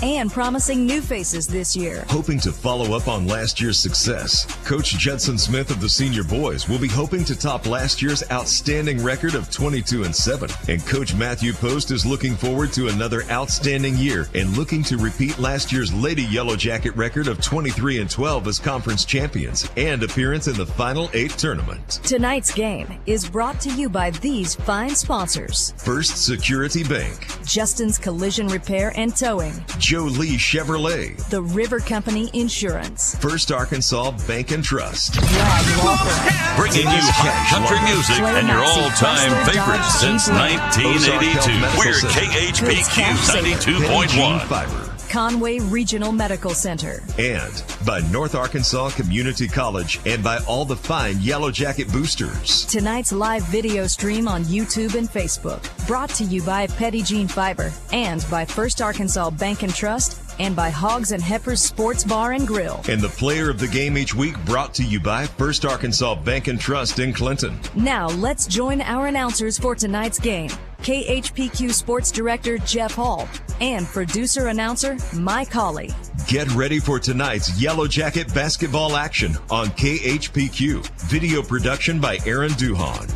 and promising new faces this year. Hoping to follow up on last year's success, Coach Judson Smith of the senior boys will be hoping to top last year's outstanding record of 22-7. And Coach Matthew Post is looking forward to another outstanding year and looking to repeat last year's Lady Yellow Jacket record of 23-12 as conference champions and appearance in the Final 8 tournament. Tonight's game is brought to you by these fine sponsors. First Security Bank, Justin's Collision Repair and Towing, Joe Lee Chevrolet, The River Company Insurance, First Arkansas Bank and Trust, bringing you hot country music and your all-time favorites since 1982. We're KHPQ 92.1. Conway Regional Medical Center, and by North Arkansas Community College, and by all the fine Yellow Jacket boosters. Tonight's live video stream on YouTube and Facebook, brought to you by Petit Jean Fiber, and by First Arkansas Bank and Trust, and by Hogs and Heppers Sports Bar and Grill. And the player of the game each week brought to you by First Arkansas Bank and Trust in Clinton. Now let's join our announcers for tonight's game. KHPQ Sports Director Jeff Hall and producer-announcer Mike Hawley. Get ready for tonight's Yellow Jacket basketball action on KHPQ. Video production by Aaron Duhan.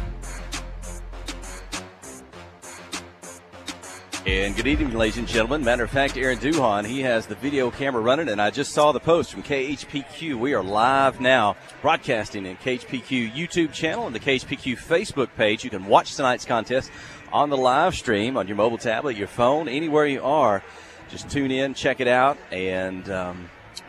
And good evening, ladies and gentlemen. Matter of fact, Aaron Duhan, he has the video camera running, and I just saw the post from KHPQ. We are live now, broadcasting in KHPQ YouTube channel and the KHPQ Facebook page. You can watch tonight's contest on the live stream on your mobile tablet, your phone, anywhere you are. Just tune in, check it out, and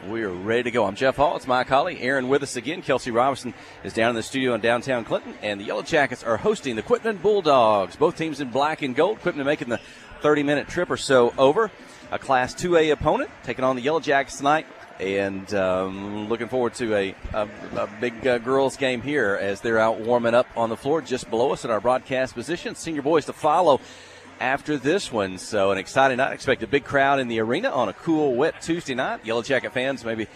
we are ready to go. I'm Jeff Hall. It's Mike Hawley. Aaron with us again. Kelsey Robinson is down in the studio in downtown Clinton, and the Yellow Jackets are hosting the Quitman Bulldogs. Both teams in black and gold. Quitman making the 30-minute trip or so over. A Class 2A opponent taking on the Yellow Jackets tonight. And looking forward to a big girls game here as they're out warming up on the floor just below us at our broadcast position. Senior boys to follow after this one. So an exciting night. Expect a big crowd in the arena on a cool, wet Tuesday night. Yellow Jacket fans maybe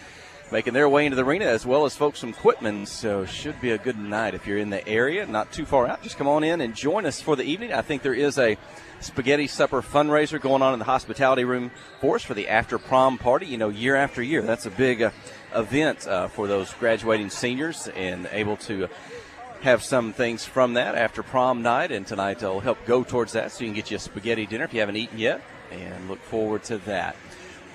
making their way into the arena, as well as folks from Quitman. So should be a good night if you're in the area, not too far out. Just come on in and join us for the evening. I think there is a spaghetti supper fundraiser going on in the hospitality room for us for the after prom party. You know, year after year, that's a big event for those graduating seniors, and able to have some things from that after prom night. And tonight will help go towards that, so you can get you a spaghetti dinner if you haven't eaten yet, and look forward to that.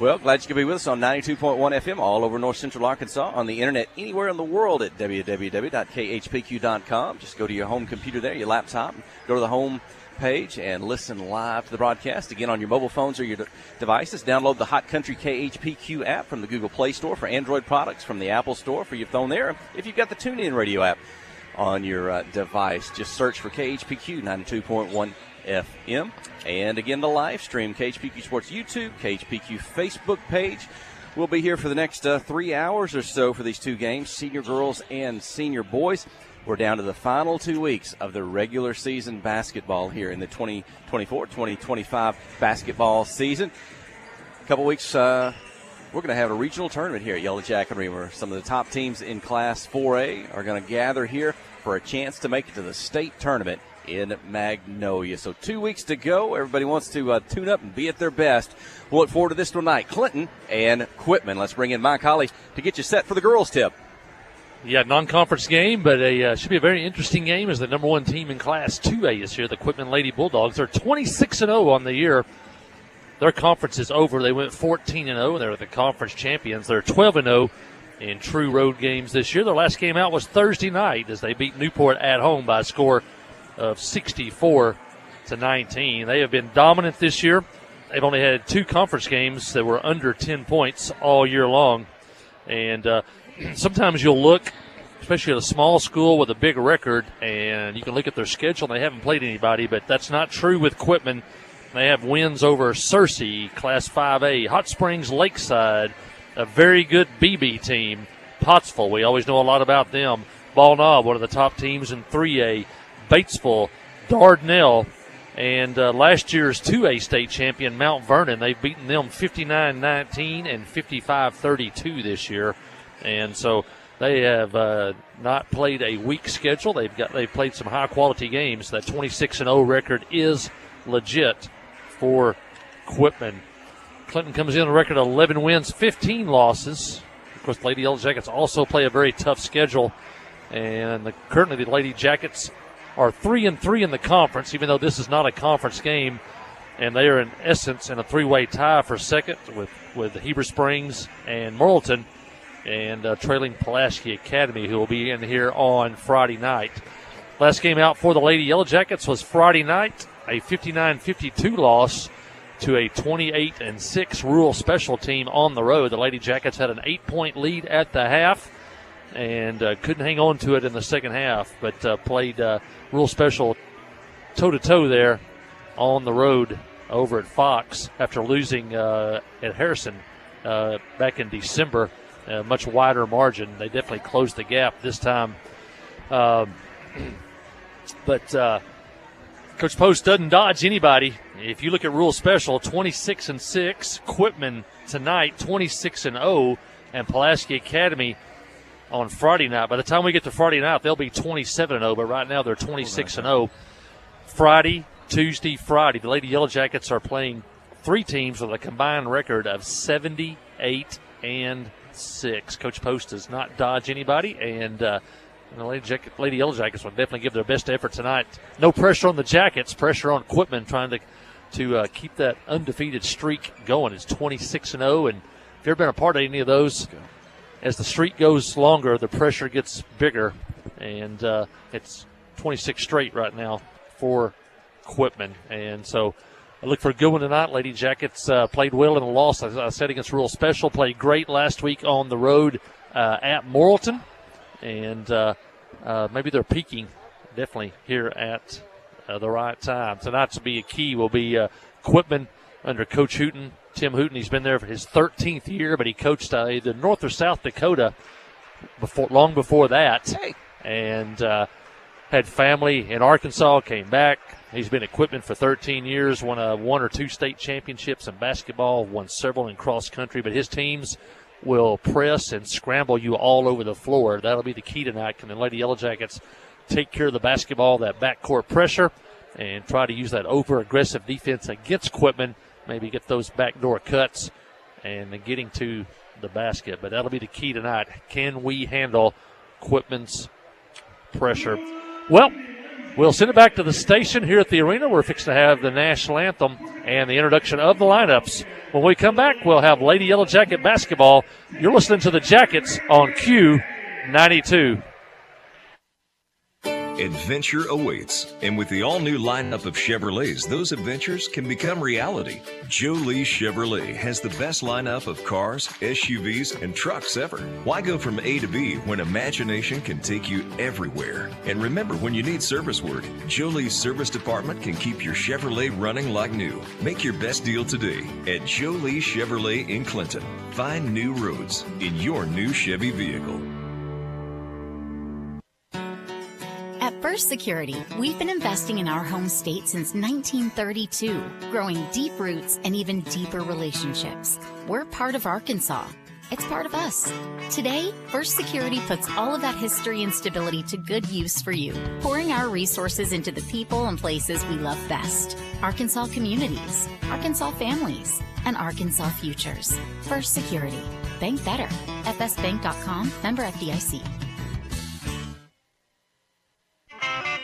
Well, glad you could be with us on 92.1 FM all over North Central Arkansas, on the internet anywhere in the world at www.khpq.com. Just go to your home computer there, your laptop, go to the home page and listen live to the broadcast. Again, on your mobile phones or your devices, download the Hot Country KHPQ app from the Google Play Store for Android products, from the Apple Store for your phone there. If you've got the TuneIn Radio app on your device, just search for KHPQ 92.1 FM. And again, the live stream, KHPQ Sports YouTube, KHPQ Facebook page. We'll be here for the next 3 hours or so for these two games, senior girls and senior boys. We're down to the final 2 weeks of the regular season basketball here in the 2024-2025 basketball season. A couple weeks, we're going to have a regional tournament here at Yellow Jacket Arena, where some of the top teams in Class 4A are going to gather here for a chance to make it to the state tournament in Magnolia. So 2 weeks to go. Everybody wants to tune up and be at their best. We'll look forward to this tonight. Clinton and Quitman. Let's bring in Mike Hawley to get you set for the girls' tip. Yeah, non-conference game, but should be a very interesting game as the number one team in Class 2A this year, the Quitman Lady Bulldogs. They're 26-0 on the year. Their conference is over. They went 14-0, and they're the conference champions. They're 12-0 in true road games this year. Their last game out was Thursday night as they beat Newport at home by a score of 64-19. They have been dominant this year. They've only had 2 conference games that were under 10 points all year long. And sometimes you'll look, especially at a small school with a big record, and you can look at their schedule and they haven't played anybody, but that's not true with Quitman. They have wins over Searcy, Class 5A, Hot Springs, Lakeside, a very good BB team, Pottsville, we always know a lot about them, Ball Knob, one of the top teams in 3A, Batesville, Dardanelle, and last year's 2A state champion, Mount Vernon. They've beaten them 59-19 and 55-32 this year. And so they have not played a weak schedule. They've played some high-quality games. That 26-0 record is legit for Quitman. Clinton comes in on a record of 11 wins, 15 losses. Of course, the Lady Yellow Jackets also play a very tough schedule. And currently the Lady Jackets are 3-3 in the conference, even though this is not a conference game. And they are, in essence, in a three-way tie for second with Heber Springs and Morrilton, and trailing Pulaski Academy, who will be in here on Friday night. Last game out for the Lady Yellow Jackets was Friday night, a 59-52 loss to a 28-6 rural special team on the road. The Lady Jackets had an 8-point lead at the half and couldn't hang on to it in the second half, but played rural special toe-to-toe there on the road over at Fox after losing at Harrison back in December. A much wider margin. They definitely closed the gap this time. But Coach Post doesn't dodge anybody. If you look at rural special, 26-6. Quitman tonight, 26-0. And Pulaski Academy on Friday night. By the time we get to Friday night, they'll be 27-0. But right now they're 26-0. Friday, Tuesday, Friday. The Lady Yellow Jackets are playing three teams with a combined record of 78-6. Coach Post does not dodge anybody, and the Lady Yellow Jackets will definitely give their best effort tonight. No pressure on the Jackets, pressure on Quitman trying to keep that undefeated streak going. It's 26-0, and if you've ever been a part of any of those, as the streak goes longer, the pressure gets bigger, and it's 26 straight right now for Quitman. And so I look for a good one tonight. Lady Jackets played well in a loss, as I said, against Rural Special. Played great last week on the road at Morrilton. And maybe they're peaking definitely here at the right time. Tonight to be a key will be Quitman under Coach Hooten. Tim Hooten, he's been there for his 13th year, but he coached either North or South Dakota long before that. Hey. And had family in Arkansas, came back. He's been at Quitman for 13 years, won one or two state championships in basketball, won several in cross country, but his teams will press and scramble you all over the floor. That'll be the key tonight. Can the Lady Yellow Jackets take care of the basketball, that backcourt pressure, and try to use that over-aggressive defense against Quitman, maybe get those backdoor cuts and getting to the basket. But that'll be the key tonight. Can we handle Quitman's pressure? Well, we'll send it back to the station here at the arena. We're fixing to have the national anthem and the introduction of the lineups. When we come back, we'll have Lady Yellow Jacket basketball. You're listening to the Jackets on Q92. Adventure awaits, and with the all-new lineup of Chevrolets, those adventures can become reality. Jolie Chevrolet has the best lineup of cars, SUVs, and trucks ever. Why go from A to B when imagination can take you everywhere? And remember, when you need service work, Jolie's service department can keep your Chevrolet running like new. Make your best deal today at Jolie Chevrolet in Clinton. Find new roads in your new Chevy vehicle. At First Security, we've been investing in our home state since 1932, growing deep roots and even deeper relationships. We're part of Arkansas. It's part of us. Today, First Security puts all of that history and stability to good use for you, pouring our resources into the people and places we love best. Arkansas communities, Arkansas families, and Arkansas futures. First Security. Bank better. FSBank.com, member FDIC.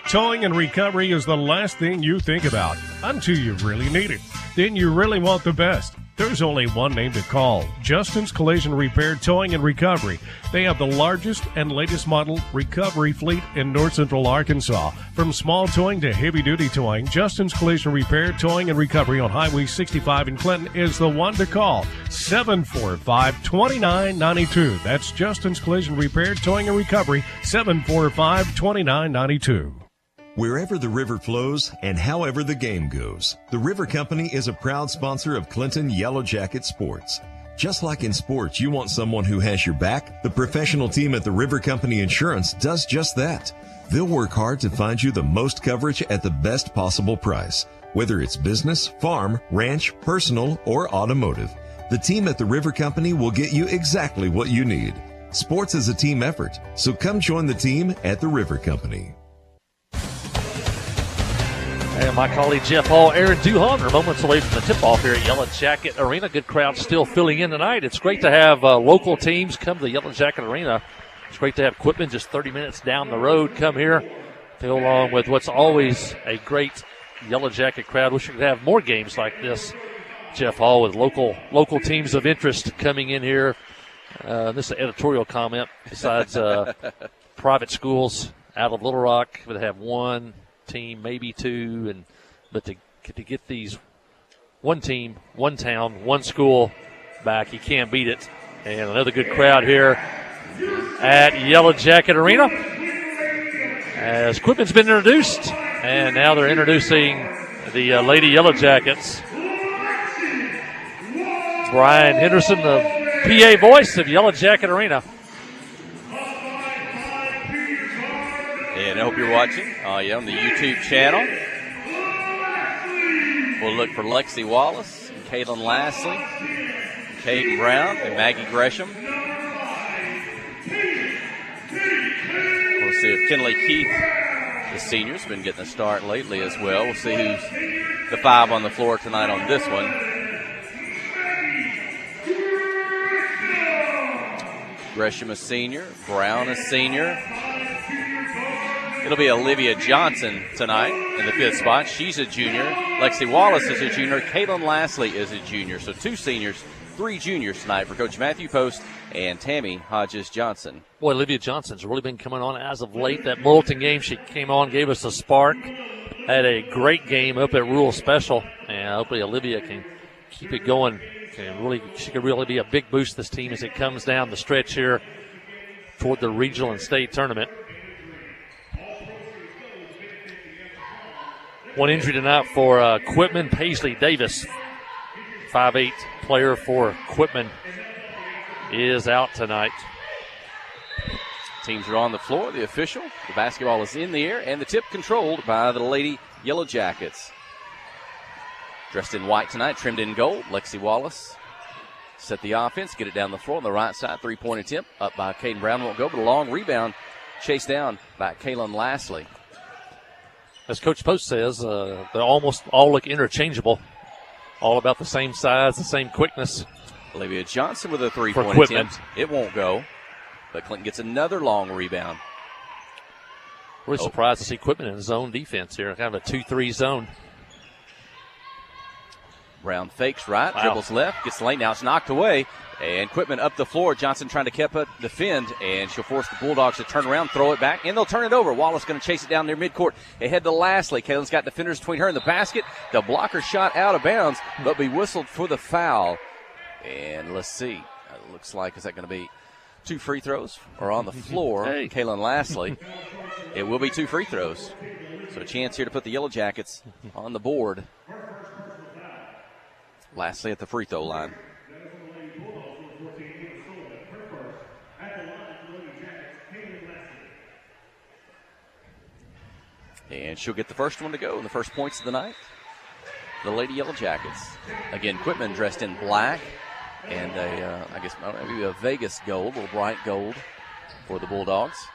Towing and recovery is the last thing you think about until you really need it. Then you really want the best. There's only one name to call, Justin's Collision Repair Towing and Recovery. They have the largest and latest model recovery fleet in North Central Arkansas. From small towing to heavy-duty towing, Justin's Collision Repair Towing and Recovery on Highway 65 in Clinton is the one to call, 745-2992. That's Justin's Collision Repair Towing and Recovery, 745-2992. Wherever the river flows and however the game goes, the River Company is a proud sponsor of Clinton Yellow Jacket Sports. Just like in sports, you want someone who has your back. The professional team at the River Company Insurance does just that. They'll work hard to find you the most coverage at the best possible price, whether it's business, farm, ranch, personal, or automotive. The team at the River Company will get you exactly what you need. Sports is a team effort, so come join the team at the River Company. And my colleague Jeff Hall, Aaron Duhon are moments away from the tip-off here at Yellow Jacket Arena. Good crowd still filling in tonight. It's great to have local teams come to the Yellow Jacket Arena. It's great to have Quitman just 30 minutes down the road come here to go along with what's always a great Yellow Jacket crowd. Wish we could have more games like this, Jeff Hall, with local teams of interest coming in here. This is an editorial comment. Besides private schools out of Little Rock, would have one team, maybe two, but to get these one team, one town, one school back, you can't beat it. And another good crowd here at Yellow Jacket Arena as Quitman's been introduced, and now they're introducing the Lady Yellow Jackets. Brian Henderson, the PA voice of Yellow Jacket Arena. And I hope you're watching on the YouTube channel. We'll look for Lexi Wallace, Caitlin Lashley, Caden Brown, and Maggie Gresham. We'll see if Kinley Keith, the senior's been getting a start lately as well. We'll see who's the 5 on the floor tonight on this one. Gresham a senior, Brown a senior. It'll be Olivia Johnson tonight in the 5th spot. She's a junior. Lexi Wallace is a junior. Caitlin Lashley is a junior. So 2 seniors, 3 juniors tonight for Coach Matthew Post and Tammy Hodges-Johnson. Boy, Olivia Johnson's really been coming on as of late. That Morrilton game, she came on, gave us a spark. Had a great game up at Rural Special. And hopefully Olivia can keep it going. She could really be a big boost to this team as it comes down the stretch here toward the regional and state tournament. One injury tonight for Quitman. Paisley Davis, 5'8" player for Quitman, is out tonight. Teams are on the floor. The official, the basketball is in the air, and the tip controlled by the Lady Yellow Jackets. Dressed in white tonight, trimmed in gold. Lexi Wallace set the offense, get it down the floor on the right side. 3-point attempt up by Caden Brown. Won't go, but a long rebound chased down by Kaylin Lashley. As Coach Post says, they almost all look interchangeable. All about the same size, the same quickness. Olivia Johnson with a 3-point attempt. It won't go, but Clinton gets another long rebound. Really surprised to see Quitman in zone defense here, kind of a 2-3 zone. Brown fakes right, dribbles left, gets the lane. Now it's knocked away, and Quitman up the floor. Johnson trying to keep up, defend, and she'll force the Bulldogs to turn around, throw it back, and they'll turn it over. Wallace going to chase it down near midcourt. Ahead to Lashley. Kaylin's got defenders between her and the basket. The blocker shot out of bounds, but be whistled for the foul. And let's see. It looks like, is that going to be 2 free throws or on the floor? Kaylin Lashley. It will be 2 free throws. So a chance here to put the Yellow Jackets on the board. Lashley at the free throw line. And she'll get the first one to go, the first points of the night. The Lady Yellow Jackets. Again, Quitman dressed in black and I guess maybe a Vegas gold, a little bright gold for the Bulldogs.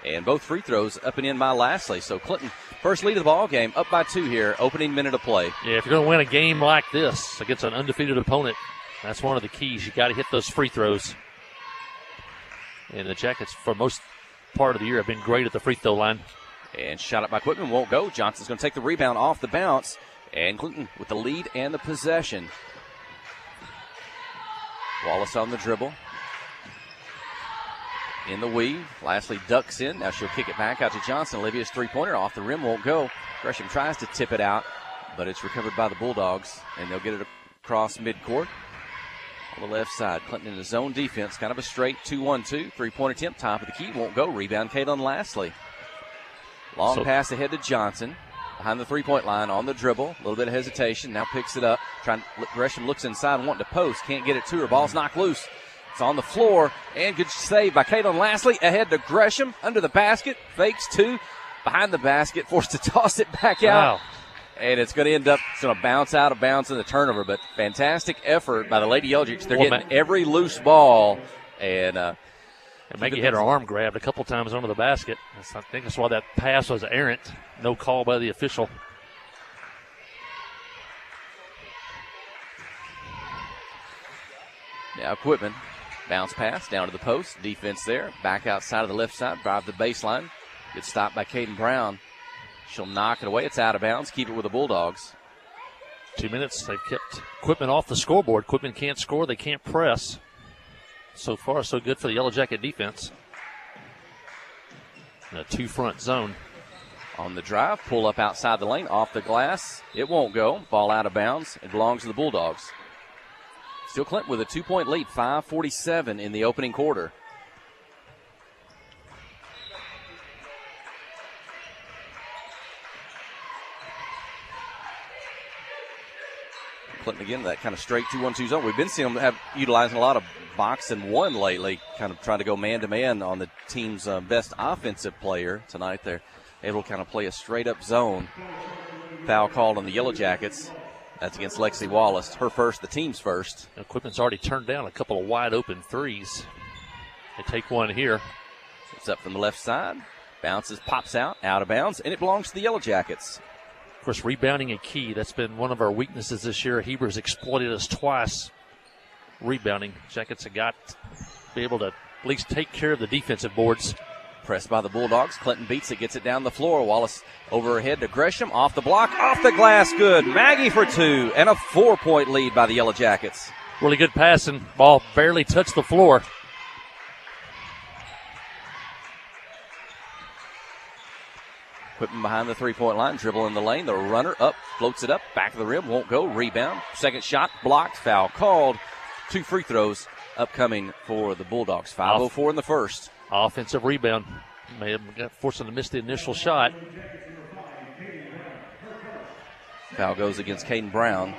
And both free throws up and in by Lashley. So Clinton, first lead of the ball game, up by 2 here, opening minute of play. Yeah, if you're going to win a game like this against an undefeated opponent, that's one of the keys. You got to hit those free throws. And the Jackets, for most part of the year, have been great at the free throw line. And shot up by Quitman, won't go. Johnson's going to take the rebound off the bounce. And Clinton with the lead and the possession. Wallace on the dribble. In the weave. Lashley ducks in. Now she'll kick it back out to Johnson. Olivia's 3-pointer off the rim, won't go. Gresham tries to tip it out, but it's recovered by the Bulldogs, and they'll get it across midcourt. On the left side, Clinton in his zone defense. Kind of a straight 2-1-2. 3-point attempt, top of the key, won't go. Rebound, Kaylin Lashley. Long pass ahead to Johnson. Behind the 3-point line on the dribble. A little bit of hesitation. Now picks it up. Gresham looks inside and wanting to post. Can't get it to her. Ball's knocked loose. It's on the floor, and good save by Kaylin Lashley. Ahead to Gresham, under the basket, fakes 2, behind the basket, forced to toss it back out. Wow. And it's going to end up, it's going to bounce out of bounds in the turnover, but fantastic effort by the Lady Yellow Jackets. They're getting every loose ball, and And Maggie had her arm grabbed a couple times under the basket. I think that's why that pass was errant. No call by the official. Now Quitman, bounce pass down to the post. Defense there. Back outside of the left side. Drive the baseline. Gets stopped by Caden Brown. She'll knock it away. It's out of bounds. Keep it with the Bulldogs. 2 minutes. They've kept Quitman off the scoreboard. Quitman can't score. They can't press. So far, so good for the Yellow Jacket defense. In a two-front zone. On the drive, pull up outside the lane, off the glass. It won't go. Ball out of bounds. It belongs to the Bulldogs. Still Clinton with a 2-point lead, 5:47 in the opening quarter. Clinton again, that kind of straight 2-1-2 zone. We've been seeing them utilizing a lot of box and one lately, kind of trying to go man-to-man on the team's best offensive player. Tonight they're able to kind of play a straight-up zone. Foul called on the Yellow Jackets. That's against Lexi Wallace. Her first, the team's first. Quitman's already turned down a couple of wide-open threes. They take one here. It's up from the left side. Bounces, pops out of bounds, and it belongs to the Yellow Jackets. Of course, rebounding a key. That's been one of our weaknesses this year. Heber's exploited us twice. Rebounding. Jackets have got to be able to at least take care of the defensive boards. Pressed by the Bulldogs. Clinton beats it, gets it down the floor. Wallace over her head to Gresham. Off the block, off the glass, good. Maggie for two, and a 4-point lead by the Yellow Jackets. Really good passing. Ball barely touched the floor. Quitman behind the three-point line, dribble in the lane. The runner up, floats it up, back of the rim, won't go. Rebound, second shot, blocked, foul called. 2 free throws upcoming for the Bulldogs. 5:04 in the first. Offensive rebound. May have forced them to miss the initial shot. Foul goes against Caden Brown.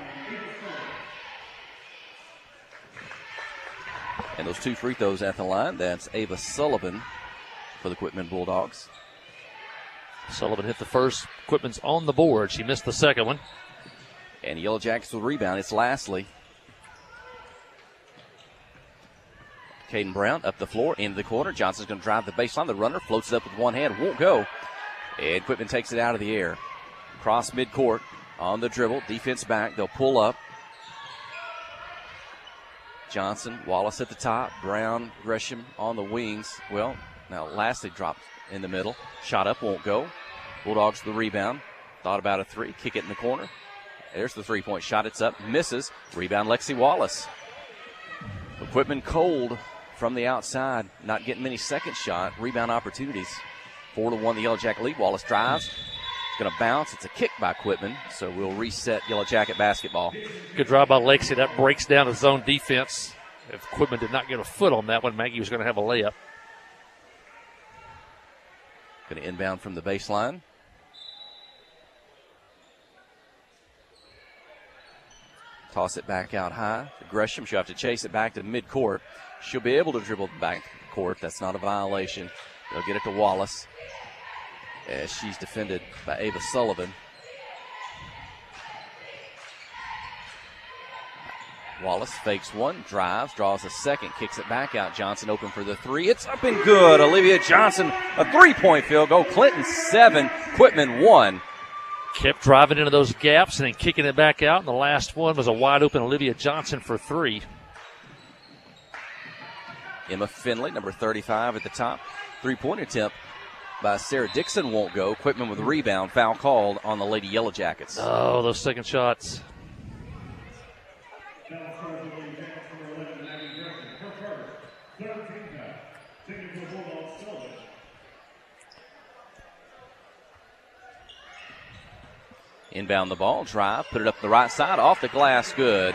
And those 2 free throws at the line. That's Ava Sullivan for the Quitman Bulldogs. Sullivan hit the first. Quitman's on the board. She missed the second one. And Yellow Jackets with rebound. It's Lastly. Caden Brown up the floor, into the corner. Johnson's going to drive the baseline. The runner floats it up with one hand. Won't go. And Quitman takes it out of the air. Cross midcourt on the dribble. Defense back. They'll pull up. Johnson, Wallace at the top. Brown, Gresham on the wings. Well, now Lastly dropped in the middle. Shot up, won't go. Bulldogs the rebound. Thought about a three. Kick it in the corner. There's the three-point shot. It's up. Misses. Rebound Lexi Wallace. Quitman cold from the outside. Not getting many second shot. Rebound opportunities. 4-1 the Yellow Jacket lead. Wallace drives. It's going to bounce. It's a kick by Quitman. So we'll reset Yellow Jacket basketball. Good drive by Lexi. That breaks down the zone defense. If Quitman did not get a foot on that one, Maggie was going to have a layup. Going to inbound from the baseline. Toss it back out high. Gresham, she'll have to chase it back to midcourt. She'll be able to dribble back court. That's not a violation. They'll get it to Wallace as she's defended by Ava Sullivan. Wallace fakes one, drives, draws a second, kicks it back out. Johnson open for the three. It's up and good. Olivia Johnson, a 3-point field goal. Clinton 7, Quitman 1. Kept driving into those gaps and then kicking it back out. And the last one was a wide-open Olivia Johnson for 3. Emma Finley, number 35 at the top. 3-point attempt by Sarah Dixon won't go. Quitman with a rebound. Foul called on the Lady Yellow Jackets. Oh, those second shots. Inbound the ball, drive, put it up the right side, off the glass, good.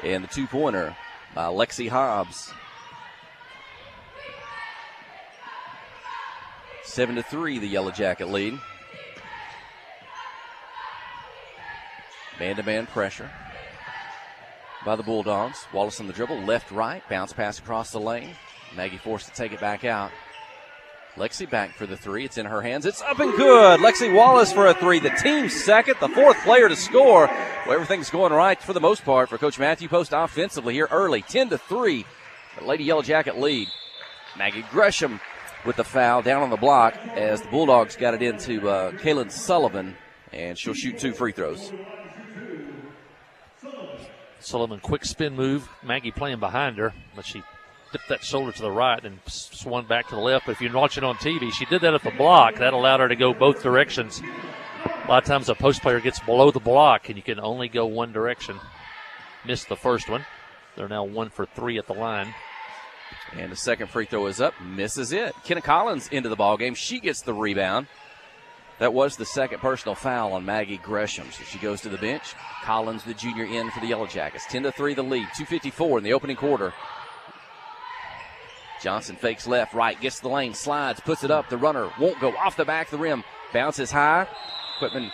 And the 2-pointer by Lexi Hobbs. 7-3, the Yellow Jacket lead. Man-to-man pressure by the Bulldogs. Wallace on the dribble, left, right, bounce pass across the lane. Maggie forced to take it back out. Lexi back for the three. It's in her hands. It's up and good. Lexi Wallace for a three. The team's second, the 4th player to score. Well, everything's going right for the most part for Coach Matthew Post offensively here early. 10-3, the Lady Yellow Jacket lead. Maggie Gresham with the foul down on the block as the Bulldogs got it into Kaylin Sullivan, and she'll shoot 2 free throws. Sullivan, quick spin move. Maggie playing behind her, but she dipped that shoulder to the right and swung back to the left. But if you're watching on TV, she did that at the block. That allowed her to go both directions. A lot of times a post player gets below the block, and you can only go one direction. Missed the first one. They're now 1 for 3 at the line. And the second free throw is up. Misses it. Kenna Collins into the ballgame. She gets the rebound. That was the second personal foul on Maggie Gresham. So she goes to the bench. Collins, the junior, in for the Yellow Jackets. 10-3 the lead. 2:54 in the opening quarter. Johnson fakes left, right, gets to the lane, slides, puts it up. The runner won't go off the back of the rim. Bounces high. Quitman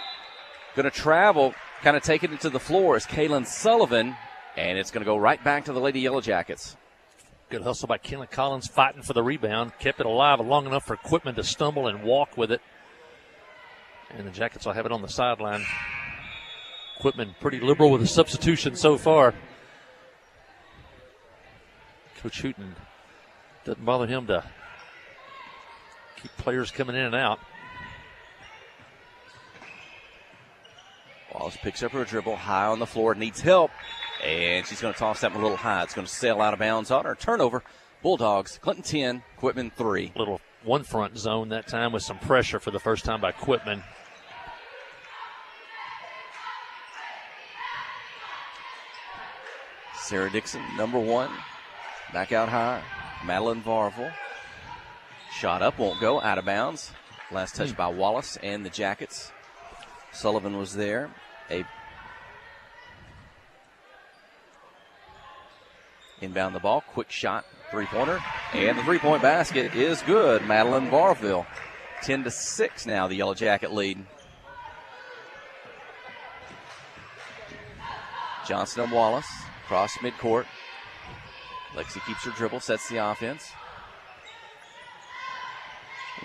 going to travel, kind of take it into the floor as Kaylin Sullivan, and it's going to go right back to the Lady Yellow Jackets. Good hustle by Kenna Collins, fighting for the rebound. Kept it alive long enough for Quitman to stumble and walk with it. And the Jackets will have it on the sideline. Quitman pretty liberal with the substitution so far. Coach Hooten doesn't bother him to keep players coming in and out. Wallace picks up her dribble, high on the floor, needs help, and she's going to toss that one a little high. It's going to sail out of bounds on her. Turnover. Bulldogs, Clinton 10, Quitman 3. Little one front zone that time with some pressure for the first time by Quitman. Sarah Dixon, number 1, back out high. Madeline Varvel, shot up, won't go, out of bounds. Last touch by Wallace and the Jackets. Sullivan was there. Inbound the ball, quick shot, three-pointer, and the three-point basket is good. Madeline Varvel, 10-6 now, the Yellow Jacket lead. Johnson and Wallace, cross midcourt. Lexi keeps her dribble, sets the offense.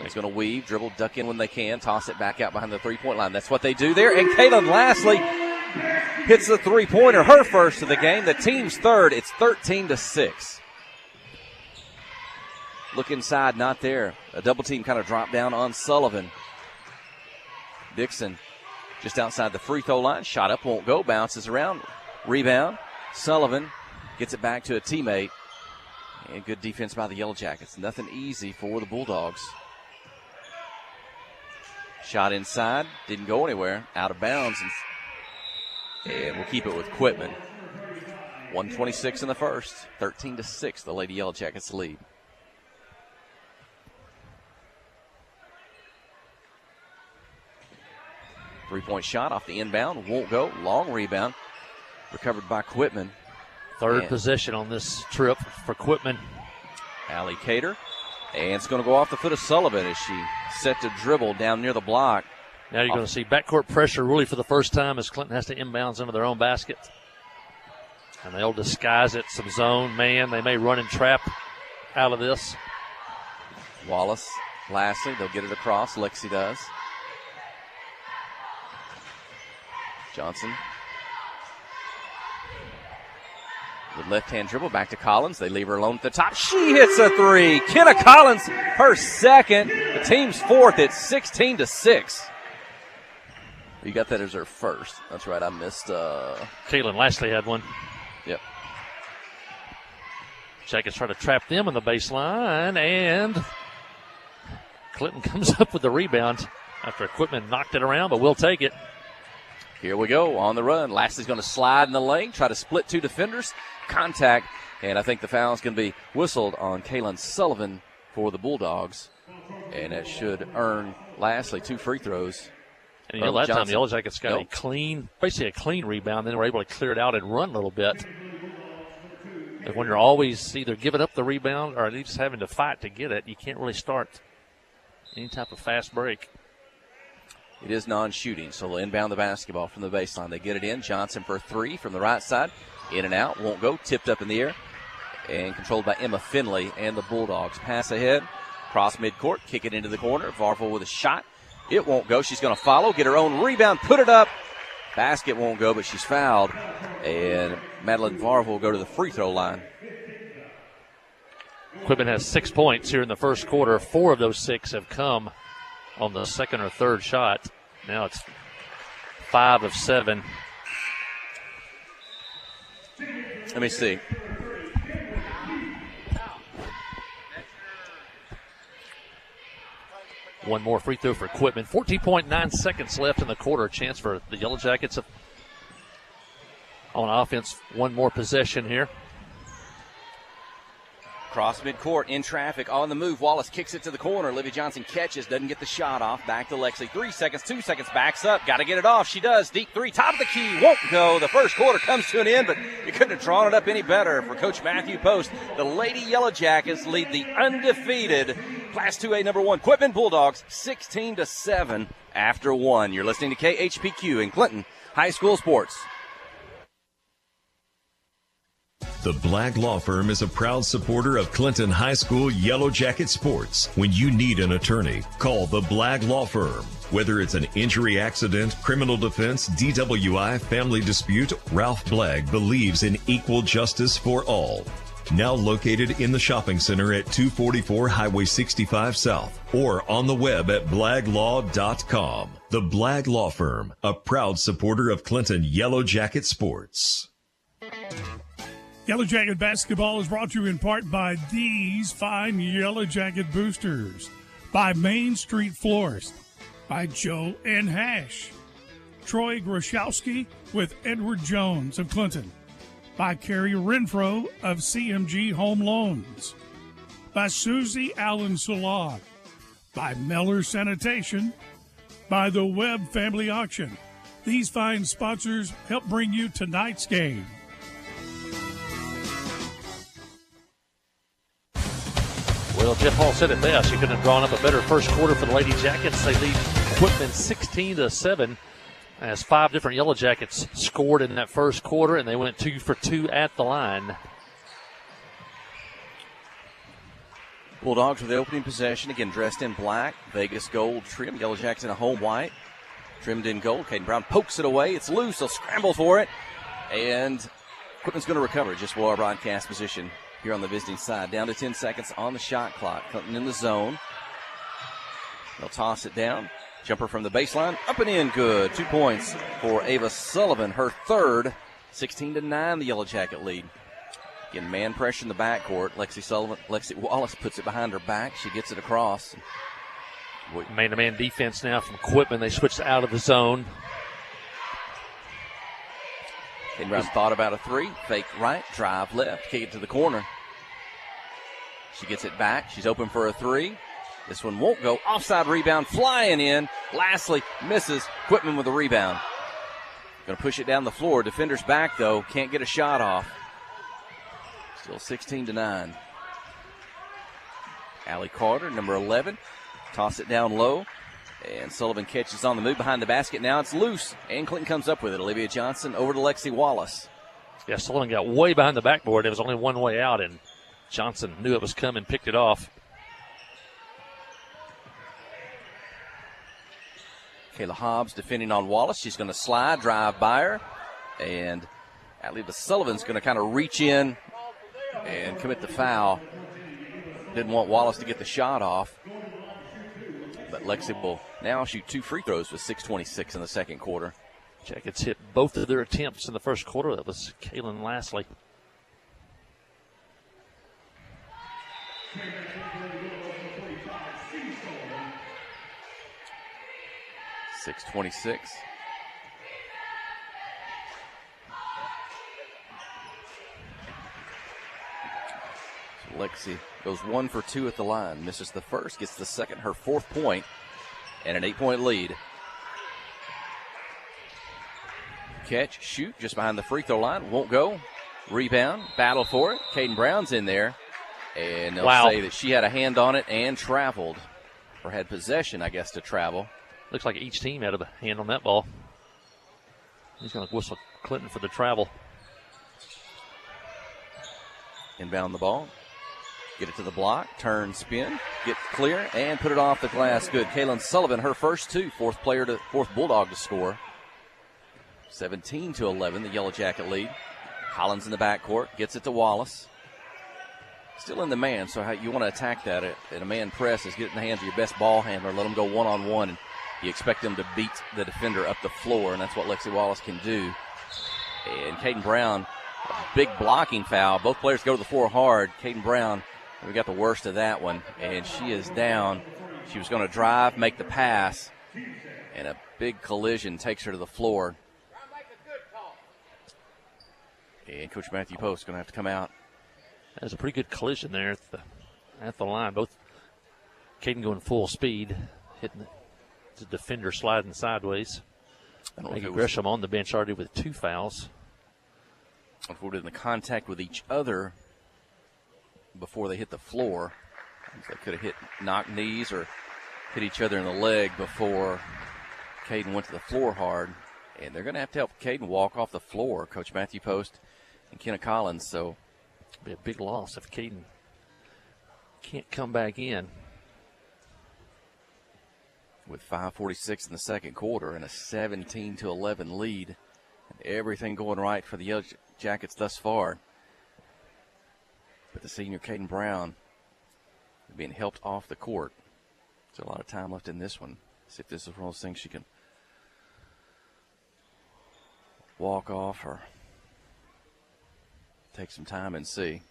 He's going to weave, dribble, duck in when they can, toss it back out behind the three-point line. That's what they do there. And Kaylin Lastly hits the three-pointer, her first of the game. The team's third. It's 13-6. Look inside, not there. A double team kind of dropped down on Sullivan. Dixon just outside the free throw line. Shot up, won't go, bounces around. Rebound. Sullivan gets it back to a teammate. And good defense by the Yellow Jackets. Nothing easy for the Bulldogs. Shot inside, didn't go anywhere, out of bounds, and we'll keep it with Quitman. 1:26 in the first, 13-6, the Lady Yellow Jackets lead. Three-point shot off the inbound, won't go, long rebound, recovered by Quitman. Third possession on this trip for Quitman. Allie Cater. And it's going to go off the foot of Sullivan as she set to dribble down near the block. Now you're going to see backcourt pressure really for the first time as Clinton has to inbounds into their own basket. And they'll disguise it, some zone, man. They may run and trap out of this. Wallace, lastly, they'll get it across. Lexi does. Johnson. With left-hand dribble, back to Collins. They leave her alone at the top. She hits a three. Kenna Collins, her second. The team's fourth. It's 16-6. You got that as her first. That's right. I missed. Kaylin Lastly had one. Yep. Jackets try to trap them in the baseline, and Clinton comes up with the rebound after Quitman knocked it around, but we'll take it. Here we go on the run. Lastly's going to slide in the lane, try to split two defenders. Contact, and I think the foul is going to be whistled on Kaylin Sullivan for the Bulldogs. And that should earn Lastly 2 free throws. And you know, that time the Yellow Jackets got a clean rebound, then were able to clear it out and run a little bit. But when you're always either giving up the rebound or at least having to fight to get it, you can't really start any type of fast break. It is non-shooting, so they'll inbound the basketball from the baseline. They get it in. Johnson for 3 from the right side. In and out, won't go. Tipped up in the air and controlled by Emma Finley and the Bulldogs. Pass ahead, cross midcourt, kick it into the corner. Varvel with a shot. It won't go. She's going to follow, get her own rebound, put it up. Basket won't go, but she's fouled. And Madeline Varvel will go to the free throw line. Quitman has 6 points here in the first quarter. 4 of those 6 have come on the second or third shot. Now it's 5 of 7. Let me see. One more free throw for Quitman. 14.9 seconds left in the quarter. A chance for the Yellow Jackets on offense. One more possession here. Cross midcourt, in traffic, on the move. Wallace kicks it to the corner. Olivia Johnson catches, doesn't get the shot off. Back to Lexi. 3 seconds, 2 seconds, backs up. Got to get it off. She does. Deep three, top of the key. Won't go. The first quarter comes to an end, but you couldn't have drawn it up any better for Coach Matthew Post. The Lady Yellow Jackets lead the undefeated Class 2A number 1 Quitman Bulldogs 16-7 after 1. You're listening to KHPQ in Clinton High School Sports. The Blagg Law Firm is a proud supporter of Clinton High School Yellow Jacket sports. When you need an attorney, call the Blagg Law Firm. Whether it's an injury accident, criminal defense, DWI, family dispute, Ralph Blagg believes in equal justice for all. Now located in the shopping center at 244 Highway 65 South or on the web at blagglaw.com. The Blagg Law Firm, a proud supporter of Clinton Yellow Jacket sports. Yellow Jacket basketball is brought to you in part by these fine Yellow Jacket boosters, by Main Street Florist, by Joe and Hash, Troy Groszowski with Edward Jones of Clinton, by Carrie Renfro of CMG Home Loans, by Susie Allen Salon, by Meller Sanitation, by the Webb Family Auction. These fine sponsors help bring you tonight's game. Well, Jeff Hall said it best. You couldn't have drawn up a better first quarter for the Lady Jackets. They lead Quitman 16-7 as 5 different Yellow Jackets scored in that first quarter, and they went 2 for 2 at the line. Bulldogs with the opening possession, again dressed in black, Vegas gold trim. Yellow Jackets in a home white, trimmed in gold. Caden Brown pokes it away. It's loose. They'll scramble for it, and Quitman's going to recover just below our broadcast position here on the visiting side. Down to 10 seconds on the shot clock. Clinton in the zone. They'll toss it down. Jumper from the baseline. Up and in. Good. 2 points for Ava Sullivan. Her third. 16-9, the Yellow Jacket lead. Again, man pressure in the backcourt. Lexi Wallace puts it behind her back. She gets it across. Man-to-man defense now from Quitman. They switched out of the zone. Caden Brown thought about a three. Fake right, drive left, kick it to the corner. She gets it back. She's open for a three. This one won't go. Offside rebound, flying in. Lastly, misses. Quitman with a rebound. Going to push it down the floor. Defenders back, though. Can't get a shot off. Still 16-9. Allie Carter, number 11. Toss it down low. And Sullivan catches on the move behind the basket. Now it's loose, and Clinton comes up with it. Olivia Johnson over to Lexi Wallace. Yeah, Sullivan got way behind the backboard. There was only one way out, and Johnson knew it was coming, picked it off. Kayla Hobbs defending on Wallace. She's going to slide, drive by her. And Alivia Sullivan's going to kind of reach in and commit the foul. Didn't want Wallace to get the shot off. But Lexi will now shoot 2 free throws with 6:26 in the second quarter. Jackets hit both of their attempts in the first quarter. That was Kaylin Lastly. .626. So Lexi goes 1 for 2 at the line. Misses the first, gets the second, her 4th point, and an 8-point lead. Catch, shoot, just behind the free throw line. Won't go. Rebound, battle for it. Caden Brown's in there. And they'll say that she had a hand on it and traveled. Or had possession, I guess, to travel. Looks like each team had a hand on that ball. He's going to whistle Clinton for the travel. Inbound the ball. Get it to the block. Turn, spin. Get clear and put it off the glass. Good. Kaylin Sullivan, her first 2. Fourth Bulldog to score. 17-11, the Yellow Jacket lead. Collins in the backcourt. Gets it to Wallace. still in the man, so how you want to attack that in a man press is get it in the hands of your best ball handler, let them go one-on-one, and you expect them to beat the defender up the floor, and that's what Lexi Wallace can do. And Caden Brown, a big blocking foul. Both players go to the floor hard. Caden Brown, we got the worst of that one, and she is down. She was going to drive, make the pass, and a big collision takes her to the floor. And Coach Matthew Post is going to have to come out. That was a pretty good collision there at the line. Both Caden going full speed, hitting the defender sliding sideways. Maggie Gresham on the bench already with 2 fouls. Unfortunately, in the contact with each other before they hit the floor. They could have knocked knees or hit each other in the leg before Caden went to the floor hard. And they're going to have to help Caden walk off the floor, Coach Matthew Post and Kenna Collins. So it'll be a big loss if Caden can't come back in. With 5:46 in the second quarter and a 17-11 lead. And everything going right for the Yellow Jackets thus far. But the senior Caden Brown being helped off the court. There's a lot of time left in this one. See if this is one of those things she can walk off or take some time and see.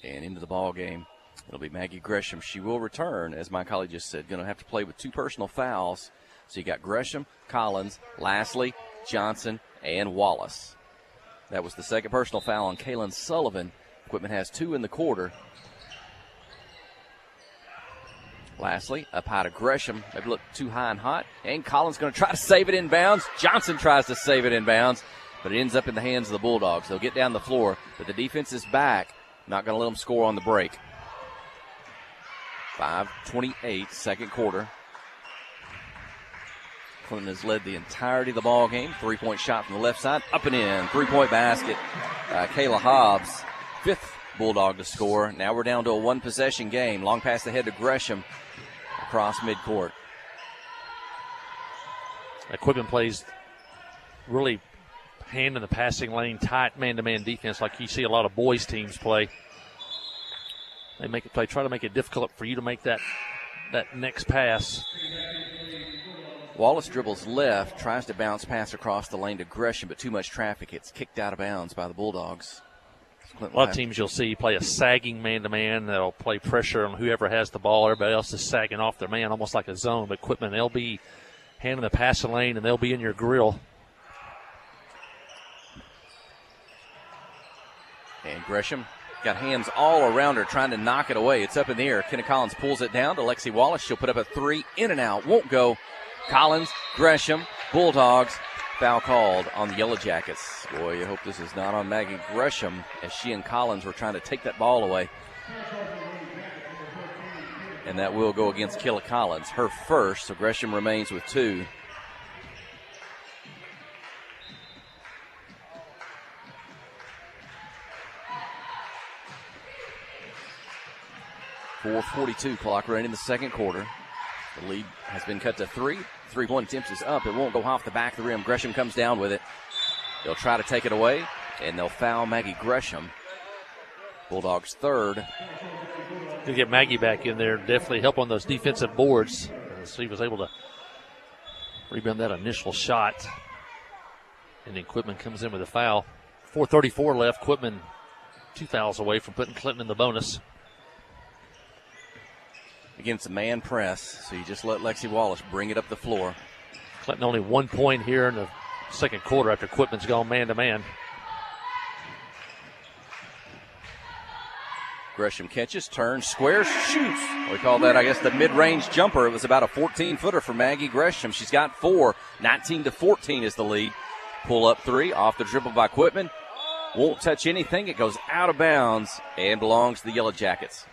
And into the ball game, it'll be Maggie Gresham. She will return, as my colleague just said, going to have to play with 2 personal fouls. So you got Gresham, Collins, Lastly, Johnson, and Wallace. That was the second personal foul on Kaylin Sullivan. Equipment has 2 in the quarter. Lastly, up high to Gresham. Maybe look too high and hot. And Collins going to try to save it inbounds. Johnson tries to save it inbounds, but it ends up in the hands of the Bulldogs. They'll get down the floor, but the defense is back. Not going to let them score on the break. 5:28, second quarter. Clinton has led the entirety of the ball game. 3-point shot from the left side, up and in. 3-point basket. Kayla Hobbs, 5th Bulldog to score. Now we're down to a 1-possession game. Long pass ahead to Gresham across midcourt. Equipment plays really hand in the passing lane, tight man-to-man defense like you see a lot of boys teams play. They try to make it difficult for you to make that next pass. Wallace dribbles left, tries to bounce pass across the lane to Gresham, but too much traffic. It's kicked out of bounds by the Bulldogs. A lot of teams you'll see play a sagging man-to-man. They'll play pressure on whoever has the ball. Everybody else is sagging off their man, almost like a zone. But Equipment, they'll be handing the passing lane, and they'll be in your grill. And Gresham got hands all around her trying to knock it away. It's up in the air. Kenna Collins pulls it down to Lexi Wallace. She'll put up a 3, in and out. Won't go. Collins, Gresham, Bulldogs. Foul called on the Yellow Jackets. Boy, you hope this is not on Maggie Gresham as she and Collins were trying to take that ball away. And that will go against Kayla Collins, her first, so Gresham remains with 2. .442 clock running in the second quarter. The lead has been cut to 3. 3-point attempt is up. It won't go off the back of the rim. Gresham comes down with it. They'll try to take it away, and they'll foul Maggie Gresham. Bulldogs 3rd. To get Maggie back in there, definitely help on those defensive boards. So he was able to rebound that initial shot. And the Equipment comes in with a foul. 4:34 left. Equipment 2 fouls away from putting Clinton in the bonus. Against a man press, so you just let Lexi Wallace bring it up the floor. Clinton only 1 point here in the second quarter after Equipment's gone man-to-man. Gresham catches, turns, squares, shoots. We call that, I guess, the mid-range jumper. It was about a 14-footer for Maggie Gresham. She's got 4. 19-14 is the lead. Pull up 3, off the dribble by Equipment. Won't touch anything. It goes out of bounds and belongs to the Yellow Jackets.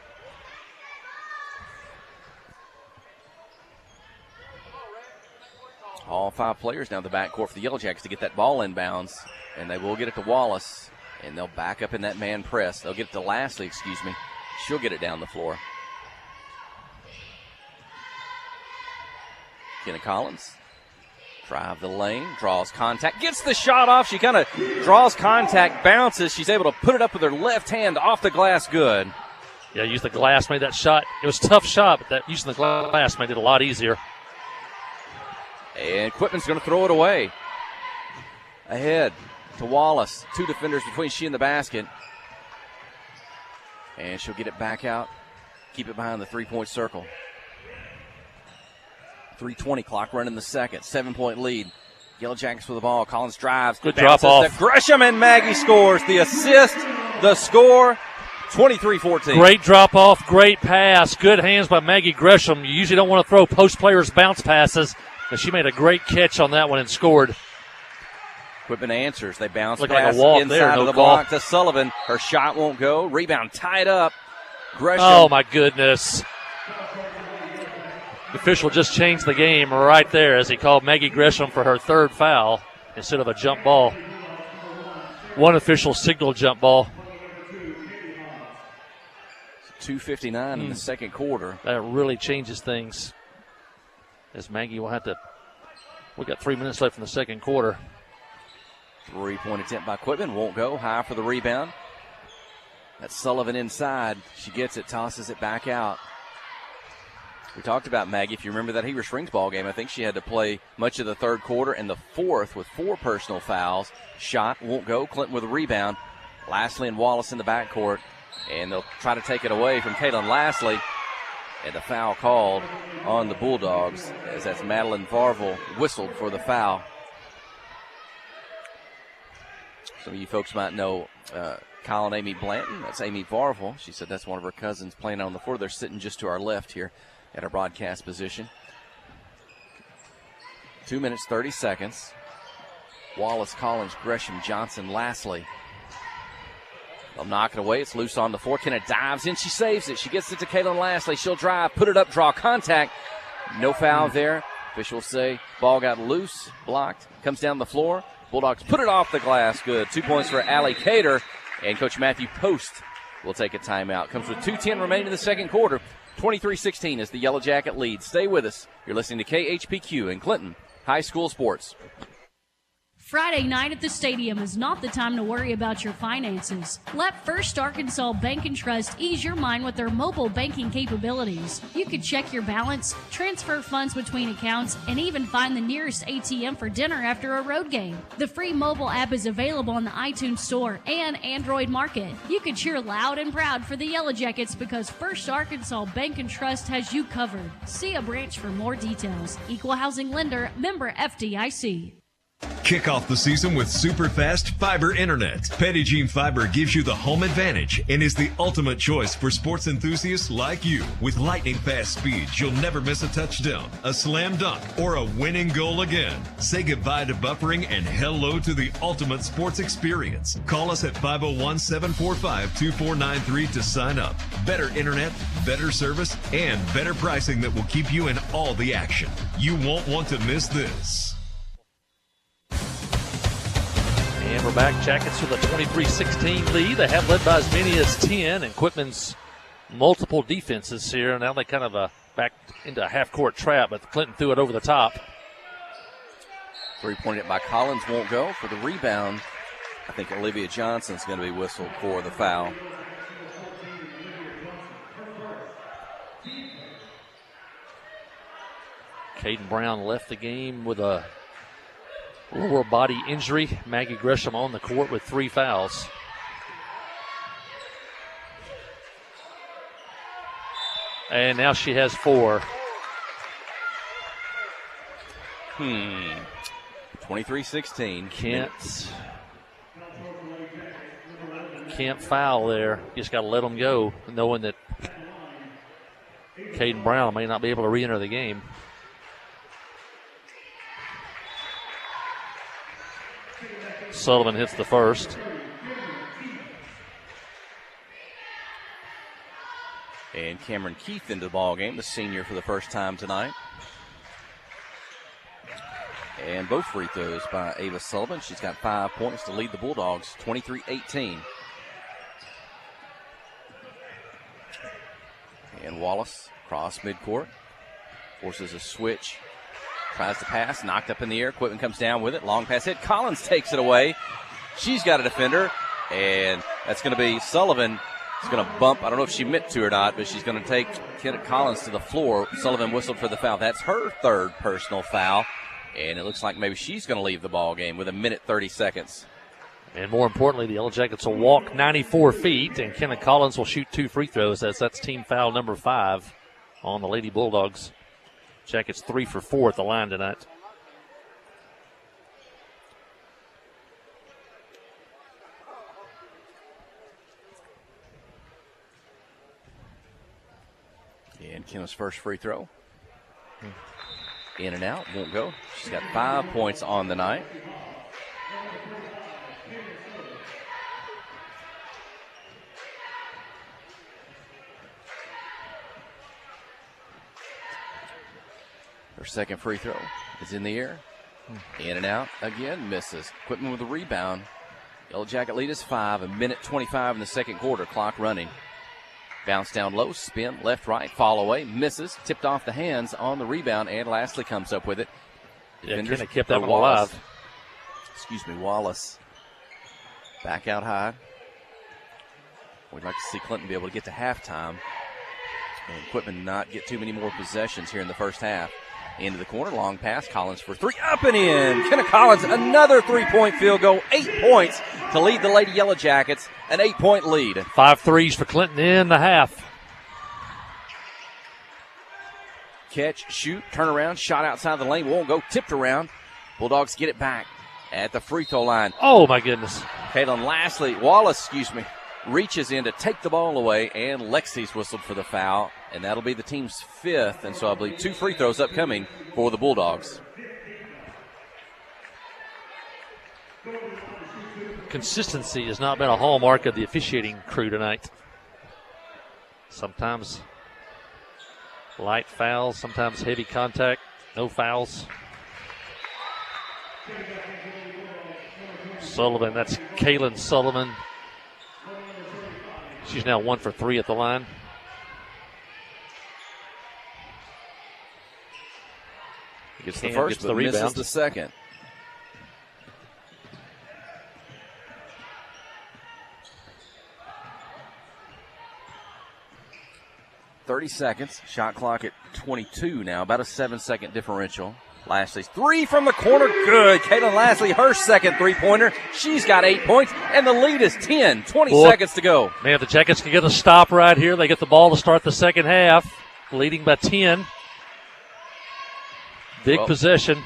All 5 players down the backcourt for the Yellow Jackets to get that ball inbounds, and they will get it to Wallace, and they'll back up in that man press. They'll get it to Lastly, She'll get it down the floor. Kenna Collins Drive the lane, draws contact, gets the shot off. She kind of draws contact, bounces. She's able to put it up with her left hand off the glass. Good. Yeah, use the glass, made that shot. It was a tough shot, but that using the glass made it a lot easier. And Quitman's going to throw it away. Ahead to Wallace. 2 defenders between she and the basket. And she'll get it back out. Keep it behind the 3-point circle. 3:20 clock running the second. 7-point lead. Yellow Jackets with the ball. Collins drives. Good drop off. Gresham, and Maggie scores. The assist, the score, 23-14. Great drop off, great pass. Good hands by Maggie Gresham. You usually don't want to throw post players bounce passes, but she made a great catch on that one and scored. Quitman answers. They bounce Looked pass like a walk inside there, of no the call. block to Sullivan. Her shot won't go. Rebound tied up. Gresham. Oh, my goodness. The official just changed the game right there as he called Maggie Gresham for her 3rd foul instead of a jump ball. One official signaled jump ball. 2:59 in the second quarter. That really changes things. As Maggie will have to. We got 3 minutes left in the second quarter. 3-point attempt by Quitman. Won't go. High for the rebound. That's Sullivan inside. She gets it, tosses it back out. We talked about Maggie. If you remember that Heber Springs ball game, I think she had to play much of the third quarter and the fourth with 4 personal fouls. Shot won't go. Clinton with a rebound. Lastly and Wallace in the backcourt. And they'll try to take it away from Kaylin Lastly. And the foul called on the Bulldogs as that's Madeline Varvel whistled for the foul. Some of you folks might know Colin Amy Blanton. That's Amy Varvel. She said that's one of her cousins playing on the floor. They're sitting just to our left here at our broadcast position. 2 minutes, 30 seconds. Wallace, Collins, Gresham, Johnson, Lastly. They'll knock it away. It's loose on the floor. Kenna dives in. She saves it. She gets it to Kaylin Lastly. She'll drive, put it up, draw contact. No foul there. Officials say ball got loose, blocked, comes down the floor. Bulldogs put it off the glass. Good. 2 points for Allie Cater. And Coach Matthew Post will take a timeout. Comes with 2:10 remaining in the second quarter. 23-16 is the Yellow Jacket lead. Stay with us. You're listening to KHPQ in Clinton High School Sports. Friday night at the stadium is not the time to worry about your finances. Let First Arkansas Bank and Trust ease your mind with their mobile banking capabilities. You can check your balance, transfer funds between accounts, and even find the nearest ATM for dinner after a road game. The free mobile app is available on the iTunes Store and Android Market. You can cheer loud and proud for the Yellow Jackets because First Arkansas Bank and Trust has you covered. See a branch for more details. Equal Housing Lender, member FDIC. Kick off the season with super fast fiber internet. Petit Jean Fiber gives you the home advantage and is the ultimate choice for sports enthusiasts like you. With lightning fast speeds, you'll never miss a touchdown, a slam dunk, or a winning goal again. Say goodbye to buffering and hello to the ultimate sports experience. Call us at 501-745-2493 to sign up. Better internet, better service, and better pricing that will keep you in all the action. You won't want to miss this. And we're back. Jackets with a 23-16 lead. They have led by as many as 10, and Quitman's multiple defenses here. Now they kind of back into a half-court trap, but Clinton threw it over the top. 3-point hit by Collins won't go. For the rebound, I think Olivia Johnson's going to be whistled for the foul. Caden Brown left the game with a lower body injury. Maggie Gresham on the court with 3 fouls. And now she has 4. 23-16. Can't foul there. You just got to let them go, knowing that Caden Brown may not be able to re-enter the game. Sullivan hits the first. And Cameron Keith into the ball game, the senior for the first time tonight. And both free throws by Ava Sullivan. She's got 5 points to lead the Bulldogs, 23-18. And Wallace, cross midcourt, forces a switch Tries to pass, knocked up in the air. Quitman comes down with it. Long pass hit. Collins takes it away. She's got a defender, and that's going to be Sullivan. It's going to bump. I don't know if she meant to or not, but she's going to take Kenneth Collins to the floor. Sullivan whistled for the foul. That's her third personal foul, and it looks like maybe she's going to leave the ball game with 1:30 seconds. And more importantly, the Yellow Jackets will walk 94 feet, and Kenneth Collins will shoot 2 free throws. That's team foul number 5 on the Lady Bulldogs. Jackets 3 for 4 at the line tonight. And Kenna's first free throw. In and out, won't go. She's got 5 points on the night. Her second free throw is in the air. In and out again, misses. Quitman with the rebound. Yellow Jacket lead is 5, 1:25 in the second quarter, clock running. Bounce down low, spin, left, right, fall away, misses, tipped off the hands on the rebound, and Lastly comes up with it. Defenders kept that one alive. Wallace. Back out high. We'd like to see Clinton be able to get to halftime. And Quitman not get too many more possessions here in the first half. Into the corner, long pass, Collins for 3, up and in. Kenna Collins, another 3-point field goal, 8 points to lead the Lady Yellow Jackets, an 8-point lead. 5 threes for Clinton in the half. Catch, shoot, turn around, shot outside the lane, won't go, tipped around. Bulldogs get it back at the free throw line. Oh, my goodness. Wallace, reaches in to take the ball away, and Lexi's whistled for the foul, and that'll be the team's 5th, and so I believe 2 free throws upcoming for the Bulldogs. Consistency has not been a hallmark of the officiating crew tonight. Sometimes light fouls, sometimes heavy contact, no fouls. Sullivan, that's Kaylin Sullivan. She's now 1 for 3 at the line. Gets the first, but rebound. Misses the second. .30 seconds. Shot clock at 22 now. About a 7-second differential. Lastly's 3 from the corner. Good. Caitlin Lastly, her second three-pointer. She's got 8 points, and the lead is 10. 20 seconds to go. Man, if the Jackets can get a stop right here, they get the ball to start the second half, leading by 10. Big possession.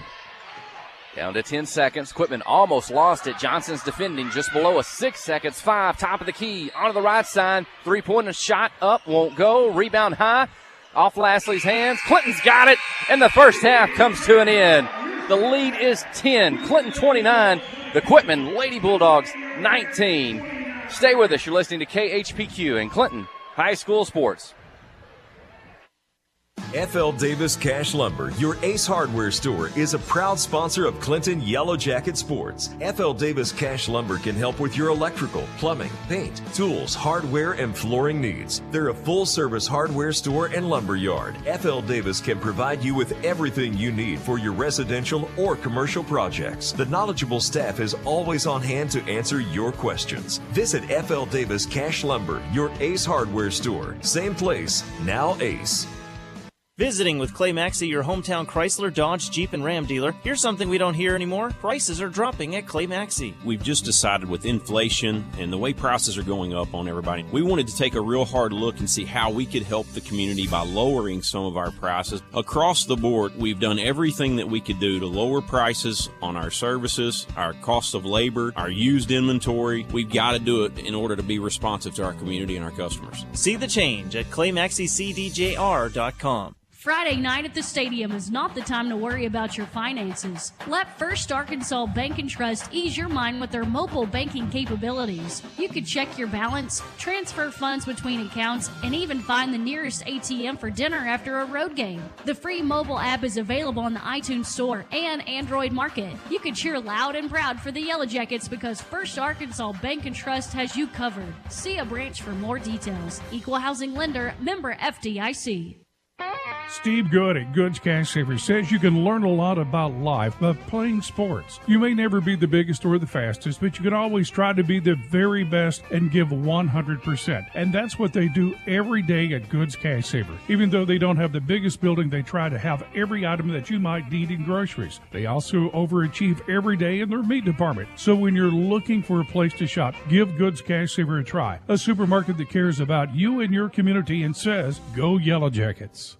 Down to 10 seconds. Quitman almost lost it. Johnson's defending just below a 6 seconds. 5, top of the key, onto the right side. Three-pointer shot up, won't go. Rebound high. Off Lastly's hands. Clinton's got it, and the first half comes to an end. The lead is 10. Clinton 29. The Quitman Lady Bulldogs 19. Stay with us. You're listening to KHPQ and Clinton High School Sports. FL Davis Cash Lumber, your Ace Hardware store, is a proud sponsor of Clinton Yellow Jacket Sports. FL Davis Cash Lumber can help with your electrical, plumbing, paint, tools, hardware, and flooring needs. They're a full-service hardware store and lumber yard. FL Davis can provide you with everything you need for your residential or commercial projects. The knowledgeable staff is always on hand to answer your questions. Visit FL Davis Cash Lumber, your Ace Hardware store. Same place, now Ace. Visiting with Clay Maxey, your hometown Chrysler, Dodge, Jeep, and Ram dealer. Here's something we don't hear anymore. Prices are dropping at Clay Maxey. We've just decided with inflation and the way prices are going up on everybody, we wanted to take a real hard look and see how we could help the community by lowering some of our prices. Across the board, we've done everything that we could do to lower prices on our services, our cost of labor, our used inventory. We've got to do it in order to be responsive to our community and our customers. See the change at ClayMaxeyCDJR.com. Friday night at the stadium is not the time to worry about your finances. Let First Arkansas Bank and Trust ease your mind with their mobile banking capabilities. You can check your balance, transfer funds between accounts, and even find the nearest ATM for dinner after a road game. The free mobile app is available on the iTunes Store and Android Market. You can cheer loud and proud for the Yellow Jackets because First Arkansas Bank and Trust has you covered. See a branch for more details. Equal housing lender, member FDIC. Steve Good at Goods Cash Savers says you can learn a lot about life by playing sports. You may never be the biggest or the fastest, but you can always try to be the very best and give 100%. And that's what they do every day at Goods Cash Saver. Even though they don't have the biggest building, they try to have every item that you might need in groceries. They also overachieve every day in their meat department. So when you're looking for a place to shop, give Goods Cash Saver a try. A supermarket that cares about you and your community and says, go Yellow Jackets.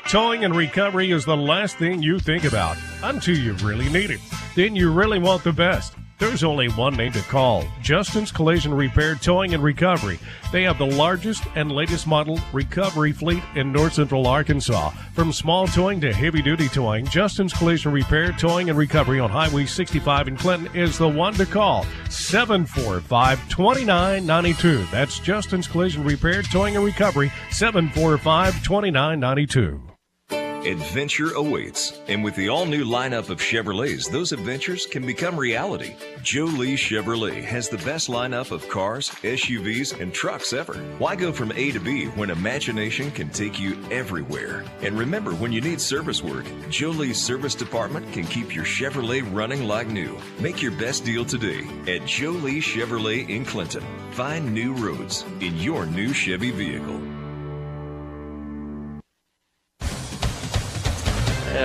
Towing and recovery is the last thing you think about until you really need it. Then you really want the best. There's only one name to call, Justin's Collision Repair Towing and Recovery. They have the largest and latest model recovery fleet in North Central Arkansas. From small towing to heavy-duty towing, Justin's Collision Repair Towing and Recovery on Highway 65 in Clinton is the one to call, 745-2992. That's Justin's Collision Repair Towing and Recovery, 745-2992. Adventure awaits, and with the all-new lineup of Chevrolets, those adventures can become reality. Joe Lee Chevrolet has the best lineup of cars, SUVs, and trucks ever. Why go from A to B when imagination can take you everywhere? And remember, when you need service work, Joe Lee's service department can keep your Chevrolet running like new. Make your best deal today at Joe Lee Chevrolet in Clinton. Find new roads in your new Chevy vehicle.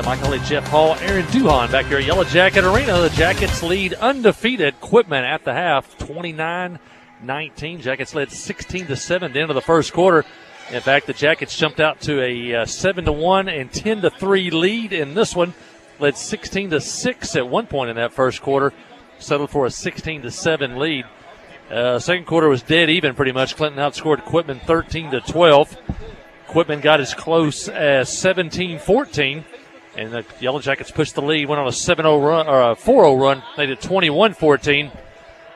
Michael Lee, Jeff Hall, Aaron Duhon back here at Yellow Jacket Arena. The Jackets lead undefeated Quitman at the half, 29-19. Jackets led 16-7 at the end of the first quarter. In fact, the Jackets jumped out to a 7-1 and 10-3 lead in this one. Led 16-6 at one point in that first quarter. Settled for a 16-7 lead. Second quarter was dead even pretty much. Clinton outscored Quitman 13-12. Quitman got as close as 17-14. And the Yellow Jackets pushed the lead, went on a 7-0 run, or a 4-0 run, made it 21-14.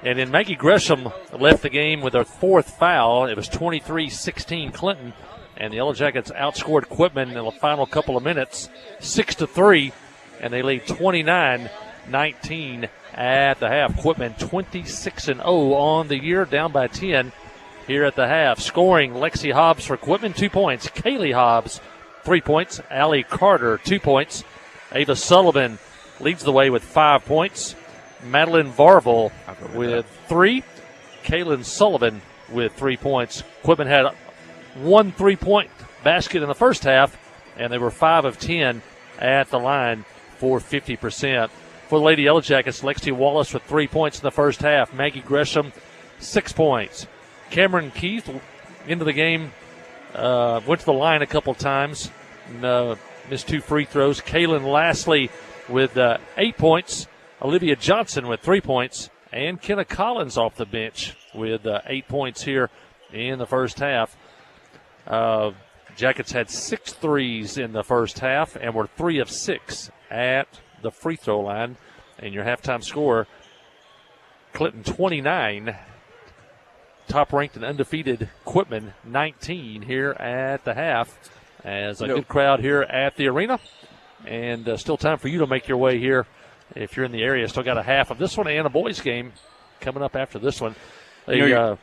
And then Maggie Gresham left the game with her fourth foul. It was 23-16 Clinton. And the Yellow Jackets outscored Quitman in the final couple of minutes, 6-3. And they lead 29-19 at the half. Quitman 26-0 on the year, down by 10 here at the half. Scoring, Lexi Hobbs for Quitman, 2 points. Kaylee Hobbs, 3 points. Allie Carter, 2 points. Ava Sullivan leads the way with 5 points. Madeline Varvel with 3. Kaylin Sullivan with 3 points. Quitman had 1 3-point basket in the first half, and they were 5 of 10 at the line for 50%. For the Lady Yellow Jackets, Lexi Wallace with 3 points in the first half. Maggie Gresham, 6 points. Cameron Keith into the game, went to the line a couple times, missed 2 free throws. Kaylin Lastly with 8 points. Olivia Johnson with 3 points. And Kenna Collins off the bench with 8 points here in the first half. Jackets had 6 threes in the first half and were 3 of 6 at the free throw line. And your halftime score, Clinton 29, top-ranked and undefeated Quitman 19 here at the half. As a good crowd here at the arena. And still time for you to make your way here if you're in the area. Still got a half of this one and a boys game coming up after this one. You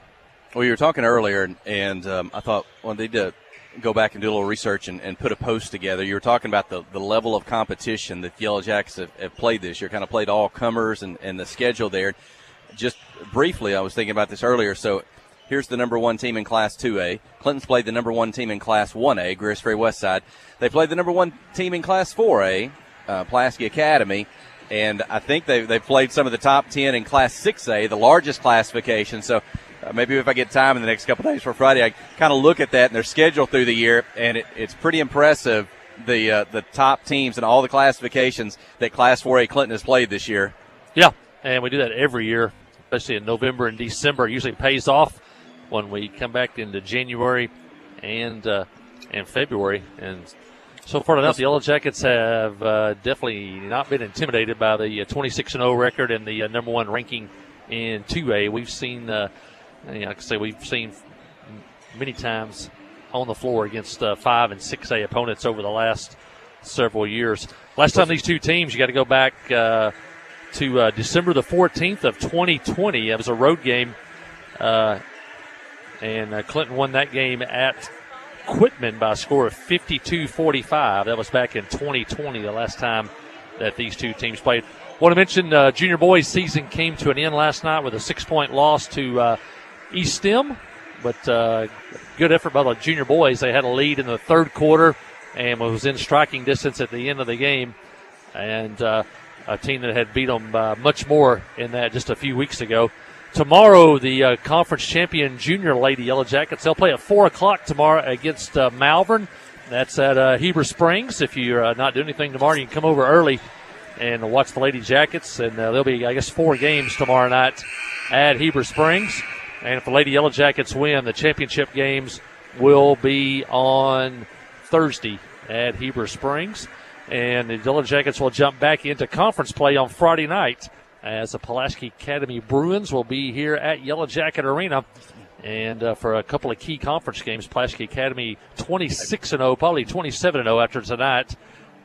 were talking earlier, and I thought, well, they did go back and do a little research and put a post together. You were talking about the level of competition that the Yellow Jackets have played this year, kind of played all comers and the schedule there. Just briefly, I was thinking about this earlier. So here's the number 1 team in Class 2A. Clinton's played the number 1 team in Class 1A, Greers Ferry Westside. They played the number 1 team in Class 4A, Pulaski Academy. And I think they've played some of the top 10 in Class 6A, the largest classification. So maybe if I get time in the next couple of days for Friday, I kind of look at that and their schedule through the year, and it's pretty impressive, the top teams in all the classifications that Class 4A Clinton has played this year. Yeah, and we do that every year, especially in November and December. It usually pays off when we come back into January and February. And so far enough, the Yellow Jackets have definitely not been intimidated by the 26-0 record and the number 1 ranking in 2A. We've seen, like I say, we've seen many times on the floor against 5 and 6A opponents over the last several years. Last time these two teams, you got to go back to December the 14th of 2020. It was a road game, and Clinton won that game at Quitman by a score of 52-45. That was back in 2020, the last time that these two teams played. I want to mention junior boys season came to an end last night with a 6-point loss to East Stem, but good effort by the junior boys. They had a lead in the third quarter and was in striking distance at the end of the game, and a team that had beat them much more in that just a few weeks ago. Tomorrow, the conference champion junior Lady Yellow Jackets, they'll play at 4 o'clock tomorrow against Malvern. That's at Heber Springs. If you're not doing anything tomorrow, you can come over early and watch the Lady Jackets. And there'll be, I guess, 4 games tomorrow night at Heber Springs. And if the Lady Yellow Jackets win, the championship games will be on Thursday at Heber Springs. And the Yellow Jackets will jump back into conference play on Friday night, as the Pulaski Academy Bruins will be here at Yellow Jacket Arena. And for a couple of key conference games, Pulaski Academy 26-0, probably 27-0 after tonight.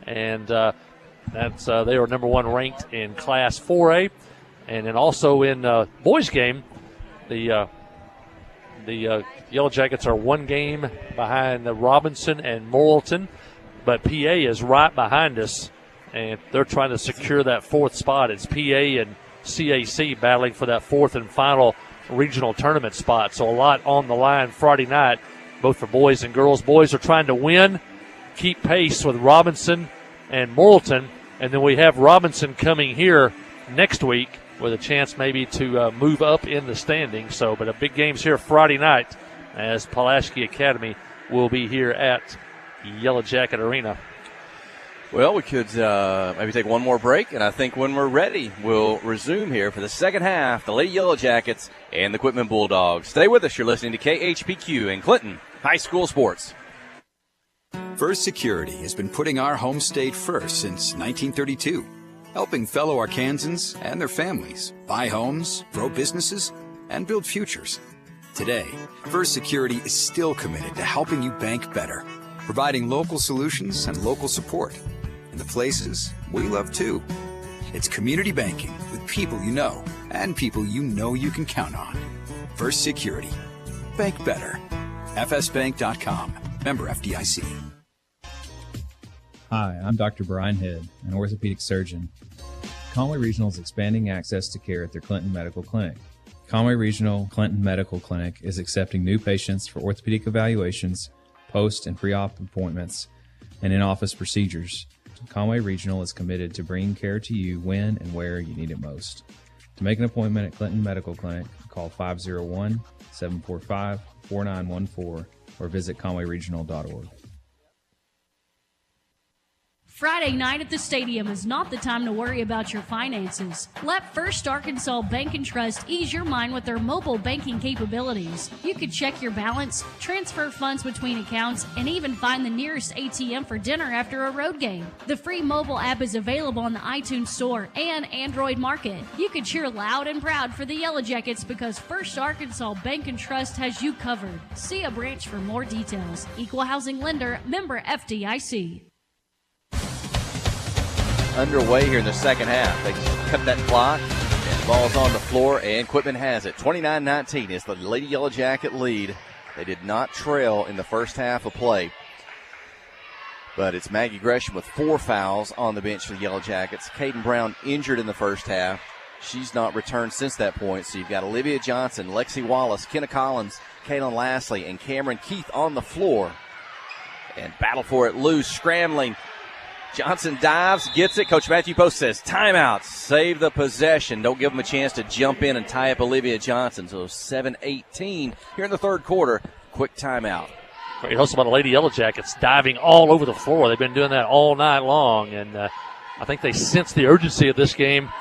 And that's they are number 1 ranked in Class 4A. And then also in boys game, the Yellow Jackets are 1 game behind the Robinson and Morrilton. But PA is right behind us, and they're trying to secure that 4th spot. It's PA and CAC battling for that 4th and final regional tournament spot. So a lot on the line Friday night, both for boys and girls. Boys are trying to win, keep pace with Robinson and Morrilton, and then we have Robinson coming here next week with a chance maybe to move up in the standings. So, but a big game's here Friday night, as Pulaski Academy will be here at Yellow Jacket Arena. Well, we could maybe take one more break, and I think when we're ready, we'll resume here for the second half, the Lady Yellow Jackets and the Quitman Bulldogs. Stay with us. You're listening to KHPQ in Clinton High School Sports. First Security has been putting our home state first since 1932, helping fellow Arkansans and their families buy homes, grow businesses, and build futures. Today, First Security is still committed to helping you bank better, providing local solutions and local support in the places we love too. It's community banking with people you know and people you know you can count on. First Security. Bank better. fsbank.com. Member FDIC. Hi, I'm Dr. Brian Head, an orthopedic surgeon. Conway Regional is expanding access to care at their Clinton Medical Clinic. Conway Regional Clinton Medical Clinic is accepting new patients for orthopedic evaluations, post and pre-op appointments, and in-office procedures. Conway Regional is committed to bringing care to you when and where you need it most. To make an appointment at Clinton Medical Clinic, call 501-745-4914 or visit conwayregional.org. Friday night at the stadium is not the time to worry about your finances. Let First Arkansas Bank and Trust ease your mind with their mobile banking capabilities. You can check your balance, transfer funds between accounts, and even find the nearest ATM for dinner after a road game. The free mobile app is available on the iTunes Store and Android Market. You can cheer loud and proud for the Yellow Jackets because First Arkansas Bank and Trust has you covered. See a branch for more details. Equal housing lender, member FDIC. Underway here in the second half. They just cut that clock, and the ball's on the floor, and Quitman has it. 29-19 is the Lady Yellow Jacket lead. They did not trail in the first half of play. But it's Maggie Gresham with 4 fouls on the bench for the Yellow Jackets. Caden Brown injured in the first half. She's not returned since that point. So you've got Olivia Johnson, Lexi Wallace, Kenna Collins, Kaylin Lashley, and Cameron Keith on the floor. And battle for it loose, scrambling. Johnson dives, gets it. Coach Matthew Post says, timeout, save the possession. Don't give them a chance to jump in and tie up Olivia Johnson. So 7-18 here in the third quarter. Quick timeout. Great hustle by the Lady Yellow Jackets, diving all over the floor. They've been doing that all night long, and I think they sense the urgency of this game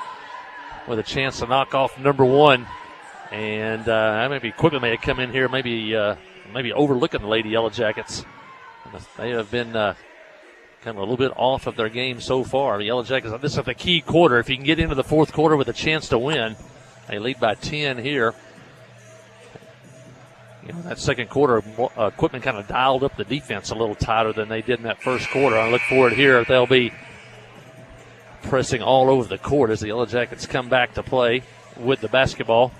with a chance to knock off number 1. And maybe Quitman may have come in here, maybe overlooking the Lady Yellow Jackets. They have been kind of a little bit off of their game so far. The Yellow Jackets, this is the key quarter. If you can get into the fourth quarter with a chance to win, they lead by 10 here. You know, that second quarter, Quitman kind of dialed up the defense a little tighter than they did in that first quarter. I look forward here. They'll be pressing all over the court as the Yellow Jackets come back to play with the basketball.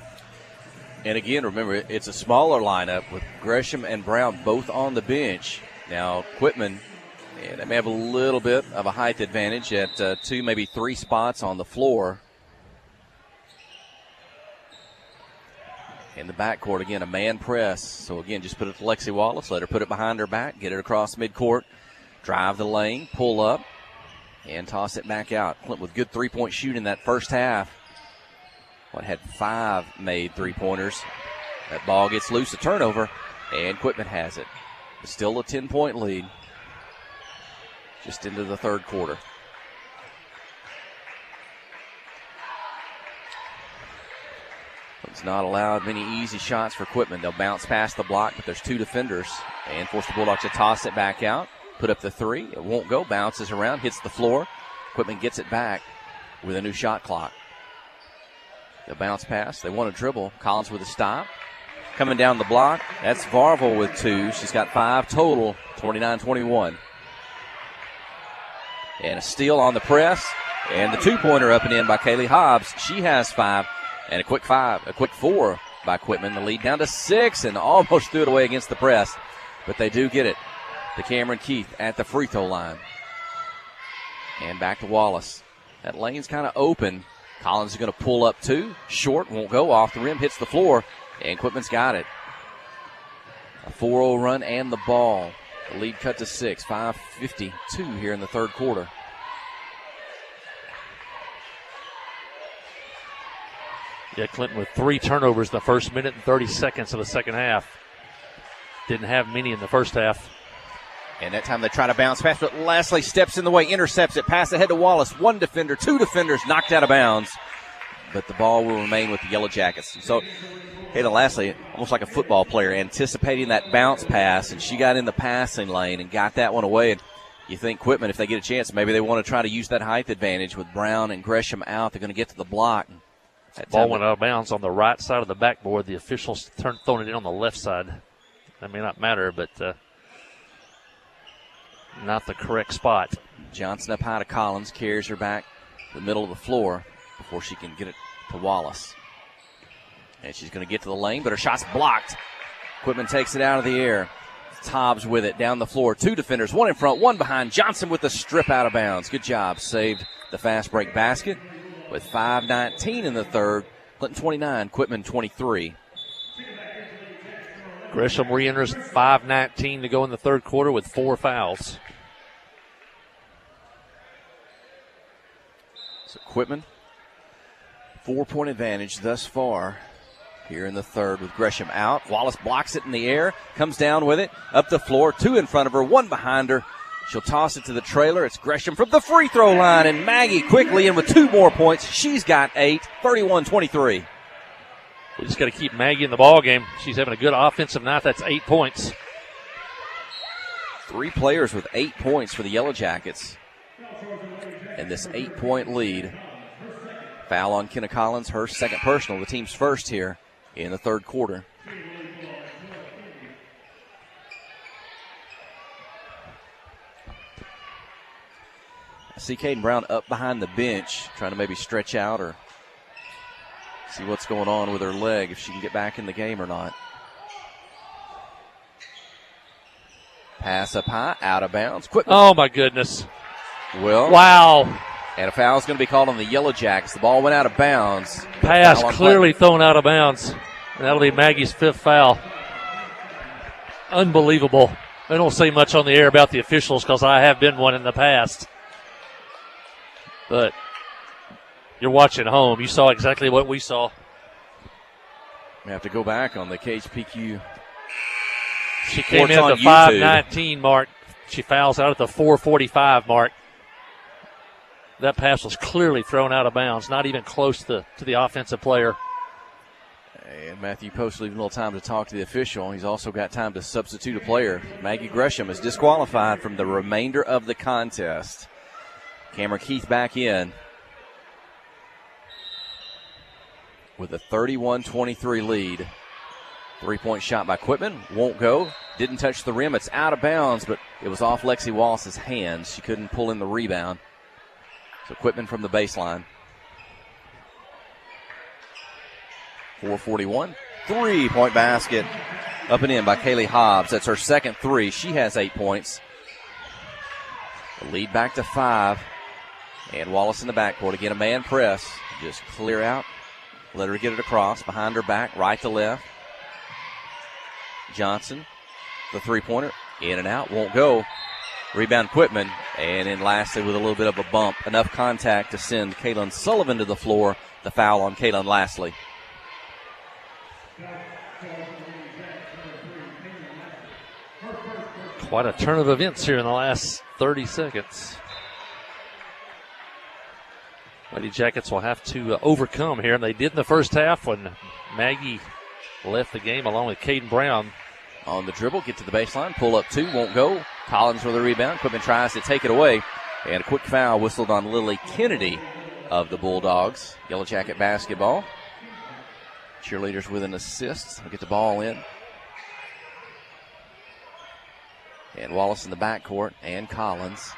And again, remember, it's a smaller lineup with Gresham and Brown both on the bench. Now, Quitman, they may have a little bit of a height advantage at 2, maybe 3 spots on the floor. In the backcourt, again, a man press. So, again, just put it to Lexi Wallace. Let her put it behind her back. Get it across midcourt. Drive the lane. Pull up. And toss it back out. Clint with good three-point shooting that first half. Had 5 made three-pointers. That ball gets loose, a turnover, and Quitman has it. Still a 10-point lead. Just into the third quarter. It's not allowed many easy shots for Quitman. They'll bounce past the block, but there's 2 defenders. And force the Bulldogs to toss it back out. Put up the 3. It won't go. Bounces around, hits the floor. Quitman gets it back with a new shot clock. The bounce pass. They want to dribble. Collins with a stop. Coming down the block. That's Varvel with 2. She's got 5 total. 29-21. And a steal on the press. And the 2-pointer up and in by Kaylee Hobbs. She has 5. And a quick 4 by Quitman. The lead down to 6 and almost threw it away against the press. But they do get it to Cameron Keith at the free throw line. And back to Wallace. That lane's kind of open. Collins is going to pull up 2. Short, won't go off the rim, hits the floor. And Quitman's got it. A 4-0 run and the ball. The lead cut to 6. 5:52 here in the third quarter. Yeah, Clinton with 3 turnovers in the first minute and 30 seconds of the second half. Didn't have many in the first half. And that time they try to bounce pass, but Leslie steps in the way, intercepts it, pass ahead to Wallace. 1 defender, 2 defenders knocked out of bounds. But the ball will remain with the Yellow Jackets. So, Hayden Leslie, almost like a football player, anticipating that bounce pass, and she got in the passing lane and got that one away. And you think Quitman, if they get a chance, maybe they want to try to use that height advantage with Brown and Gresham out. They're going to get to the block. That ball went out of bounds on the right side of the backboard. The officials throwing it in on the left side. That may not matter, but not the correct spot. Johnson up high to Collins, carries her back to the middle of the floor before she can get it to Wallace. And she's going to get to the lane, but her shot's blocked. Quitman takes it out of the air. Hobbs with it down the floor. 2 defenders, 1 in front, 1 behind. Johnson with the strip out of bounds. Good job. Saved the fast break basket with 5:19 in the third. Clinton 29, Quitman 23. Gresham re-enters 5:19 to go in the third quarter with 4 fouls. So Quitman, 4-point advantage thus far here in the third with Gresham out. Wallace blocks it in the air, comes down with it, up the floor, 2 in front of her, 1 behind her. She'll toss it to the trailer. It's Gresham from the free throw line, and Maggie quickly in with 2 more points. She's got 8, 31-23. We just got to keep Maggie in the ball game. She's having a good offensive night. That's 8 points. 3 players with 8 points for the Yellow Jackets. And this 8-point lead. Foul on Kenna Collins, her second personal, the team's first here in the third quarter. I see Caden Brown up behind the bench, trying to maybe stretch out or see what's going on with her leg, if she can get back in the game or not. Pass up high, out of bounds. Quitman. Oh, my goodness. Well, wow. And a foul is going to be called on the Yellow Jackets. The ball went out of bounds. Pass clearly thrown out of bounds. And that'll be Maggie's 5th foul. Unbelievable. I don't say much on the air about the officials because I have been one in the past. But you're watching at home. You saw exactly what we saw. We have to go back on the KHPQ. She came in at the 5:19 mark. She fouls out at the 4:45 mark. That pass was clearly thrown out of bounds, not even close to the offensive player. And Matthew Post leaving a little time to talk to the official. He's also got time to substitute a player. Maggie Gresham is disqualified from the remainder of the contest. Cameron Keith back in with a 31-23 lead. 3-point shot by Quitman. Won't go. Didn't touch the rim. It's out of bounds, but it was off Lexi Wallace's hands. She couldn't pull in the rebound. So Quitman from the baseline. 4:41. 3-point basket. Up and in by Kaylee Hobbs. That's her second three. She has 8 points. The lead back to 5. And Wallace in the backcourt. Again, a man press. Just clear out. Let her get it across. Behind her back, right to left. Johnson, the three-pointer. In and out. Won't go. Rebound Quitman. And then lastly with a little bit of a bump. Enough contact to send Kaylin Sullivan to the floor. The foul on Kaylin Lastly. Quite a turn of events here in the last 30 seconds. Lady Jackets will have to overcome here, and they did in the first half when Maggie left the game along with Caden Brown. On the dribble, get to the baseline, pull up two, won't go. Collins with a rebound. Quitman tries to take it away, and a quick foul whistled on Lily Kennedy of the Bulldogs. Yellow Jacket basketball. Cheerleaders with an assist. They'll get the ball in. And Wallace in the backcourt, and Collins.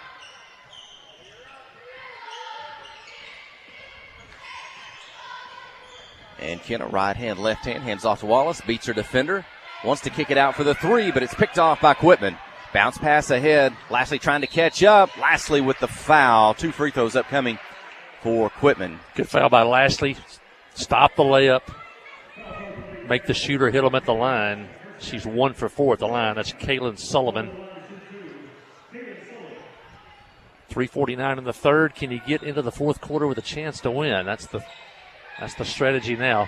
And Kenna, right hand, left hand, hands off to Wallace, beats her defender. Wants to kick it out for the three, but it's picked off by Quitman. Bounce pass ahead. Lastly trying to catch up. Lastly with the foul. 2 free throws upcoming for Quitman. Good foul by Lastly. Stop the layup. Make the shooter hit him at the line. She's 1 for 4 at the line. That's Kaylin Sullivan. 3:49 in the third. Can you get into the fourth quarter with a chance to win? That's the strategy now.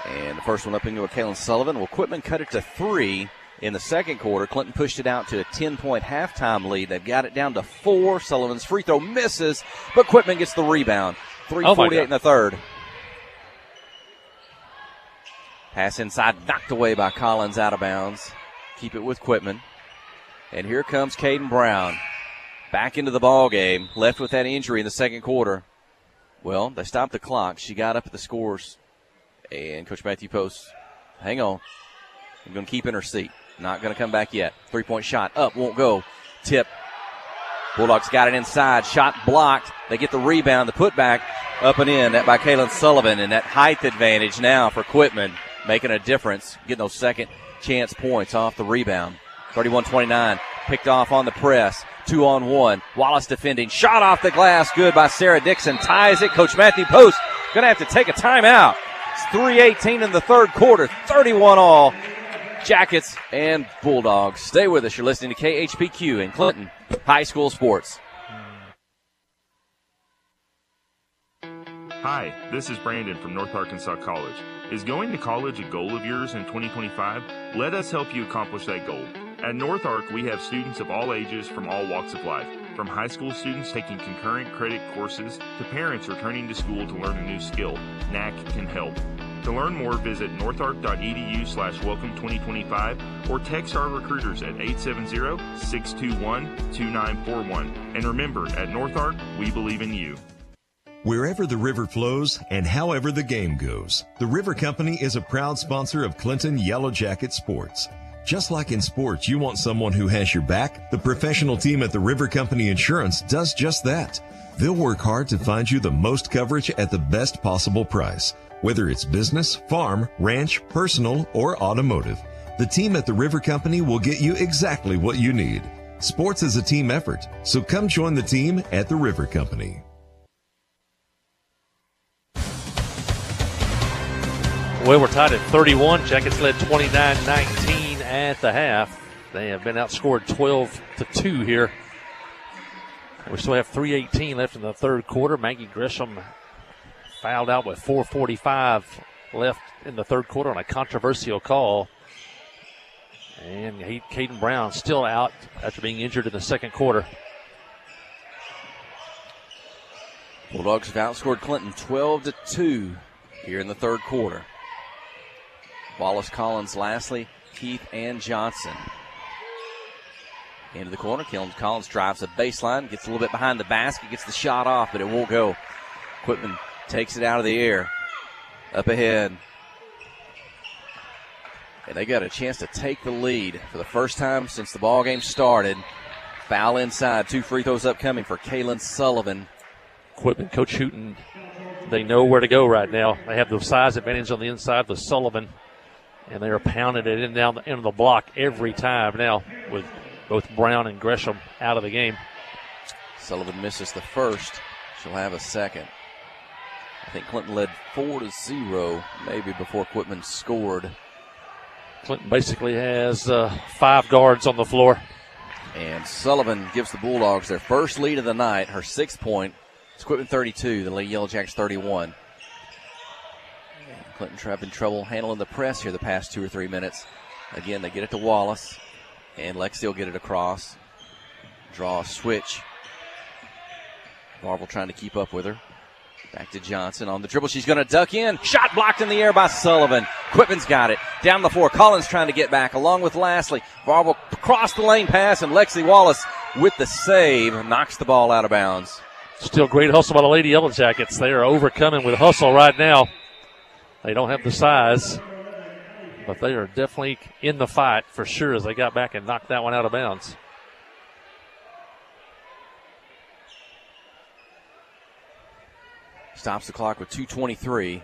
And the first one up into a Kaylin Sullivan. Well, Quitman cut it to 3 in the second quarter. Clinton pushed it out to a 10-point halftime lead. They've got it down to 4. Sullivan's free throw misses, but Quitman gets the rebound. 3:48 in the third. Pass inside, knocked away by Collins, out of bounds. Keep it with Quitman. And here comes Caden Brown. Back into the ball game. Left with that injury in the second quarter. Well, they stopped the clock. She got up at the scores. And Coach Matthew Post, hang on. I'm going to keep in her seat. Not going to come back yet. 3-point shot up, won't go. Tip. Bulldogs got it inside. Shot blocked. They get the rebound. The putback up and in. That by Kaylin Sullivan. And that height advantage now for Quitman. Making a difference. Getting those second chance points off the rebound. 31-29. Picked off on the press. 2-on-1. Wallace defending. Shot off the glass. Good by Sarah Dixon. Ties it. Coach Matthew Post going to have to take a timeout. It's 3:18 in the third quarter. 31 all. Jackets and Bulldogs. Stay with us. You're listening to KHPQ in Clinton High School Sports. Hi, this is Brandon from North Arkansas College. Is going to college a goal of yours in 2025? Let us help you accomplish that goal. At North Ark, we have students of all ages from all walks of life, from high school students taking concurrent credit courses to parents returning to school to learn a new skill. NAC can help. To learn more, visit northark.edu/welcome2025 or text our recruiters at 870-621-2941. And remember, at North Ark, we believe in you. Wherever the river flows and however the game goes, the River Company is a proud sponsor of Clinton Yellow Jacket Sports. Just like in sports, you want someone who has your back. The professional team at the River Company Insurance does just that. They'll work hard to find you the most coverage at the best possible price, whether it's business, farm, ranch, personal, or automotive. The team at the River Company will get you exactly what you need. Sports is a team effort, so come join the team at the River Company. Well, we're tied at 31. Jackets led 29-19 at the half. They have been outscored 12-2 here. We still have 3:18 left in the third quarter. Maggie Gresham fouled out with 4:45 left in the third quarter on a controversial call. And Caden Brown still out after being injured in the second quarter. Bulldogs have outscored Clinton 12-2 here in the third quarter. Wallace, Collins, Lastly, Keith, and Johnson. Into the corner. Collins drives the baseline, gets a little bit behind the basket, gets the shot off, but it won't go. Quitman takes it out of the air. Up ahead. And they got a chance to take the lead for the first time since the ball game started. Foul inside. 2 free throws upcoming for Kaylin Sullivan. Quitman, Coach Hooten They know where to go right now. They have the size advantage on the inside with Sullivan, and they are pounding it in down the end of the block every time now with both Brown and Gresham out of the game. Sullivan misses the first. She'll have a second. I think Clinton led 4-0 maybe before Quitman scored. Clinton basically has 5 guards on the floor. And Sullivan gives the Bulldogs their first lead of the night, her 6th point. It's Quitman 32, the Lady Yellow Jackets 31. And Clinton having trouble handling the press here the past 2 or 3 minutes. Again, they get it to Wallace, and Lexi will get it across. Draw a switch. Marvel trying to keep up with her. Back to Johnson on the dribble. She's going to duck in. Shot blocked in the air by Sullivan. Quitman's got it. Down the floor. Collins trying to get back along with Lastly. Marvel across the lane pass, and Lexi Wallace with the save knocks the ball out of bounds. Still great hustle by the Lady Yellow Jackets. They are overcoming with hustle right now. They don't have the size, but they are definitely in the fight for sure as they got back and knocked that one out of bounds. Stops the clock with 2:23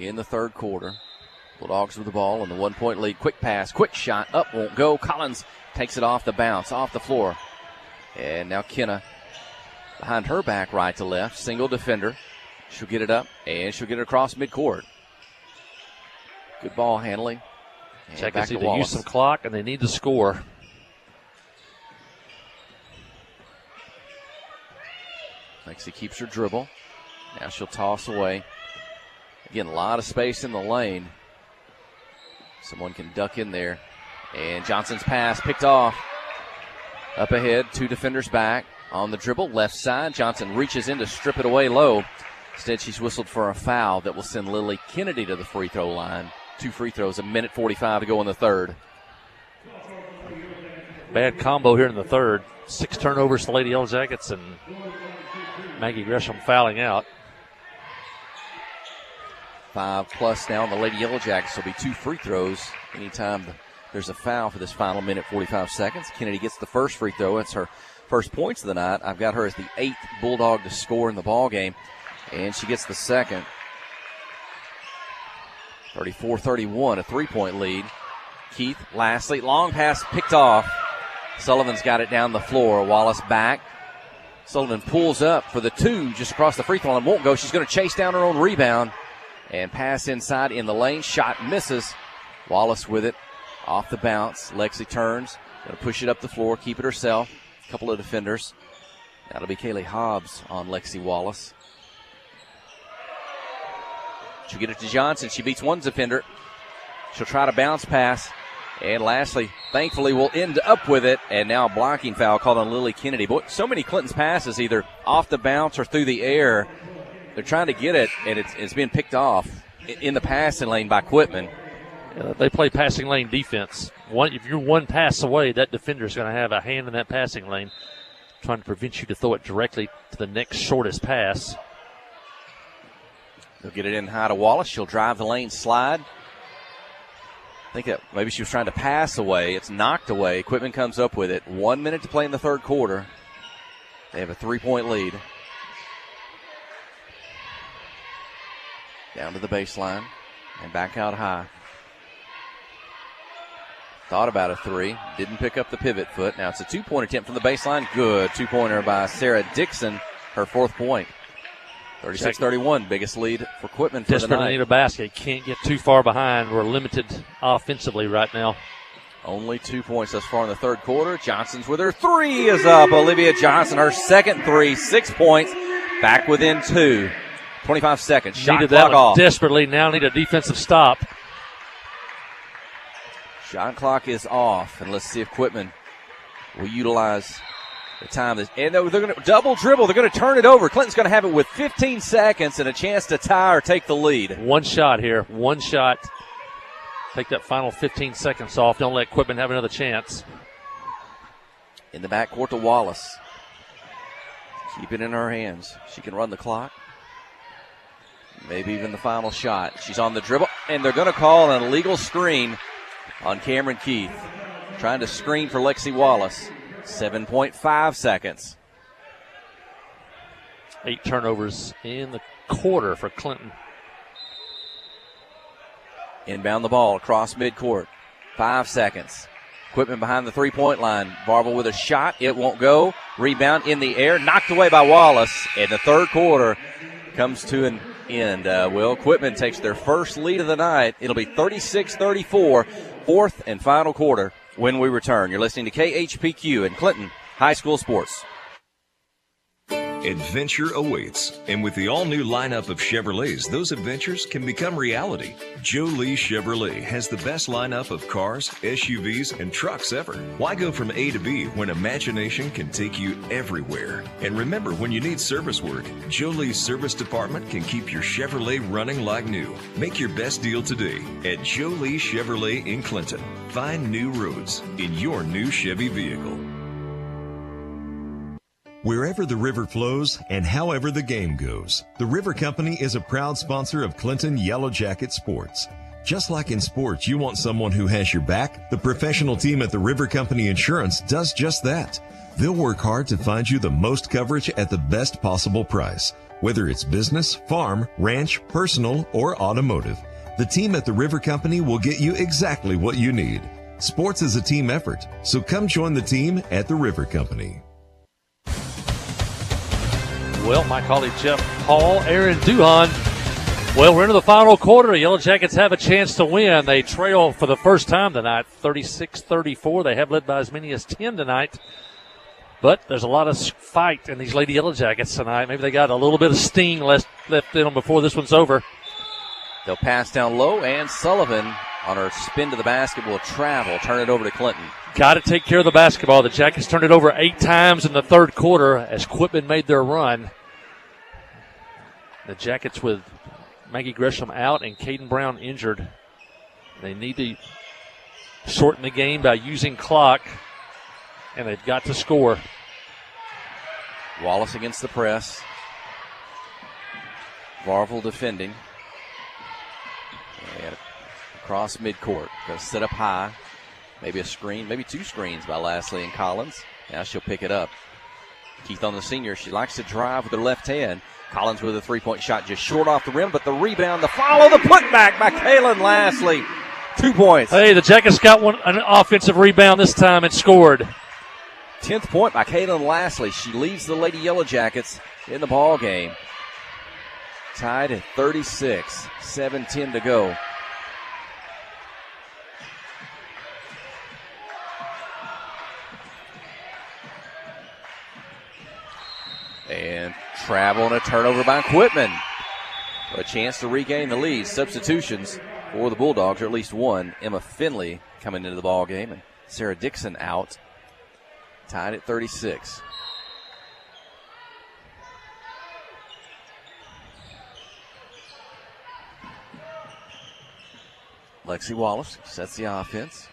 in the third quarter. Bulldogs with the ball and the 1-point lead. Quick pass, quick shot, up, won't go. Collins takes it off the bounce, off the floor. And now Kenna behind her back, right to left. Single defender. She'll get it up, and she'll get it across midcourt. Good ball handling. Jackets need to use some clock, and they need to score. Lexi keeps her dribble. Now she'll toss away. Again, a lot of space in the lane. Someone can duck in there. And Johnson's pass picked off. Up ahead, 2 defenders back. On the dribble, left side. Johnson reaches in to strip it away low. Instead, she's whistled for a foul that will send Lily Kennedy to the free throw line. 2 free throws, 1:45 to go in the third. Bad combo here in the third. 6 turnovers to the Lady Yellow Jackets, and Maggie Gresham fouling out. 5+ now on the Lady Yellow Jackets. Will be 2 free throws anytime there's a foul for this final minute, 45 seconds. Kennedy gets the first free throw. It's her first points of the night. I've got her as the 8th Bulldog to score in the ball game, and she gets the second. 34-31, a 3-point lead. Keith, Lastly, long pass picked off. Sullivan's got it down the floor. Wallace back. Sullivan pulls up for the 2 just across the free throw line. Won't go. She's going to chase down her own rebound and pass inside in the lane. Shot misses. Wallace with it off the bounce. Lexi turns. Going to push it up the floor, keep it herself. A couple of defenders. That'll be Kaylee Hobbs on Lexi Wallace. She'll get it to Johnson. She beats one defender. She'll try to bounce pass. And Lastly, thankfully, will end up with it. And now a blocking foul called on Lily Kennedy. Boy, so many Clinton's passes either off the bounce or through the air. They're trying to get it, and it's being picked off in the passing lane by Quitman. They play passing lane defense. If you're one pass away, that defender is going to have a hand in that passing lane, trying to prevent you to throw it directly to the next shortest pass. They'll get it in high to Wallace. She'll drive the lane, slide. I think that maybe she was trying to pass away. It's knocked away. Quitman comes up with it. 1 minute to play in the third quarter. They have a 3-point lead. Down to the baseline and back out high. Thought about a 3. Didn't pick up the pivot foot. Now it's a 2-point attempt from the baseline. Good 2-pointer by Sarah Dixon. Her 4th point. 36-31. Biggest lead for Quitman for Desperately the night. need a basket. Can't get too far behind. We're limited offensively right now. Only 2 points thus far in the third quarter. Johnson's with her 3 is up. Olivia Johnson, her second 3, 6 points. Back within 2. 25 seconds. Shot Needed clock that one off. desperately. Now need a defensive stop. Shot clock is off, and let's see if Quitman will utilize the time. And they're going to double dribble. They're going to turn it over. Clinton's going to have it with 15 seconds and a chance to tie or take the lead. One shot here. One shot. Take that final 15 seconds off. Don't let Quitman have another chance. In the backcourt to Wallace. Keep it in her hands. She can run the clock. Maybe even the final shot. She's on the dribble, and they're going to call an illegal screen on Cameron Keith. Trying to screen for Lexi Wallace. 7.5 seconds. 8 turnovers in the quarter for Clinton. Inbound the ball across midcourt. 5 seconds. Quitman behind the three-point line. Varvel with a shot. It won't go. Rebound in the air. Knocked away by Wallace. And the third quarter comes to an end. Quitman takes their first lead of the night. It'll be 36-34, fourth and final quarter when we return. You're listening to KHPQ and Clinton High School Sports. Adventure awaits, and with the all-new lineup of Chevrolets, those adventures can become reality. Joe Lee Chevrolet has the best lineup of cars, SUVs, and trucks ever. Why go from A to B when imagination can take you everywhere? And remember, when you need service work, Joe Lee's service department can keep your Chevrolet running like new. Make your best deal today at Joe Lee Chevrolet in Clinton. Find new roads in your new Chevy vehicle. Wherever the river flows and however the game goes, the River Company is a proud sponsor of Clinton Yellow Jacket Sports. Just like in sports, you want someone who has your back. The professional team at the River Company Insurance does just that. They'll work hard to find you the most coverage at the best possible price, whether it's business, farm, ranch, personal, or automotive. The team at the River Company will get you exactly what you need. Sports is a team effort, so come join the team at the River Company. Well, my colleague Jeff Hall, Aaron Duhon. Well, we're into the final quarter. The Yellow Jackets have a chance to win. They trail for the first time tonight, 36-34. They have led by as many as 10 tonight. But there's a lot of fight in these Lady Yellow Jackets tonight. Maybe they got a little bit of sting left in them before this one's over. They'll pass down low, and Sullivan on her spin to the basket will travel, turn it over to Clinton. Got to take care of the basketball. The Jackets turned it over 8 times in the third quarter as Quitman made their run. The Jackets with Maggie Gresham out and Caden Brown injured. They need to shorten the game by using clock, and they've got to score. Wallace against the press. Varvel defending. And across midcourt. Going to set up high. Maybe a screen, maybe 2 screens by Lashley and Collins. Now she'll pick it up. Keith on the senior. She likes to drive with her left hand. Collins with a three-point shot just short off the rim, but the rebound, the follow, the putback by Kaylin Lashley. 2 points. Hey, the Jackets got an offensive rebound this time and scored. 10th point by Kaylin Lashley. She leads the Lady Yellow Jackets in the ball game. Tied at 36, 7:10 to go. And travel and a turnover by Quitman. A chance to regain the lead. Substitutions for the Bulldogs, or at least one. Emma Finley coming into the ball game, and Sarah Dixon out. Tied at 36. Lexi Wallace sets the offense.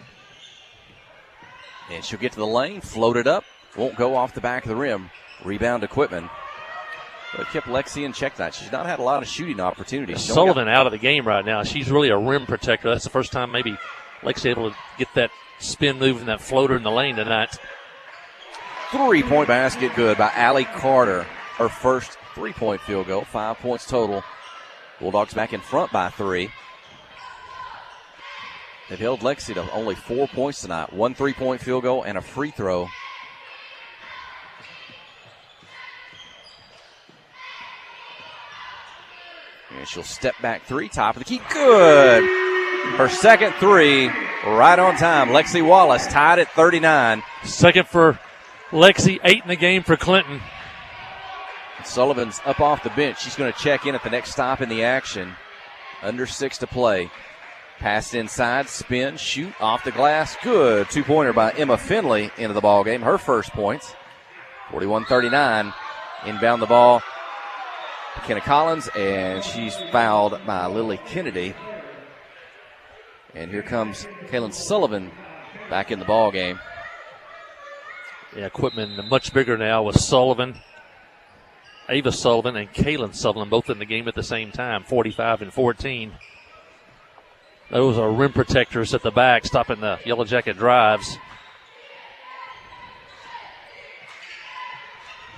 And she'll get to the lane, float it up. Won't go off the back of the rim. Rebound to Quitman. But it kept Lexi in check tonight. She's not had a lot of shooting opportunities. Sullivan out of the game right now. She's really a rim protector. That's the first time maybe Lexi able to get that spin move and that floater in the lane tonight. 3-point basket good by Allie Carter. Her first 3-point field goal. 5 points total. Bulldogs back in front by 3. They've held Lexi to only 4 points tonight. 1 3-point field goal and a free throw. And she'll step back 3, top of the key. Good. Her second 3, right on time. Lexi Wallace tied at 39. Second for Lexi, 8 in the game for Clinton. Sullivan's up off the bench. She's going to check in at the next stop in the action. Under 6 to play. Pass inside, spin, shoot, off the glass. Good. 2-pointer by Emma Finley into the ball game. Her first points. 41-39. Inbound the ball. McKenna Collins, and she's fouled by Lily Kennedy. And here comes Kaylin Sullivan back in the ball game. Yeah, Quitman much bigger now with Sullivan, Ava Sullivan, and Kaylin Sullivan both in the game at the same time, 45 and 14. Those are rim protectors at the back, stopping the Yellow Jacket drives.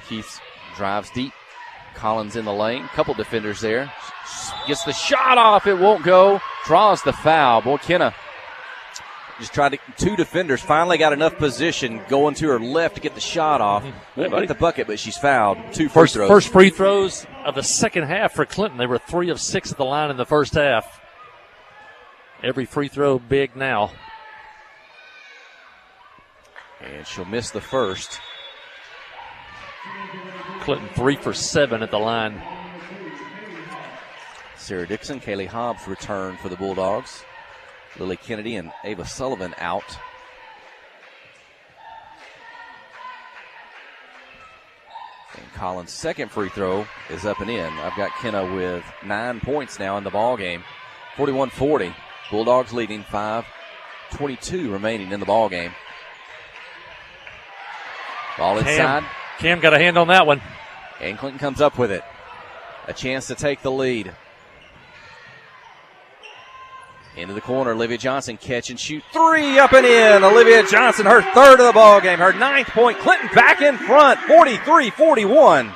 Keith drives deep. Collins in the lane. Couple defenders there. Gets the shot off. It won't go. Draws the foul. Boy, Kenna just tried to. Two defenders finally got enough position going to her left to get the shot off. Won't get the bucket, but she's fouled. Two free throws. First free throws of the second half for Clinton. They were 3 of 6 at the line in the first half. Every free throw big now. And she'll miss the first. Clinton 3 for 7 at the line. Sarah Dixon, Kaylee Hobbs return for the Bulldogs. Lily Kennedy and Ava Sullivan out. And Collins' second free throw is up and in. I've got Kenna with 9 points now in the ball game. 41-40. Bulldogs leading, 5:22 remaining in the ball game. Ball inside. Cam got a hand on that one. And Clinton comes up with it. A chance to take the lead. Into the corner, Olivia Johnson, catch and shoot. 3 up and in. Olivia Johnson, her third of the ball game, her 9th point. Clinton back in front, 43-41.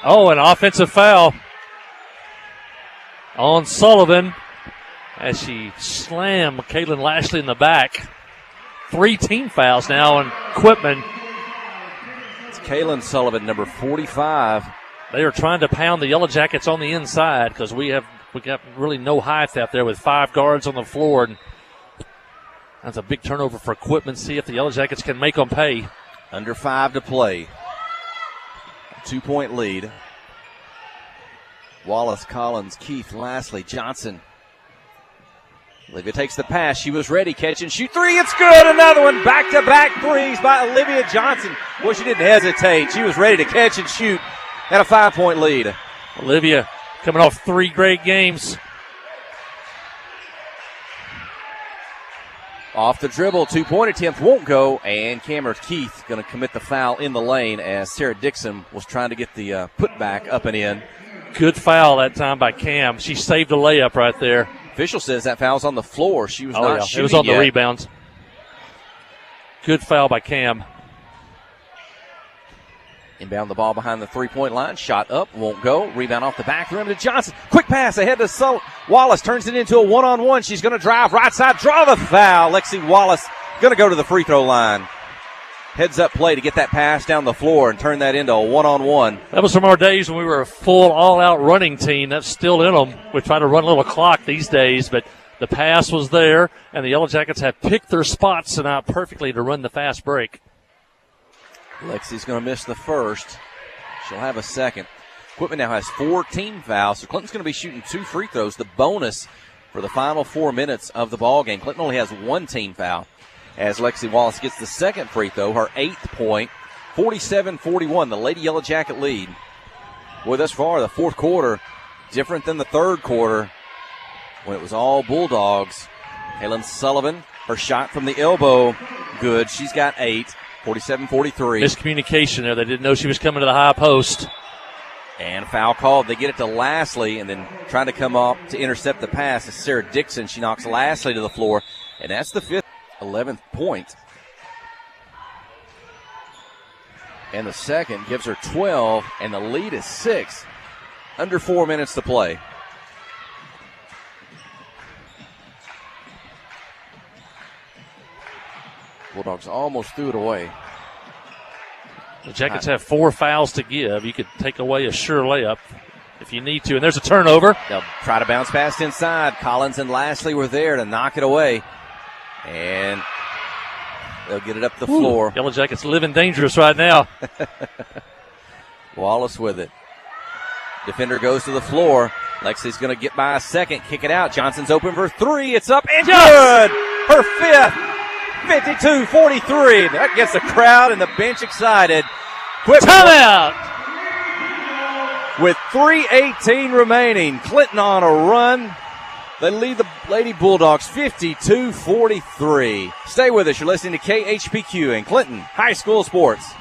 Oh, an offensive foul on Sullivan as she slammed Kaylin Lashley in the back. 3 team fouls now on Quitman. It's Kaylin Sullivan, number 45. They are trying to pound the Yellow Jackets on the inside because we got really no height out there with 5 guards on the floor. And that's a big turnover for Quitman. See if the Yellow Jackets can make them pay. Under 5 to play. 2-point lead. Wallace, Collins, Keith, Lashley, Johnson. Olivia takes the pass. She was ready. Catch and shoot. 3. It's good. Another one. Back-to-back threes by Olivia Johnson. Boy, she didn't hesitate. She was ready to catch and shoot. And a 5-point lead. Olivia coming off 3 great games. Off the dribble. 2-point attempt won't go. And Cameron Keith going to commit the foul in the lane as Sarah Dixon was trying to get the putback up and in. Good foul that time by Cam. She saved a layup right there. Official says that foul's on the floor. She was not shooting. It was on yet. the rebound. Good foul by Cam. Inbound the ball behind the 3-point line. Shot up, won't go. Rebound off the back rim to Johnson. Quick pass ahead to Wallace. Turns it into a one-on-one. She's going to drive right side, draw the foul. Lexi Wallace going to go to the free throw line. Heads up play to get that pass down the floor and turn that into a one-on-one. That was from our days when we were a full all-out running team. That's still in them. We try to run a little clock these days, but the pass was there, and the Yellow Jackets have picked their spots tonight perfectly to run the fast break. Lexi's going to miss the first. She'll have a second. Quitman now has 4 team fouls, so Clinton's going to be shooting 2 free throws, the bonus for the final 4 minutes of the ball game. Clinton only has 1 team foul as Lexi Wallace gets the second free throw, her 8th point, 47-41, the Lady Yellow Jacket lead. Boy, thus far, the fourth quarter, different than the third quarter when it was all Bulldogs. Kaylin Sullivan, her shot from the elbow, good. She's got 8. 47-43. Miscommunication there. They didn't know she was coming to the high post. And foul called. They get it to Lashley, and then trying to come up to intercept the pass is Sarah Dixon. She knocks Lashley to the floor, and that's the 11th point. And the second gives her 12, and the lead is 6. Under 4 minutes to play. Bulldogs almost threw it away. The Jackets have 4 fouls to give. You could take away a sure layup if you need to. And there's a turnover. They'll try to bounce past inside. Collins and Lashley were there to knock it away. And they'll get it up the floor. Yellow Jackets living dangerous right now. Wallace with it. Defender goes to the floor. Lexi's going to get by a second. Kick it out. Johnson's open for 3. It's up and good. Her 5th. 52-43. That gets the crowd and the bench excited. Timeout. With 3:18 remaining, Clinton on a run. They lead the Lady Bulldogs 52-43. Stay with us. You're listening to KHPQ and Clinton High School Sports.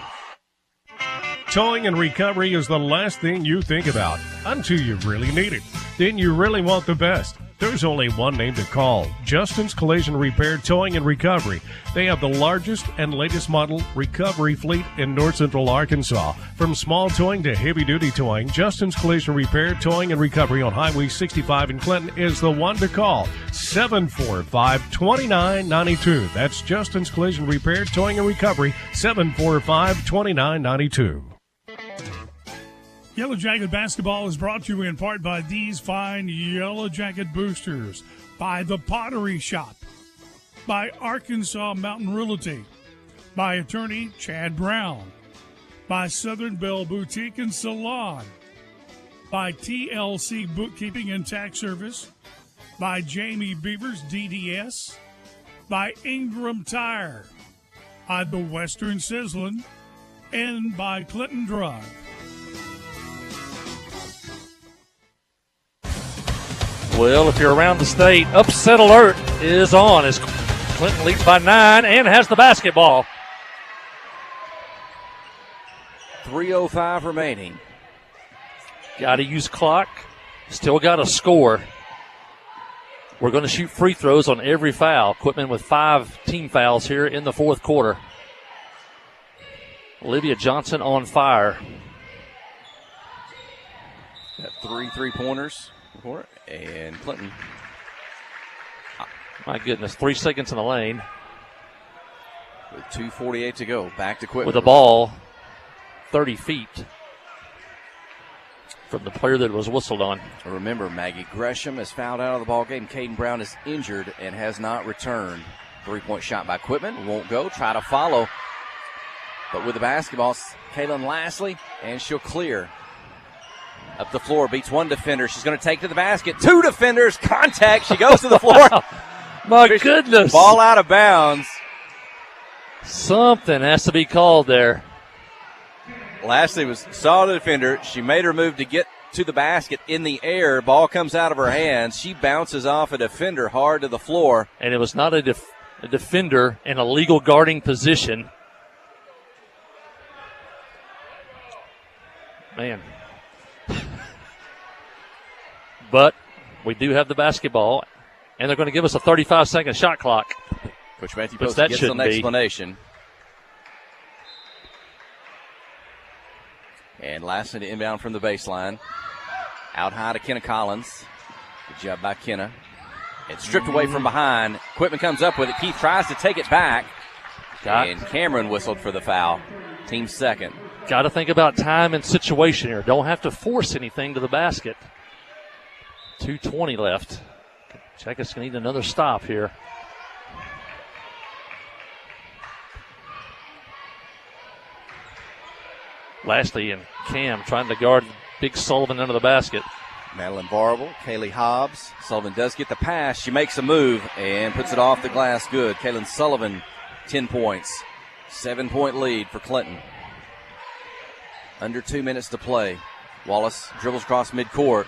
Towing and recovery is the last thing you think about until you really need it. Then you really want the best. There's only one name to call, Justin's Collision Repair, Towing, and Recovery. They have the largest and latest model recovery fleet in North Central Arkansas. From small towing to heavy-duty towing, Justin's Collision Repair, Towing, and Recovery on Highway 65 in Clinton is the one to call, 745-2992. That's Justin's Collision Repair, Towing, and Recovery, 745-2992. Yellow Jacket Basketball is brought to you in part by these fine Yellow Jacket boosters, by The Pottery Shop, by Arkansas Mountain Realty, by attorney Chad Brown, by Southern Belle Boutique and Salon, by TLC Bookkeeping and Tax Service, by Jamie Beavers DDS, by Ingram Tire, by the Western Sizzlin', and by Clinton Drug. Well, if you're around the state, upset alert is on as Clinton leads by 9 and has the basketball. 3:05 remaining. Got to use clock. Still got to score. We're going to shoot free throws on every foul. Quitman with 5 team fouls here in the fourth quarter. Olivia Johnson on fire. Got 3 3-pointers. And Clinton. My goodness, 3 seconds in the lane. With 2:48 to go. Back to Quitman. With the ball 30 feet from the player that was whistled on. Remember, Maggie Gresham is fouled out of the ball game. Caden Brown is injured and has not returned. 3-point shot by Quitman. Won't go. Try to follow. But with the basketball, Kaylin Lastly, and she'll clear. Up the floor, beats 1 defender. She's going to take to the basket. 2 defenders, contact. She goes to the floor. My goodness. Ball out of bounds. Something has to be called there. Lastly saw the defender. She made her move to get to the basket in the air. Ball comes out of her hands. She bounces off a defender hard to the floor. And it was not a defender in a legal guarding position. Man. But we do have the basketball, and they're going to give us a 35-second shot clock. Coach Matthew Post gets an explanation. And lastly, to inbound from the baseline. Out high to Kenna Collins. Good job by Kenna. It's stripped away from behind. Quitman comes up with it. Keith tries to take it back. And Cameron whistled for the foul. Team second. Got to think about time and situation here. Don't have to force anything to the basket. 2:20 left. Jackets can need another stop here. Lastly, and Cam trying to guard Big Sullivan under the basket. Madeline Barble, Kaylee Hobbs. Sullivan does get the pass. She makes a move and puts it off the glass good. Kaylin Sullivan, 10 points. 7-point lead for Clinton. Under 2 minutes to play. Wallace dribbles across midcourt.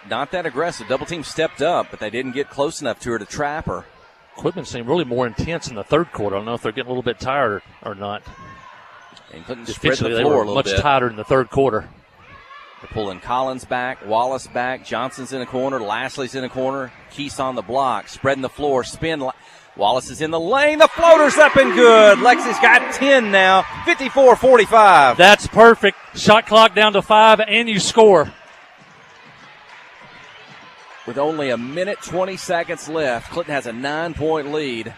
Not that aggressive. Double team stepped up, but they didn't get close enough to her to trap her. Quitman seemed really more intense in the third quarter. I don't know if they're getting a little bit tired or not. And Clinton spread the floor they were a little much bit. tighter in the third quarter. They're pulling Collins back, Wallace back, Johnson's in a corner, Lastly's in a corner, Keese on the block, spreading the floor, spin. Wallace is in the lane, the floater's up and good. Lexi's got 10 now, 54-45. That's perfect. Shot clock down to 5, and you score. With only a minute, 20 seconds left, Clinton has a 9-point lead.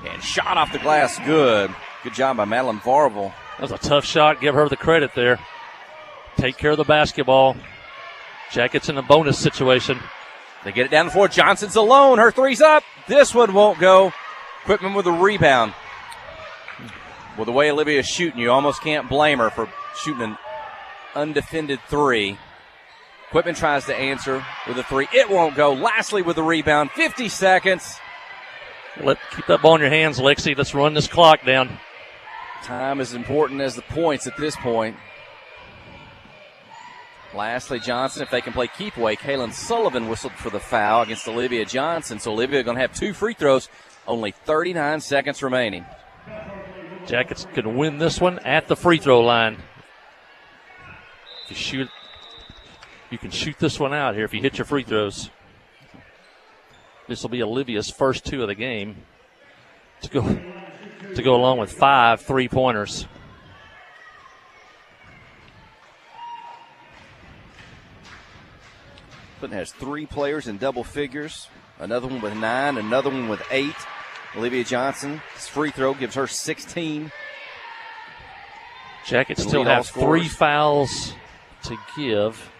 And shot off the glass, good. Good job by Madeline Varvel. That was a tough shot. Give her the credit there. Take care of the basketball. Jackets in a bonus situation. They get it down the floor. Johnson's alone. Her three's up. This one won't go. Quitman with a rebound. Well, the way Olivia's shooting, you almost can't blame her for shooting an undefended three. Quitman tries to answer with a three. It won't go. Lastly with the rebound. 50 seconds. Keep that ball in your hands, Lexi. Let's run this clock down. Time is important as the points at this point. Lastly, Johnson, if they can play keep away. Kaylin Sullivan whistled for the foul against Olivia Johnson. So Olivia going to have 2 free throws. Only 39 seconds remaining. Jackets can win this one at the free throw line. If you can shoot this one out here if you hit your free throws. This will be Olivia's first 2 of the game to go along with 5 3-pointers. Clinton has 3 players in double figures, another one with 9, another one with 8. Olivia Johnson's free throw gives her 16. Jackets still have 3 fouls to give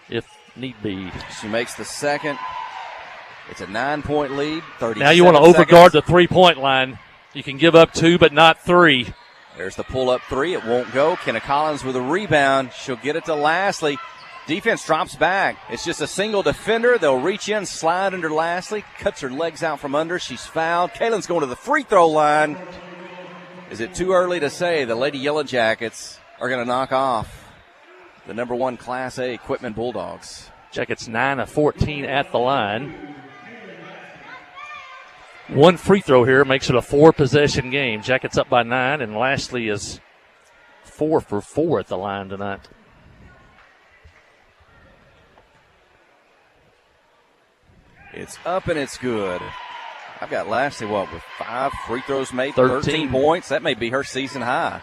if need be. She makes the second. It's a 9-point lead. 37 now you want to overguard the 3-point line. You can give up 2, but not 3. There's the pull-up 3. It won't go. Kenna Collins with a rebound. She'll get it to Lastly. Defense drops back. It's just a single defender. They'll reach in, slide under Lastly, cuts her legs out from under. She's fouled. Kaylin's going to the free throw line. Is it too early to say the Lady Yellow Jackets are going to knock off the number 1 Class A Equipment Bulldogs? Jackets 9 of 14 at the line. 1 free throw here makes it a 4-possession game. Jackets up by 9, and Lastly is 4 for 4 at the line tonight. It's up and it's good. I've got Lastly, with 5 free throws made, 13 13 points. That may be her season high.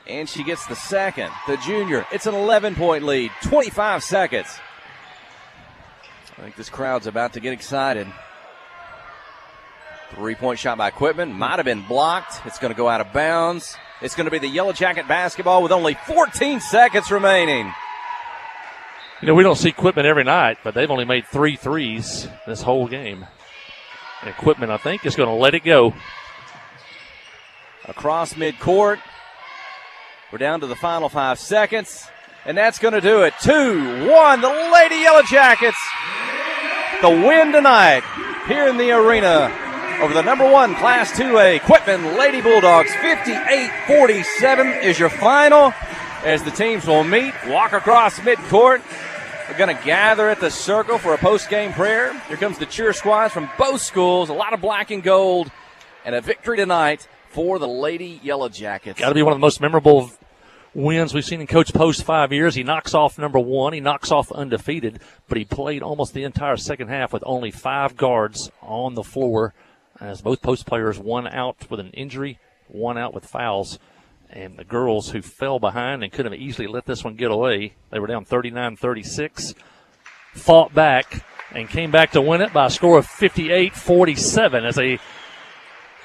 And she gets the second, the junior. It's an 11-point lead, 25 seconds. I think this crowd's about to get excited. 3-point shot by Quitman. Might have been blocked. It's going to go out of bounds. It's going to be the Yellow Jacket basketball with only 14 seconds remaining. You know, we don't see Quitman every night, but they've only made 3 threes this whole game. And Quitman, I think, is going to let it go. Across midcourt. We're down to the final 5 seconds. And that's going to do it. 2-1, the Lady Yellow Jackets. The win tonight here in the arena over the number 1 Class 2A Quitman Lady Bulldogs. 58-47 is your final as the teams will meet, walk across midcourt. We're going to gather at the circle for a post-game prayer. Here comes the cheer squads from both schools, a lot of black and gold, and a victory tonight for the Lady Yellow Jackets. Got to be one of the most memorable wins we've seen in Coach Post's 5 years. He knocks off number 1. He knocks off undefeated, but he played almost the entire second half with only 5 guards on the floor, as both Post players, 1 out with an injury, 1 out with fouls. And the girls who fell behind and could have easily let this one get away, they were down 39-36, fought back and came back to win it by a score of 58-47 as they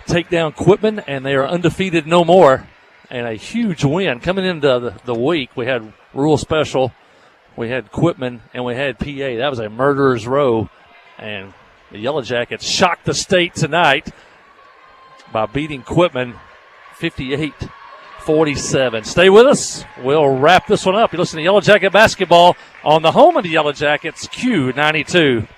take down Quitman, and they are undefeated no more. And a huge win. Coming into the week, we had Rural Special, we had Quitman, and we had PA. That was a murderer's row. And the Yellow Jackets shocked the state tonight by beating Quitman 58-47. Stay with us. We'll wrap this one up. You listen to Yellow Jacket basketball on the home of the Yellow Jackets, Q92.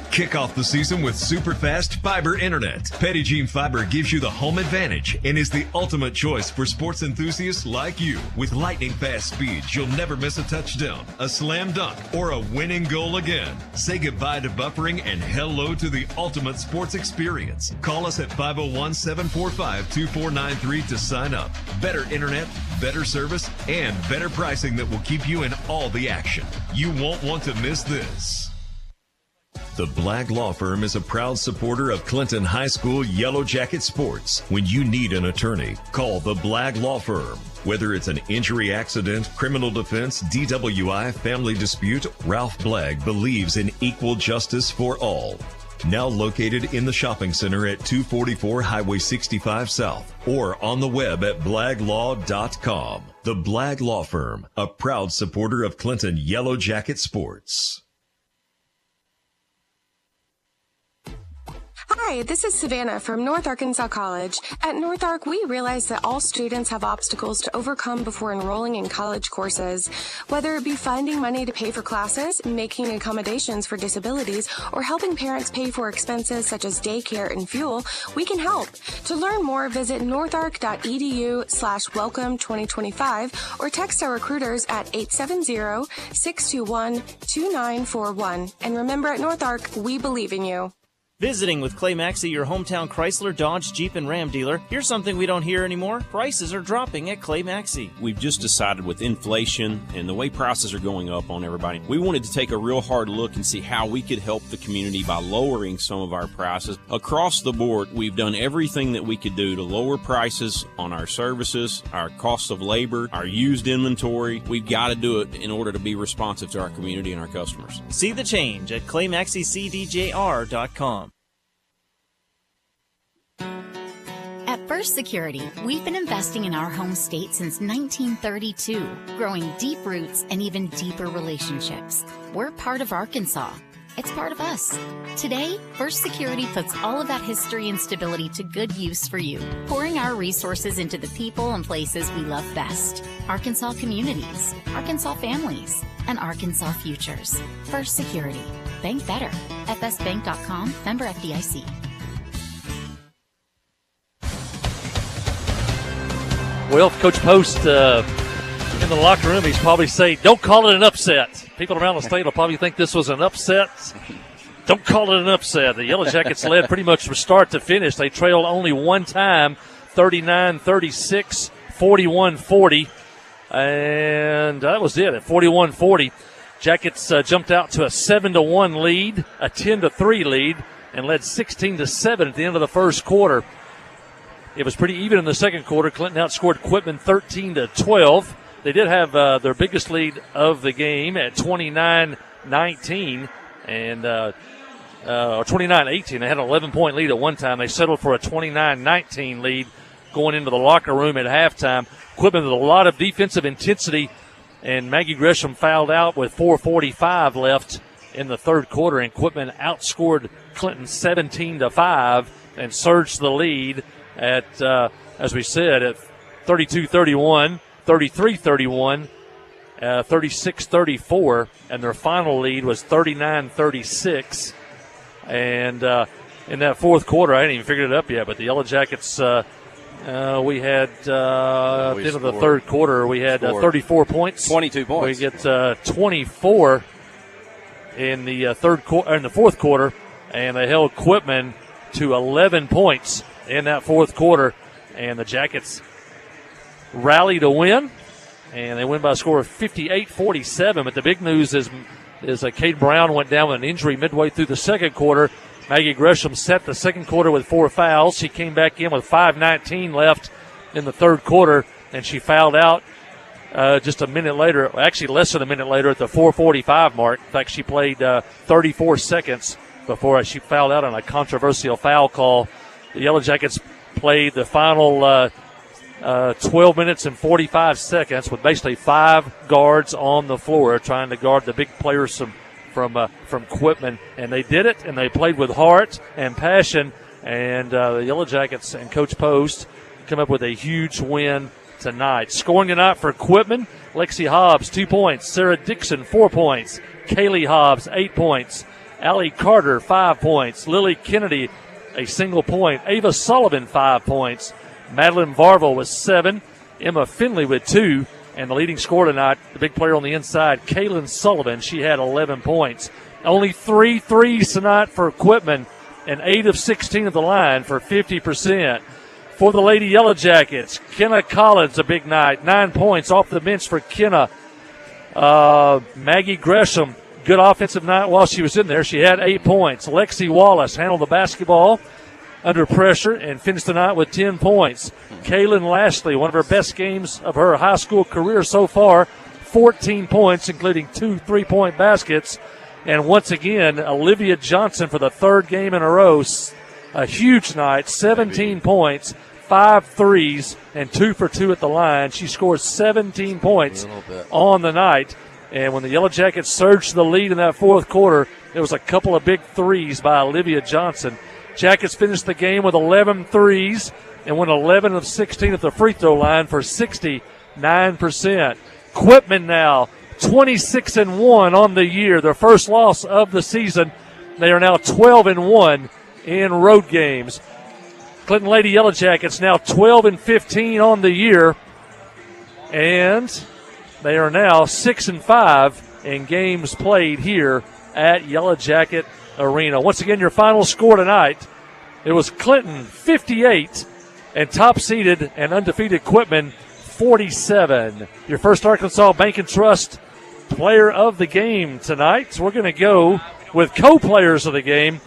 Kick off the season with super fast fiber internet. Petit Jean Fiber gives you the home advantage and is the ultimate choice for sports enthusiasts like you. With lightning fast speeds, you'll never miss a touchdown, a slam dunk, or a winning goal again. Say goodbye to buffering and hello to the ultimate sports experience. Call us at 501-745-2493 to sign up. Better internet, better service, and better pricing that will keep you in all the action. You won't want to miss this. The Blagg Law Firm is a proud supporter of Clinton High School Yellow Jacket sports. When you need an attorney, call the Blagg Law Firm. Whether it's an injury accident, criminal defense, DWI, family dispute, Ralph Blagg believes in equal justice for all. Now located in the shopping center at 244 Highway 65 South or on the web at blagglaw.com. The Blagg Law Firm, a proud supporter of Clinton Yellow Jacket sports. Hi, this is Savannah from North Arkansas College. At North Ark, we realize that all students have obstacles to overcome before enrolling in college courses. Whether it be finding money to pay for classes, making accommodations for disabilities, or helping parents pay for expenses such as daycare and fuel, we can help. To learn more, visit northark.edu/welcome2025 or text our recruiters at 870-621-2941. And remember, at North Ark, we believe in you. Visiting with Clay Maxey, your hometown Chrysler, Dodge, Jeep, and Ram dealer. Here's something we don't hear anymore. Prices are dropping at Clay Maxey. We've just decided with inflation and the way prices are going up on everybody, we wanted to take a real hard look and see how we could help the community by lowering some of our prices. Across the board, we've done everything that we could do to lower prices on our services, our costs of labor, our used inventory. We've got to do it in order to be responsive to our community and our customers. See the change at ClayMaxeyCDJR.com. At First Security, we've been investing in our home state since 1932, growing deep roots and even deeper relationships. We're part of Arkansas. It's part of us. Today, First Security puts all of that history and stability to good use for you, pouring our resources into the people and places we love best. Arkansas communities, Arkansas families, and Arkansas futures. First Security. Bank better. FSBank.com, member FDIC. Well, Coach Post in the locker room, he's probably saying, don't call it an upset. People around the state will probably think this was an upset. Don't call it an upset. The Yellow Jackets led pretty much from start to finish. They trailed only one time, 39-36, 41-40. And that was it at 41-40. Jackets jumped out to a 7-1 lead, a 10-3 lead, and led 16-7 at the end of the first quarter. It was pretty even in the second quarter. Clinton outscored Quitman 13-12. They did have their biggest lead of the game at 29-19 and or 29-18. They had an 11-point lead at one time. They settled for a 29-19 lead going into the locker room at halftime. Quitman with a lot of defensive intensity, and Maggie Gresham fouled out with 4:45 left in the third quarter, and Quitman outscored Clinton 17-5 and surged the lead at, as we said, at 32-31, 33-31, 36-34, and their final lead was 39-36. And in that fourth quarter, I hadn't even figured it up yet, but the Yellow Jackets, we had, at the end of the third quarter, we had 34 points. 22 points. We get 24 in the fourth quarter, and they held Quitman to 11 points in that fourth quarter, and the Jackets rally to win, and they win by a score of 58-47. But the big news is Cade Brown went down with an injury midway through the second quarter. Maggie Gresham set the second quarter with 4 fouls. She came back in with 5:19 left in the third quarter, and she fouled out just a minute later, actually less than a minute later at the 4:45 mark. In fact, she played 34 seconds before she fouled out on a controversial foul call. The Yellow Jackets played the final 12 minutes and 45 seconds with basically 5 guards on the floor trying to guard the big players from Quitman, and they did it, and they played with heart and passion, and the Yellow Jackets and Coach Post come up with a huge win tonight. Scoring tonight for Quitman, Lexi Hobbs 2 points, Sarah Dixon 4 points, Kaylee Hobbs 8 points, Allie Carter 5 points, Lily Kennedy a single point, Ava Sullivan 5 points, Madeline Varvel with 7, Emma Finley with 2, and the leading scorer tonight, the big player on the inside, Kaylin Sullivan, she had 11 points. Only 3 threes tonight for Quitman, and 8 of 16 at the line for 50%. For the Lady Yellow Jackets, Kenna Collins, a big night, 9 points off the bench for Kenna. Maggie Gresham, good offensive night while she was in there. She had 8 points. Lexi Wallace handled the basketball under pressure and finished the night with 10 points. Kaylin Lashley, one of her best games of her high school career so far, 14 points, including 2 3-point baskets. And once again, Olivia Johnson for the third game in a row, a huge night, 17 points, 5 threes, and 2 for 2 at the line. She scores 17 points on the night. And when the Yellow Jackets surged the lead in that fourth quarter, there was a couple of big threes by Olivia Johnson. Jackets finished the game with 11 threes and went 11 of 16 at the free throw line for 69%. Quitman now 26-1 on the year, their first loss of the season. They are now 12-1 in road games. Clinton Lady Yellow Jackets now 12-15 on the year, and they are now 6-5 in games played here at Yellow Jacket Arena. Once again, your final score tonight, it was Clinton 58 and top-seeded and undefeated Quitman 47. Your First Arkansas Bank and Trust player of the game tonight. So we're going to go with co-players of the game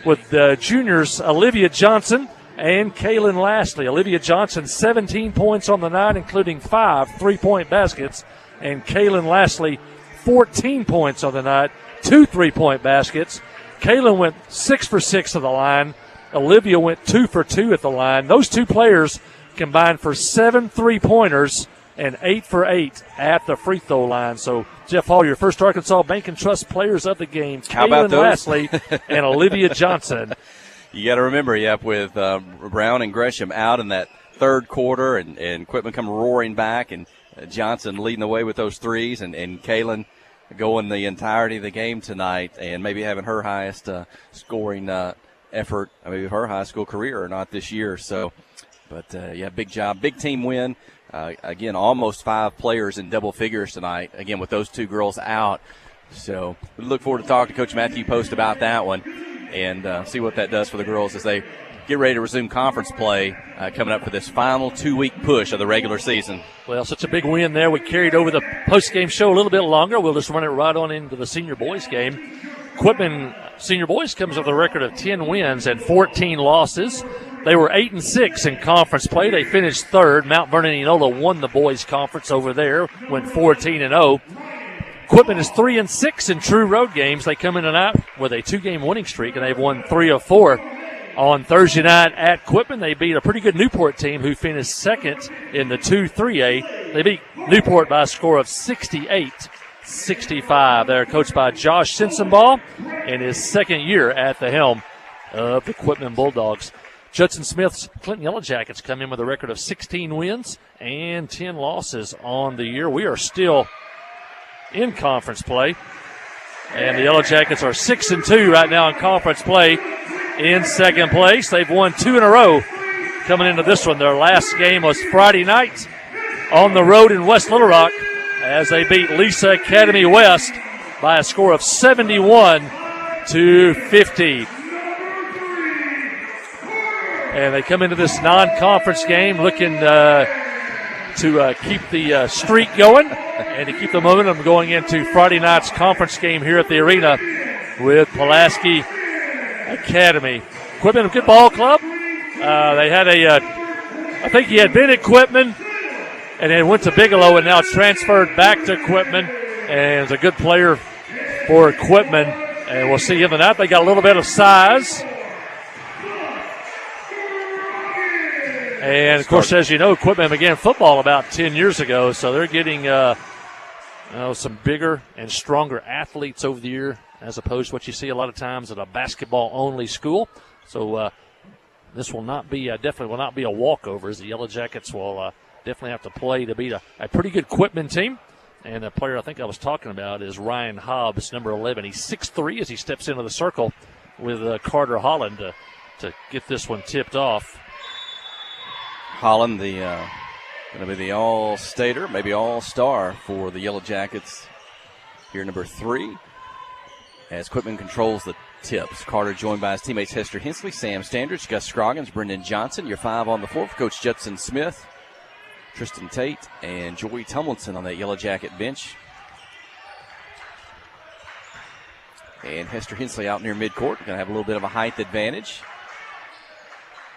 with the juniors Olivia Johnson and Kaylin Lashley. Olivia Johnson, 17 points on the night, including 5 3-point baskets. And Kaylin Lashley, 14 points on the night, 2 3-point baskets. Kaylin went 6 for 6 to the line. Olivia went 2 for 2 at the line. Those two players combined for 7 3-pointers and 8 for 8 at the free throw line. So, Jeff Hall, your First Arkansas Bank and Trust players of the game, Kaylin Lashley and Olivia Johnson. You got to remember, with Brown and Gresham out in that third quarter and Quitman come roaring back, and Johnson leading the way with those threes, and Kaylin going the entirety of the game tonight and maybe having her highest scoring effort, maybe her high school career or not this year. So, but, big job. Big team win. Again, almost 5 players in double figures tonight, again, with those 2 girls out. So we look forward to talking to Coach Matthew Post about that one and see what that does for the girls as they get ready to resume conference play coming up for this final 2-week push of the regular season. Well, such a big win there. We carried over the post-game show a little bit longer. We'll just run it right on into the senior boys game. Quitman Senior Boys comes with a record of 10 wins and 14 losses. They were 8-6 in conference play. They finished third. Mount Vernon Enola won the boys' conference over there, went 14-0. Quitman is 3-6 in true road games. They come in tonight with a 2-game winning streak, and they've won 3 of 4. On Thursday night at Quitman, they beat a pretty good Newport team who finished second in the 2-3A. They beat Newport by a score of 68-65. They're coached by Josh Sensenbaugh in his second year at the helm of the Quitman Bulldogs. Judson Smith's Clinton Yellow Jackets come in with a record of 16 wins and 10 losses on the year. We are still in conference play, and the Yellow Jackets are 6-2 right now in conference play. In second place, they've won 2 in a row coming into this one. Their last game was Friday night on the road in West Little Rock as they beat Lisa Academy West by a score of 71-50. And they come into this non-conference game looking to keep the streak going and to keep the momentum going into Friday night's conference game here at the arena with Pulaski Academy. Quitman, a good ball club. They had I think he had been at Quitman and then went to Bigelow and now transferred back to Quitman and is a good player for Quitman. And we'll see him tonight. They got a little bit of size. And, of course, as you know, Quitman began football about 10 years ago, so they're getting some bigger and stronger athletes over the year as opposed to what you see a lot of times at a basketball-only school. So this will not be definitely will not be a walkover, as the Yellow Jackets will definitely have to play to beat a pretty good Quitman team. And the player I think I was talking about is Ryan Hobbs, number 11. He's 6'3" as he steps into the circle with Carter Holland to get this one tipped off. Holland, going to be the all-stater, maybe all-star for the Yellow Jackets here, number 3, as Quitman controls the tips. Carter joined by his teammates Hester Hensley, Sam Standridge, Gus Scroggins, Brendan Johnson. Your 5 on the floor for Coach Judson Smith, Tristan Tate, and Joey Tumlinson on that Yellow Jacket bench. And Hester Hensley out near midcourt, going to have a little bit of a height advantage.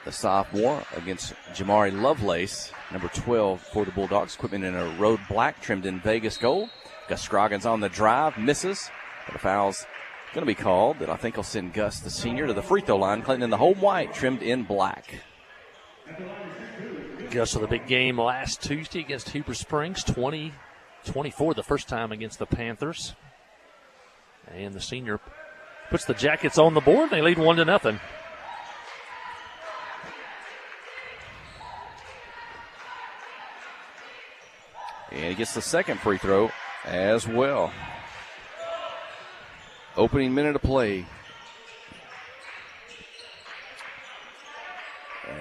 The sophomore against Jamari Lovelace, number 12 for the Bulldogs. Quitman in a road black trimmed in Vegas gold. Gus Scroggins on the drive, misses. But a foul's going to be called that I think will send Gus, the senior, to the free throw line. Clinton in the home white, trimmed in black. Gus with a big game last Tuesday against Heber Springs, 20-24 the first time against the Panthers. And the senior puts the Jackets on the board. They lead 1-0. And he gets the second free throw as well. Opening minute of play.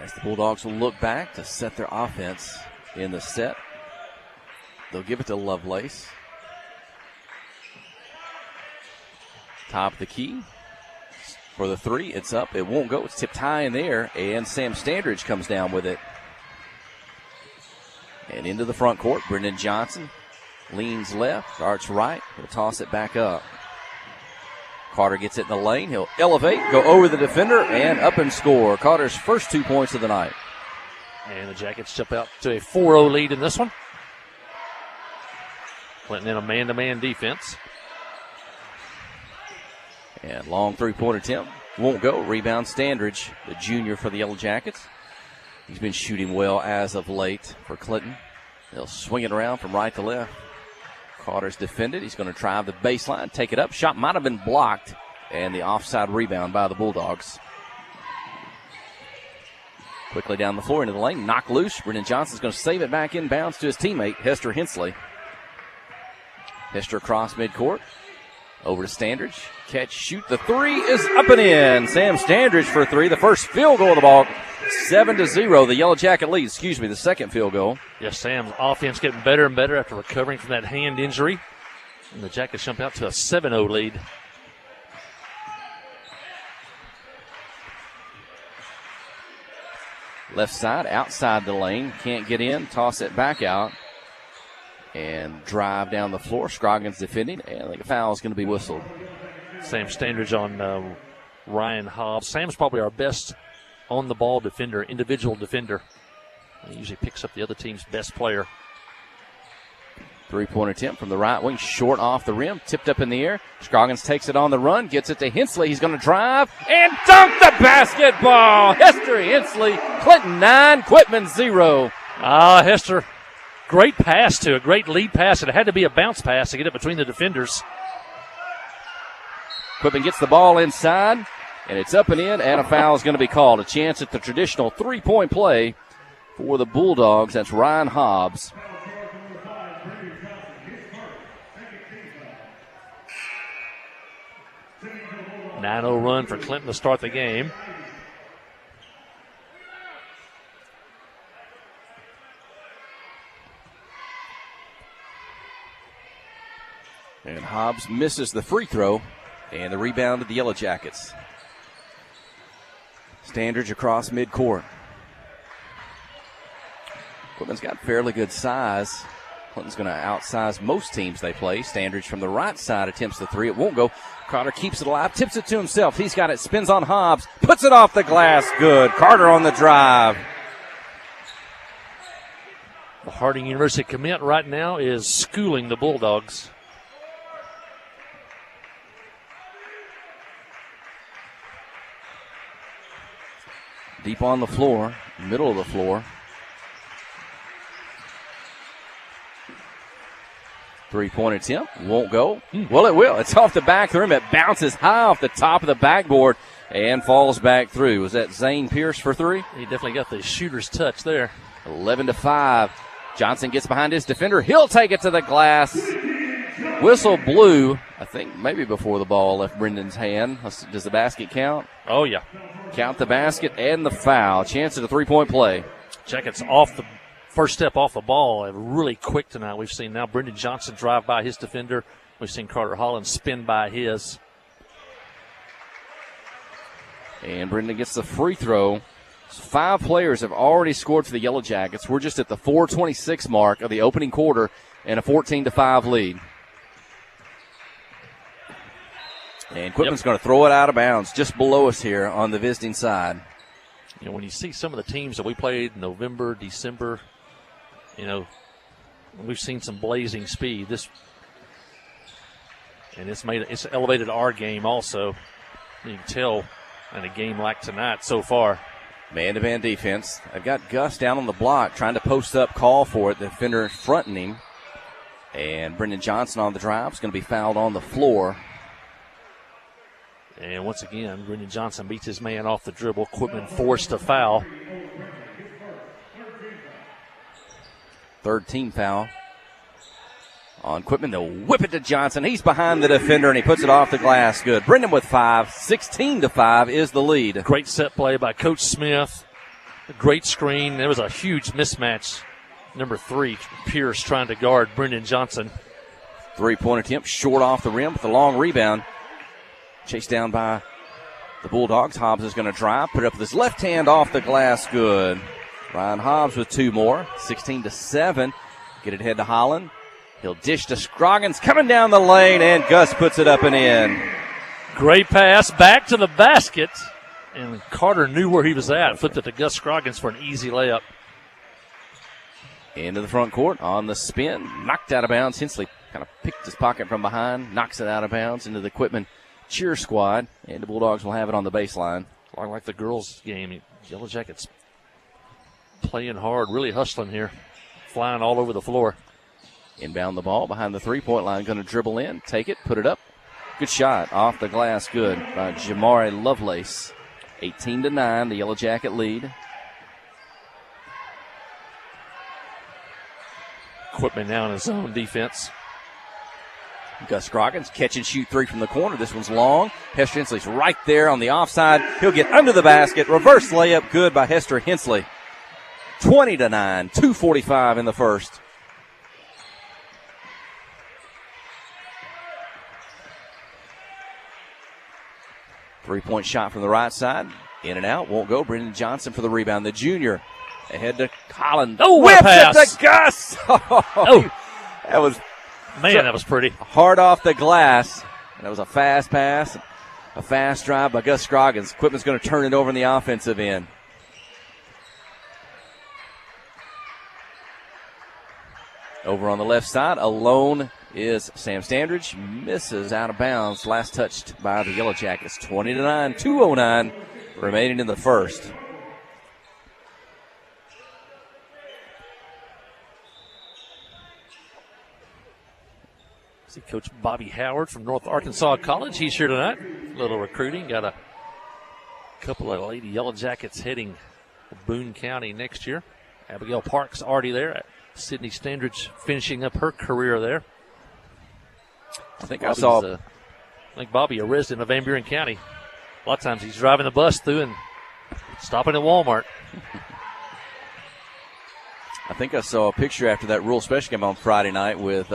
As the Bulldogs will look back to set their offense in the set. They'll give it to Lovelace. Top of the key. for the three. It's up. It won't go. It's tipped high in the air, and Sam Standridge comes down with it. And into the front court, Brendan Johnson leans left, darts right. He'll toss it back up. Carter gets it in the lane. He'll elevate, go over the defender, and up and score. Carter's first 2 points of the night. And the Jackets jump out to a 4-0 lead in this one. Clinton in a man-to-man defense. And long three-point attempt. Won't go. Rebound Standridge, the junior for the Yellow Jackets. He's been shooting well as of late for Clinton. They'll swing it around from right to left. Carter's defended. He's going to drive the baseline, take it up. Shot might have been blocked, and the offside rebound by the Bulldogs. Quickly down the floor into the lane, knock loose. Brendan Johnson's going to save it back inbounds to his teammate, Hester Hensley. Hester across midcourt. Over to Standridge. Catch, shoot. The three is up and in. Sam Standridge for three. The first field goal of the ball. 7-0. The Yellow Jacket lead. The second field goal. Yes, Sam's offense getting better and better after recovering from that hand injury. And the Jackets jump out to a 7-0 lead. Left side, outside the lane. Can't get in. Toss it back out. And drive down the floor. Scroggins defending. And I think a foul is going to be whistled. Sam Standridge on Ryan Hobbs. Sam's probably our best on-the-ball defender, individual defender. He usually picks up the other team's best player. Three-point attempt from the right wing. Short off the rim. Tipped up in the air. Scroggins takes it on the run. Gets it to Hensley. He's going to drive and dunk the basketball. Hester Hensley. Clinton 9. Quitman 0. Hester. Great pass to a great lead pass. It had to be a bounce pass to get it between the defenders. Quitman gets the ball inside, and it's up and in, and a foul is going to be called. A chance at the traditional three-point play for the Bulldogs. That's Ryan Hobbs. A 9-0 run for Clinton to start the game. And Hobbs misses the free throw, and the rebound to the Yellow Jackets. Standridge across midcourt. Quitman's got fairly good size. Clinton's going to outsize most teams they play. Standridge from the right side attempts the three. It won't go. Carter keeps it alive, tips it to himself. He's got it, spins on Hobbs, puts it off the glass. Good. Carter on the drive. The Harding University commit right now is schooling the Bulldogs. Deep on the floor, middle of the floor. Three-point attempt, won't go. Well, it will. It's off the back rim. It bounces high off the top of the backboard and falls back through. Was that Zane Pierce for three? He definitely got the shooter's touch there. 11-5. Johnson gets behind his defender. He'll take it to the glass. Whistle blew, I think maybe before the ball left Brendan's hand. Does the basket count? Oh, yeah. Count the basket and the foul. Chance at a three-point play. Jackets off the first step off the ball. Really quick tonight. We've seen now Brendan Johnson drive by his defender. We've seen Carter Holland spin by his. And Brendan gets the free throw. 5 players have already scored for the Yellow Jackets. We're just at the 4:26 mark of the opening quarter and a 14-5 lead. And Quitman's going to throw it out of bounds just below us here on the visiting side. You know, when you see some of the teams that we played in November, December, you know, we've seen some blazing speed. It's elevated our game also. You can tell in a game like tonight so far. Man-to-man defense. They've got Gus down on the block trying to post up, call for it. The defender fronting him. And Brendan Johnson on the drive is going to be fouled on the floor. And once again, Brendan Johnson beats his man off the dribble. Quitman forced a foul. Third team foul on Quitman. They'll whip it to Johnson. He's behind the defender, and he puts it off the glass. Good. Brendan with 5. 16-5 is the lead. Great set play by Coach Smith. A great screen. There was a huge mismatch. Number 3, Pierce trying to guard Brendan Johnson. Three-point attempt, short off the rim with a long rebound. Chased down by the Bulldogs. Hobbs is going to drive, put it up with his left hand off the glass. Good. Ryan Hobbs with 2 more. 16-7. Get it ahead to Holland. He'll dish to Scroggins coming down the lane, and Gus puts it up and in. Great pass back to the basket, and Carter knew where he was at. Flipped it to Gus Scroggins for an easy layup. Into the front court on the spin. Knocked out of bounds. Hensley kind of picked his pocket from behind, knocks it out of bounds into the Quitman cheer squad, and the Bulldogs will have it on the baseline. Like the girls' game, Yellow Jackets playing hard, really hustling here, flying all over the floor. Inbound the ball behind the three-point line, going to dribble in, take it, put it up. Good shot off the glass, good by Jamari Lovelace. 18-9, the Yellow Jacket lead. Quitman now in his zone defense. Gus Scroggins catch and shoot 3 from the corner. This one's long. Hester Hensley's right there on the offside. He'll get under the basket. Reverse layup, good by Hester Hensley. 20-9, 2:45 in the first. Three-point shot from the right side. In and out. Won't go. Brendan Johnson for the rebound. The junior ahead to Collins. Oh, what a pass. Whips it to Gus. Oh, that was that was pretty. Hard off the glass. That was a fast pass. A fast drive by Gus Scroggins. Quitman's going to turn it over in the offensive end. Over on the left side, alone is Sam Standridge. Misses out of bounds. Last touched by the Yellow Jackets. 20-9, 2:09 remaining in the first. See Coach Bobby Howard from North Arkansas College. He's here tonight. A little recruiting. Got a couple of Lady Yellow Jackets heading to Boone County next year. Abigail Parks already there. Sydney Standridge finishing up her career there. I think I think Bobby, a resident of Van Buren County. A lot of times he's driving the bus through and stopping at Walmart. I think I saw a picture after that Rural Special game on Friday night with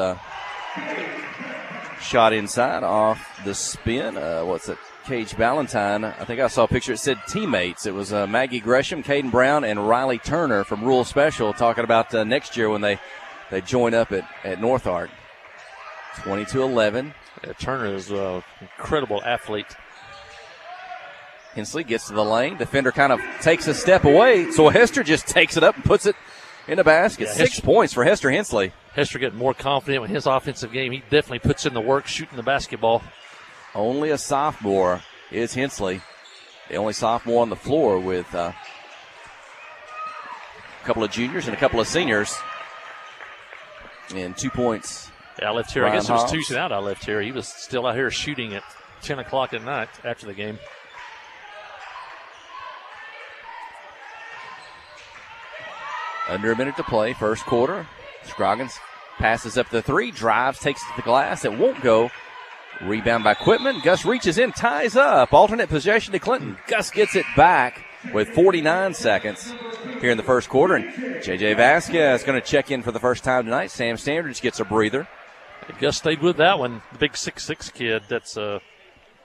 shot inside off the spin. What's it? Cage Valentine. I think I saw a picture. It said teammates. It was Maggie Gresham, Caden Brown, and Riley Turner from Rural Special talking about next year when they join up at North Ark. 22-11. Yeah, Turner is an incredible athlete. Hensley gets to the lane. Defender kind of takes a step away, so Hester just takes it up and puts it in the basket. 6 points for Hester Hensley. Hester getting more confident with his offensive game. He definitely puts in the work shooting the basketball. Only a sophomore is Hensley. The only sophomore on the floor with a couple of juniors and a couple of seniors. And 2 points. Yeah, I left here. Ryan I guess it was Hobbs. Tuesday night I left here. He was still out here shooting at 10 o'clock at night after the game. Under a minute to play, first quarter. Scroggins passes up the 3, drives, takes it to the glass. It won't go. Rebound by Quitman. Gus reaches in, ties up. Alternate possession to Clinton. Gus gets it back with 49 seconds here in the first quarter. And J.J. Vasquez is going to check in for the first time tonight. Sam Standridge gets a breather. Gus stayed with that one. The big 6'6" kid. That's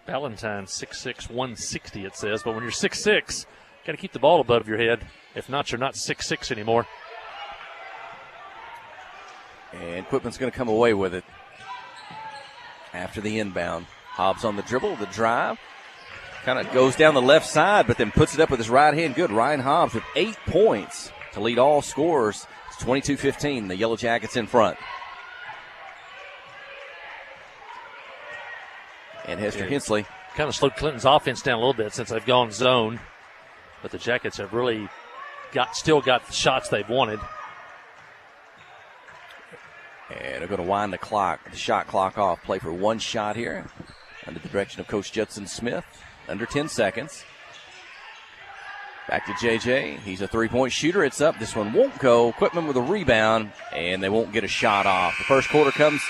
Valentine, 6'6", 160 it says. But when you're 6'6", got to keep the ball above your head. If not, you're not 6'6" anymore. And Quitman's going to come away with it after the inbound. Hobbs on the dribble, the drive. Kind of goes down the left side, but then puts it up with his right hand. Good. Ryan Hobbs with 8 points to lead all scorers. It's 22-15. The Yellow Jackets in front. And Hester Hensley. Kind of slowed Clinton's offense down a little bit since they've gone zone. But the Jackets have really still got the shots they've wanted. And they're going to wind the shot clock off. Play for one shot here under the direction of Coach Judson Smith. Under 10 seconds. Back to JJ. He's a three-point shooter. It's up. This one won't go. Quitman with a rebound, and they won't get a shot off. The first quarter comes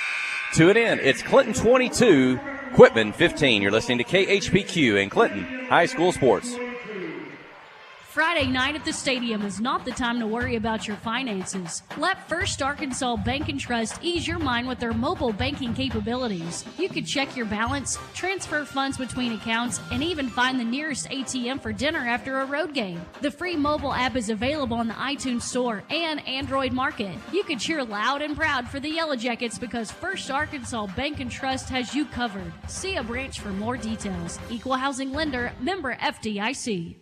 to an end. It's Clinton 22, Quitman 15. You're listening to KHPQ and Clinton High School Sports. Friday night at the stadium is not the time to worry about your finances. Let First Arkansas Bank and Trust ease your mind with their mobile banking capabilities. You can check your balance, transfer funds between accounts, and even find the nearest ATM for dinner after a road game. The free mobile app is available on the iTunes Store and Android Market. You can cheer loud and proud for the Yellow Jackets because First Arkansas Bank and Trust has you covered. See a branch for more details. Equal housing lender, member FDIC.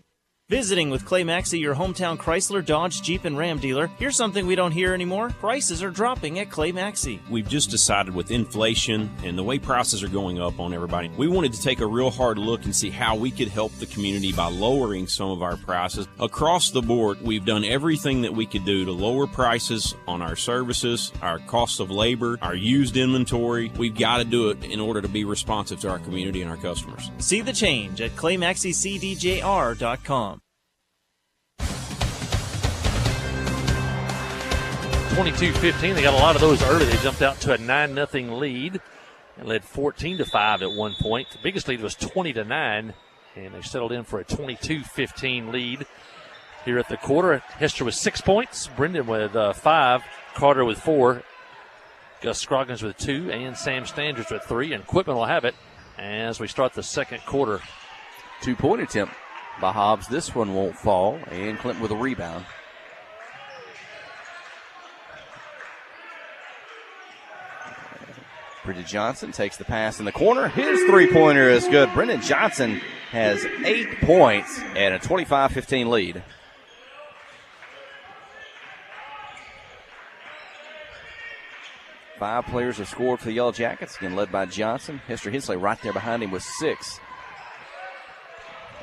Visiting with Clay Maxey, your hometown Chrysler, Dodge, Jeep, and Ram dealer. Here's something we don't hear anymore. Prices are dropping at Clay Maxey. We've just decided with inflation and the way prices are going up on everybody, we wanted to take a real hard look and see how we could help the community by lowering some of our prices. Across the board, we've done everything that we could do to lower prices on our services, our cost of labor, our used inventory. We've got to do it in order to be responsive to our community and our customers. See the change at ClayMaxeyCDJR.com. 22-15. They got a lot of those early. They jumped out to a 9-0 lead and led 14-5 at one point. The biggest lead was 20-9, and they settled in for a 22-15 lead here at the quarter. Hester with 6 points, Brendan with 5, Carter with 4, Gus Scroggins with 2, and Sam Standridge with 3. And Quitman will have it as we start the second quarter. 2-point attempt by Hobbs. This one won't fall, and Clinton with a rebound. Brendan Johnson takes the pass in the corner. His three-pointer is good. Brendan Johnson has 8 points and a 25-15 lead. Five players have scored for the Yellow Jackets, again led by Johnson. Hester Hensley right there behind him with 6.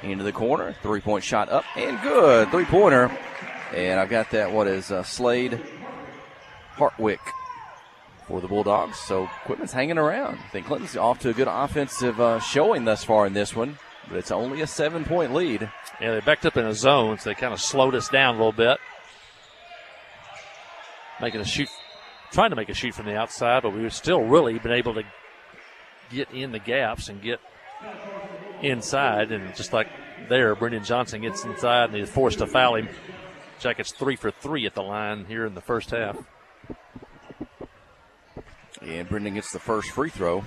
Into the corner, three-point shot up and good. Three-pointer. And I've got that, Slade Hartwick for the Bulldogs. So Quitman's hanging around. I think Clinton's off to a good offensive showing thus far in this one, but it's only a 7-point lead. Yeah, they backed up in a zone, so they kind of slowed us down a little bit. Trying to make a shoot from the outside, but we've still really been able to get in the gaps and get inside. And just like there, Brendan Johnson gets inside and he's forced to foul him. Jackets 3 for 3 at the line here in the first half. And Brendan gets the first free throw.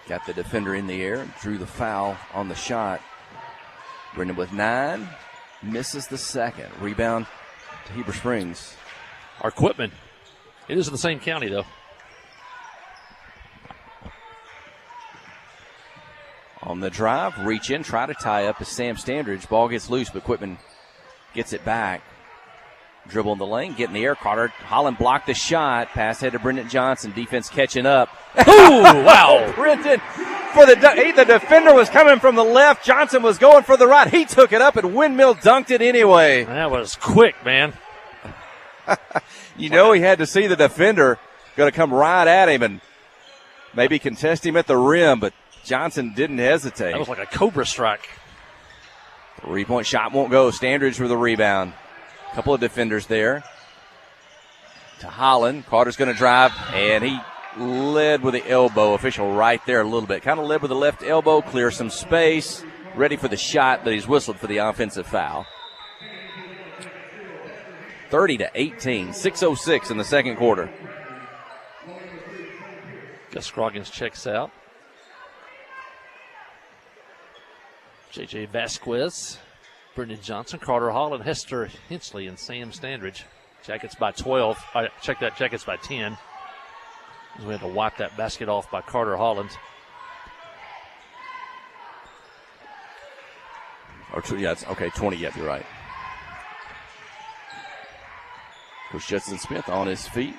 Got the defender in the air and drew the foul on the shot. Brendan with 9, misses the second. Rebound to Heber Springs. Our Quitman. It is in the same county, though. On the drive, reach in, try to tie up as Sam Standridge. Ball gets loose, but Quitman gets it back. Dribble in the lane, get in the air. Carter Holland blocked the shot. Pass head to Brendan Johnson. Defense catching up. Ooh, wow. Brendan, the defender was coming from the left. Johnson was going for the right. He took it up and windmill dunked it anyway. That was quick, man. He had to see the defender going to come right at him and maybe contest him at the rim, but Johnson didn't hesitate. That was like a cobra strike. 3-point shot won't go. Standridge with the rebound. Couple of defenders there. To Holland. Carter's going to drive, and he led with the elbow. Official right there a little bit. Kind of led with the left elbow, clear some space. Ready for the shot, but he's whistled for the offensive foul. 30-18. 6:06 in the second quarter. Gus Scroggins checks out. J.J. Vasquez, Brendan Johnson, Carter Holland, Hester Hensley, and Sam Standridge. Jackets by 12. Jackets by 10. We had to wipe that basket off by Carter Holland. 20, yep, you're right. Coach Judson Smith on his feet,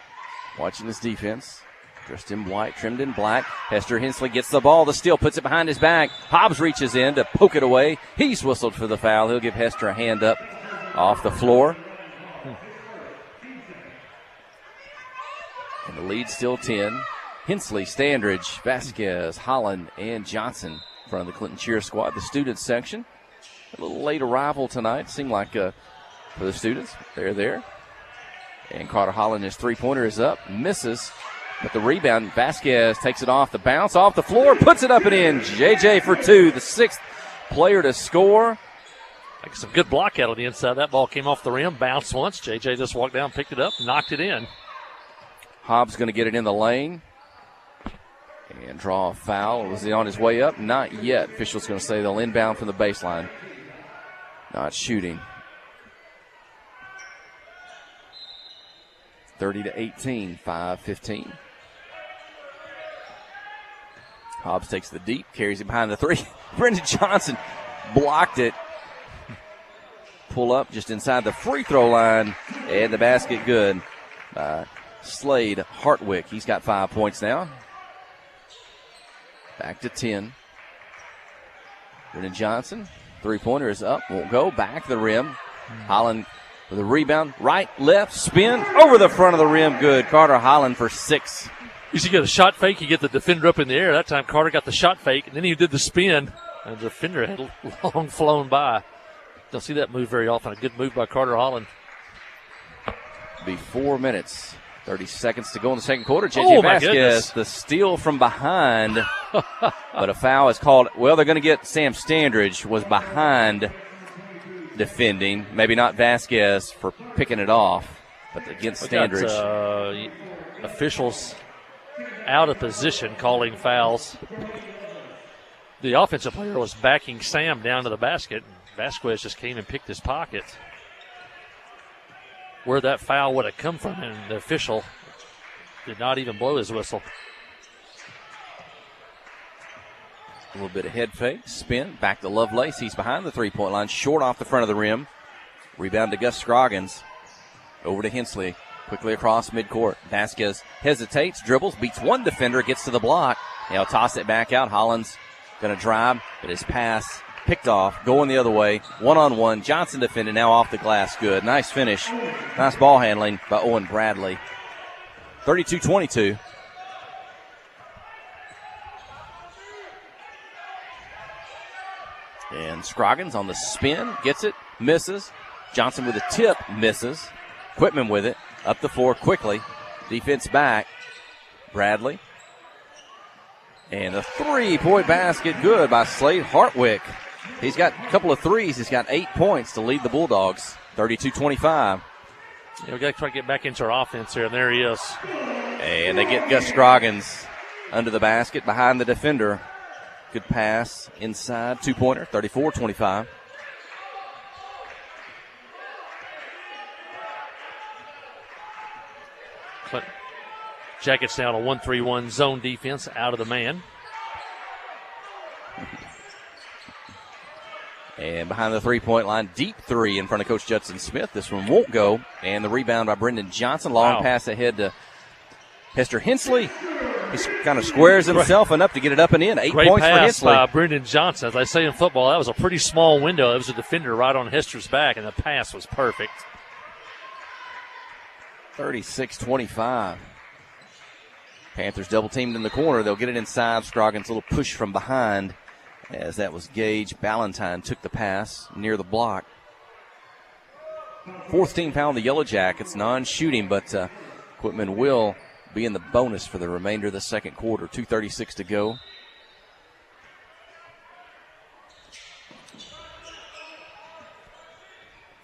watching his defense. Dressed in white, trimmed in black. Hester Hensley gets the ball. The steal, puts it behind his back. Hobbs reaches in to poke it away. He's whistled for the foul. He'll give Hester a hand up off the floor. And the lead still 10. Hensley, Standridge, Vasquez, Holland, and Johnson in front of the Clinton cheer squad. The students section. A little late arrival tonight. Seemed like for the students. They're there. And Carter Holland, his three-pointer is up. Misses. But the rebound, Vasquez takes it off the bounce, off the floor, puts it up and in. JJ for 2, the 6th player to score. Like some good block out on the inside. That ball came off the rim, bounced once. JJ just walked down, picked it up, knocked it in. Hobbs going to get it in the lane and draw a foul. Was he on his way up? Not yet. Official's going to say they'll inbound from the baseline. Not shooting. 30-18, 5:15. Hobbs takes the deep, carries it behind the three. Brendan Johnson blocked it. Pull up just inside the free throw line, and the basket good by Slade Hartwick. He's got 5 points now. Back to 10. Brendan Johnson, three-pointer is up, won't go, back to the rim. Holland with a rebound, right, left, spin, over the front of the rim, good. Carter Holland for 6. You should get a shot fake, you get the defender up in the air. That time Carter got the shot fake, and then he did the spin, and the defender had long flown by. Don't see that move very often. A good move by Carter Holland. Be 4 minutes, 30 seconds to go in the second quarter. J.J. Vasquez, the steal from behind, but a foul is called. Well, they're going to get Sam Standridge, was behind defending. Maybe not Vasquez for picking it off, but against Standridge. Officials out of position calling fouls. The offensive player was backing Sam down to the basket. Vasquez just came and picked his pocket. Where that foul would have come from, and the official did not even blow his whistle. A little bit of head fake, spin, back to Lovelace. He's behind the three-point line, short off the front of the rim. Rebound to Gus Scroggins. Over to Hensley, quickly across midcourt. Vasquez hesitates, dribbles, beats one defender, gets to the block. Now toss it back out. Holland's going to drive, but his pass picked off, going the other way. One-on-one. Johnson defending, now off the glass. Good. Nice finish. Nice ball handling by Owen Bradley. 32-22. And Scroggins on the spin. Gets it. Misses. Johnson with a tip. Misses. Quitman with it. Up the floor quickly. Defense back. Bradley. And a three-point basket good by Slade Hartwick. He's got a couple of threes. He's got 8 points to lead the Bulldogs. 32-25. Yeah, we got to try to get back into our offense here, and there he is. And they get Gus Scroggins under the basket behind the defender. Good pass inside. Two-pointer, 34-25. Jackets down a 1-3-1 zone defense out of the man. And behind the three-point line, deep three in front of Coach Judson Smith. This one won't go. And the rebound by Brendan Johnson. Long pass ahead to Hester Hensley. He kind of squares himself enough to get it up and in. 8 Great points for pass Hensley. by Brendan Johnson. As I say in football, that was a pretty small window. It was a defender right on Hester's back, and the pass was perfect. 36-25. Panthers double teamed in the corner. They'll get it inside. Scroggins, a little push from behind, as that was Gage. Ballantyne took the pass near the block. Fourth team foul on the Yellow Jackets. Non-shooting, but Quitman will be in the bonus for the remainder of the second quarter. 2:36 to go.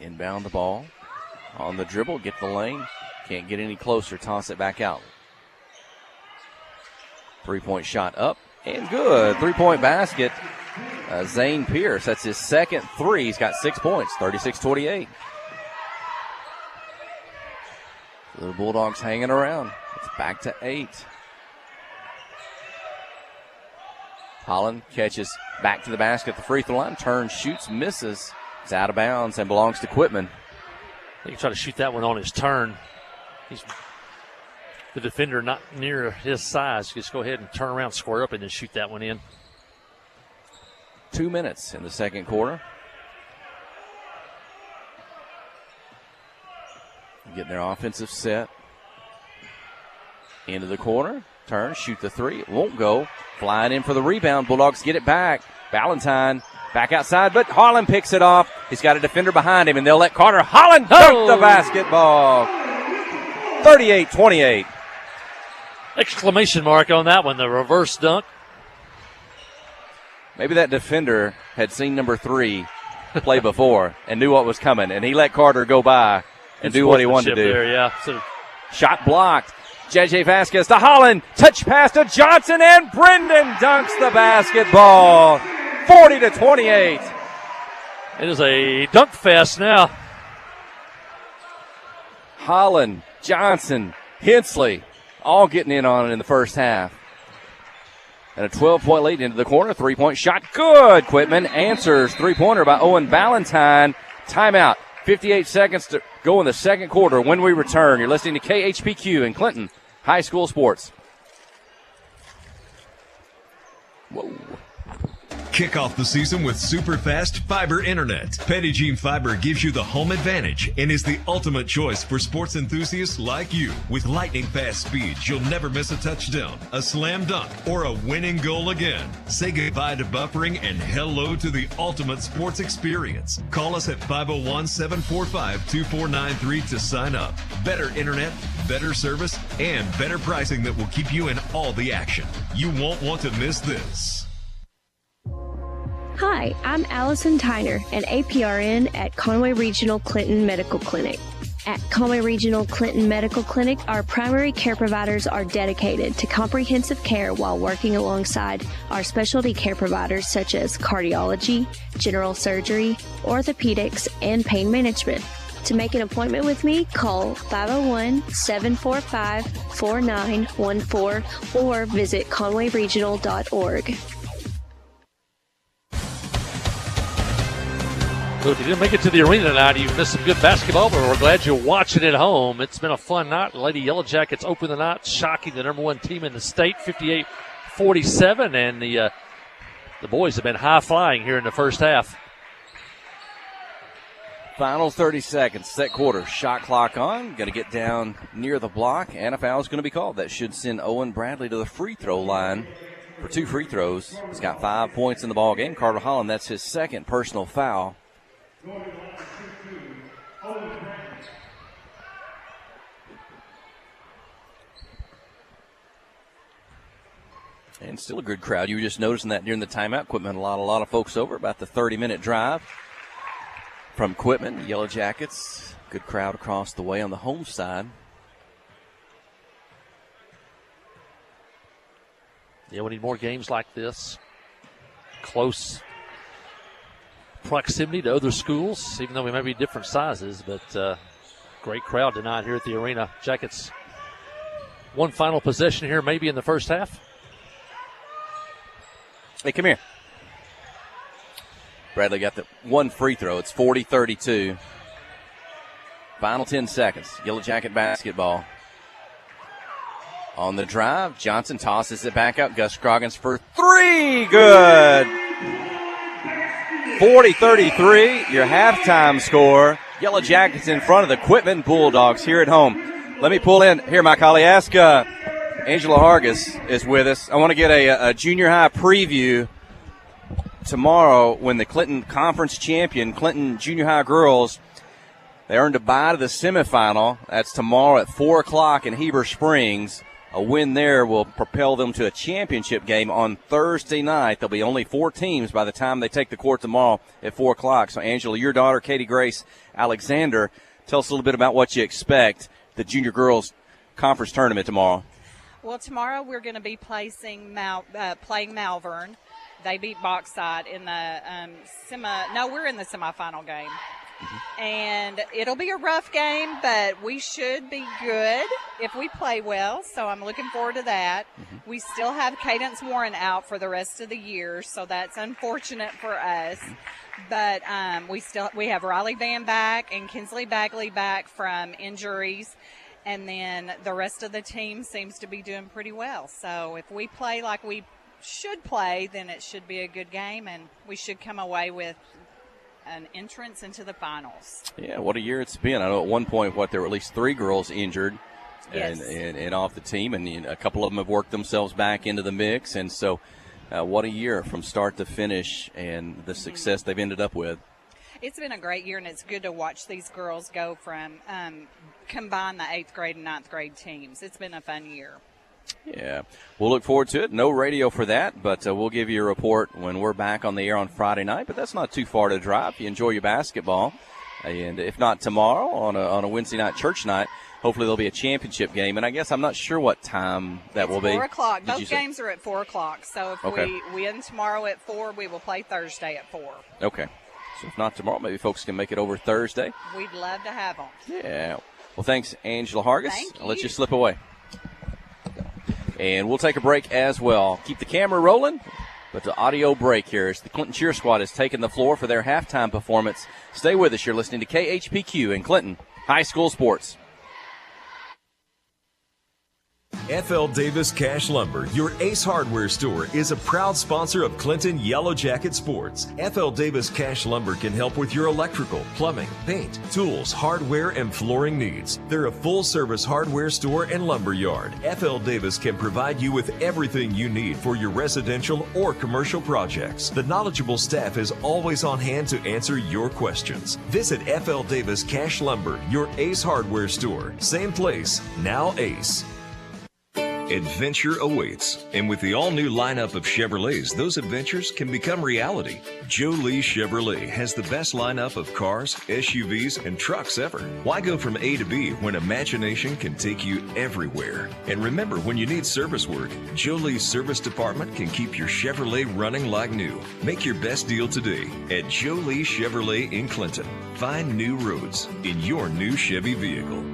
Inbound the ball. On the dribble, get the lane. Can't get any closer. Toss it back out. Three-point shot up and good. Three-point basket. Zane Pierce, that's his second three. He's got 6 points, 36-28. The Bulldogs hanging around. It's back to 8. Holland catches back to the basket at the free throw line. Turns, shoots, misses. It's out of bounds and belongs to Quitman. He can try to shoot that one on his turn. He's the defender not near his size. Just go ahead and turn around, square up, and then shoot that one in. 2 minutes in the second quarter. Getting their offensive set. Into the corner. Turn, shoot the three. It won't go. Flying in for the rebound. Bulldogs get it back. Ballantyne back outside, but Holland picks it off. He's got a defender behind him, and they'll let Carter Holland dunk the basketball. 38-28. Exclamation mark on that one, the reverse dunk. Maybe that defender had seen number 3 play before and knew what was coming, and he let Carter go by and do what he wanted to do. There, yeah. Shot blocked. JJ Vasquez to Holland. Touch pass to Johnson, and Brendan dunks the basketball. 40-28. It is a dunk fest now. Holland, Johnson, Hensley, all getting in on it in the first half. And a 12-point lead into the corner. 3-point shot. Good. Quitman answers. 3-pointer by Owen Ballantyne. Timeout. 58 seconds to go in the second quarter. When we return, you're listening to KHPQ in Clinton High School Sports. Whoa. Kick off the season with super fast fiber internet. Petit Jean Fiber gives you the home advantage and is the ultimate choice for sports enthusiasts like you. With lightning fast speeds, you'll never miss a touchdown, a slam dunk, or a winning goal again. Say goodbye to buffering and hello to the ultimate sports experience. Call us at 501-745-2493 to sign up. Better internet, better service, and better pricing that will keep you in all the action. You won't want to miss this. Hi, I'm Allison Tyner, an APRN at Conway Regional Clinton Medical Clinic. At Conway Regional Clinton Medical Clinic, our primary care providers are dedicated to comprehensive care while working alongside our specialty care providers such as cardiology, general surgery, orthopedics, and pain management. To make an appointment with me, call 501-745-4914 or visit conwayregional.org. So if you didn't make it to the arena tonight, you missed some good basketball, but we're glad you're watching at home. It's been a fun night. Lady Yellow Jackets open the night, shocking the number one team in the state, 58-47, and the boys have been high-flying here in the first half. Final 30 seconds, set quarter. Shot clock on. Going to get down near the block, and a foul is going to be called. That should send Owen Bradley to the free throw line for 2 free throws. He's got 5 points in the ball game. Carter Holland, that's his second personal foul. And still a good crowd. You were just noticing that during the timeout. Quitman, a lot of folks over. About the 30-minute drive from Quitman. Yellow Jackets, good crowd across the way on the home side. Yeah, we need more games like this. Close proximity to other schools, even though we may be different sizes, but great crowd tonight here at the arena. Jackets, one final possession here maybe in the first half. Hey, come here. Bradley got the one free throw. It's 40-32. Final 10 seconds. Yellow Jacket basketball. On the drive, Johnson tosses it back out. Gus Scroggins for 3. Good. 40-33, your halftime score. Yellow Jackets in front of the Quitman Bulldogs here at home. Let me pull in. Here, my colleague, ask Angela Hargis is with us. I want to get a junior high preview tomorrow when the Clinton Conference champion, Clinton Junior High girls, they earned a bye to the semifinal. That's tomorrow at 4 o'clock in Heber Springs. A win there will propel them to a championship game on Thursday night. There'll be only 4 teams by the time they take the court tomorrow at 4 o'clock. So, Angela, your daughter, Katie Grace Alexander, tell us a little bit about what you expect the junior girls conference tournament tomorrow. Well, tomorrow we're going to be playing Malvern. They beat Bauxite in the we're in the semifinal game. And it'll be a rough game, but we should be good if we play well, so I'm looking forward to that. We still have Cadence Warren out for the rest of the year, so that's unfortunate for us. But we have Riley Van back and Kinsley Bagley back from injuries, and then the rest of the team seems to be doing pretty well. So if we play like we should play, then it should be a good game, and we should come away with an entrance into the finals. Yeah, what a year it's been. I know at one point, there were at least 3 girls injured and off the team, and a couple of them have worked themselves back into the mix. And so what a year from start to finish and the success they've ended up with. It's been a great year, and it's good to watch these girls go from combine the 8th grade and 9th grade teams. It's been a fun year. Yeah, we'll look forward to it. No radio for that, but we'll give you a report when we're back on the air on Friday night. But that's not too far to drive if you enjoy your basketball. And if not tomorrow, on a Wednesday night church night, hopefully there'll be a championship game. And I guess I'm not sure what time that will be. 4 o'clock. Both games are at 4 o'clock. So if Okay. we win tomorrow at 4, we will play Thursday at 4. Okay. So if not tomorrow, maybe folks can make it over Thursday. We'd love to have them. Yeah. Well, thanks, Angela Hargis. Thank I'll let you. you slip away. And we'll take a break as well. Keep the camera rolling, but the audio break here as the Clinton Cheer Squad has taken the floor for their halftime performance. Stay with us. You're listening to KHPQ in Clinton High School Sports. F.L. Davis Cash Lumber, your Ace Hardware store, is a proud sponsor of Clinton Yellow Jacket Sports. F.L. Davis Cash Lumber can help with your electrical, plumbing, paint, tools, hardware, and flooring needs. They're a full-service hardware store and lumber yard. F.L. Davis can provide you with everything you need for your residential or commercial projects. The knowledgeable staff is always on hand to answer your questions. Visit F.L. Davis Cash Lumber, your Ace Hardware store. Same place, now Ace. Adventure awaits, and with the all-new lineup of Chevrolets, those adventures can become reality. Joe Lee Chevrolet has the best lineup of cars, SUVs, and trucks ever. Why go from A to B when imagination can take you everywhere? And remember, when you need service work, Joe Lee's service department can keep your Chevrolet running like new. Make your best deal today at Joe Lee Chevrolet in Clinton. Find new roads in your new Chevy vehicle.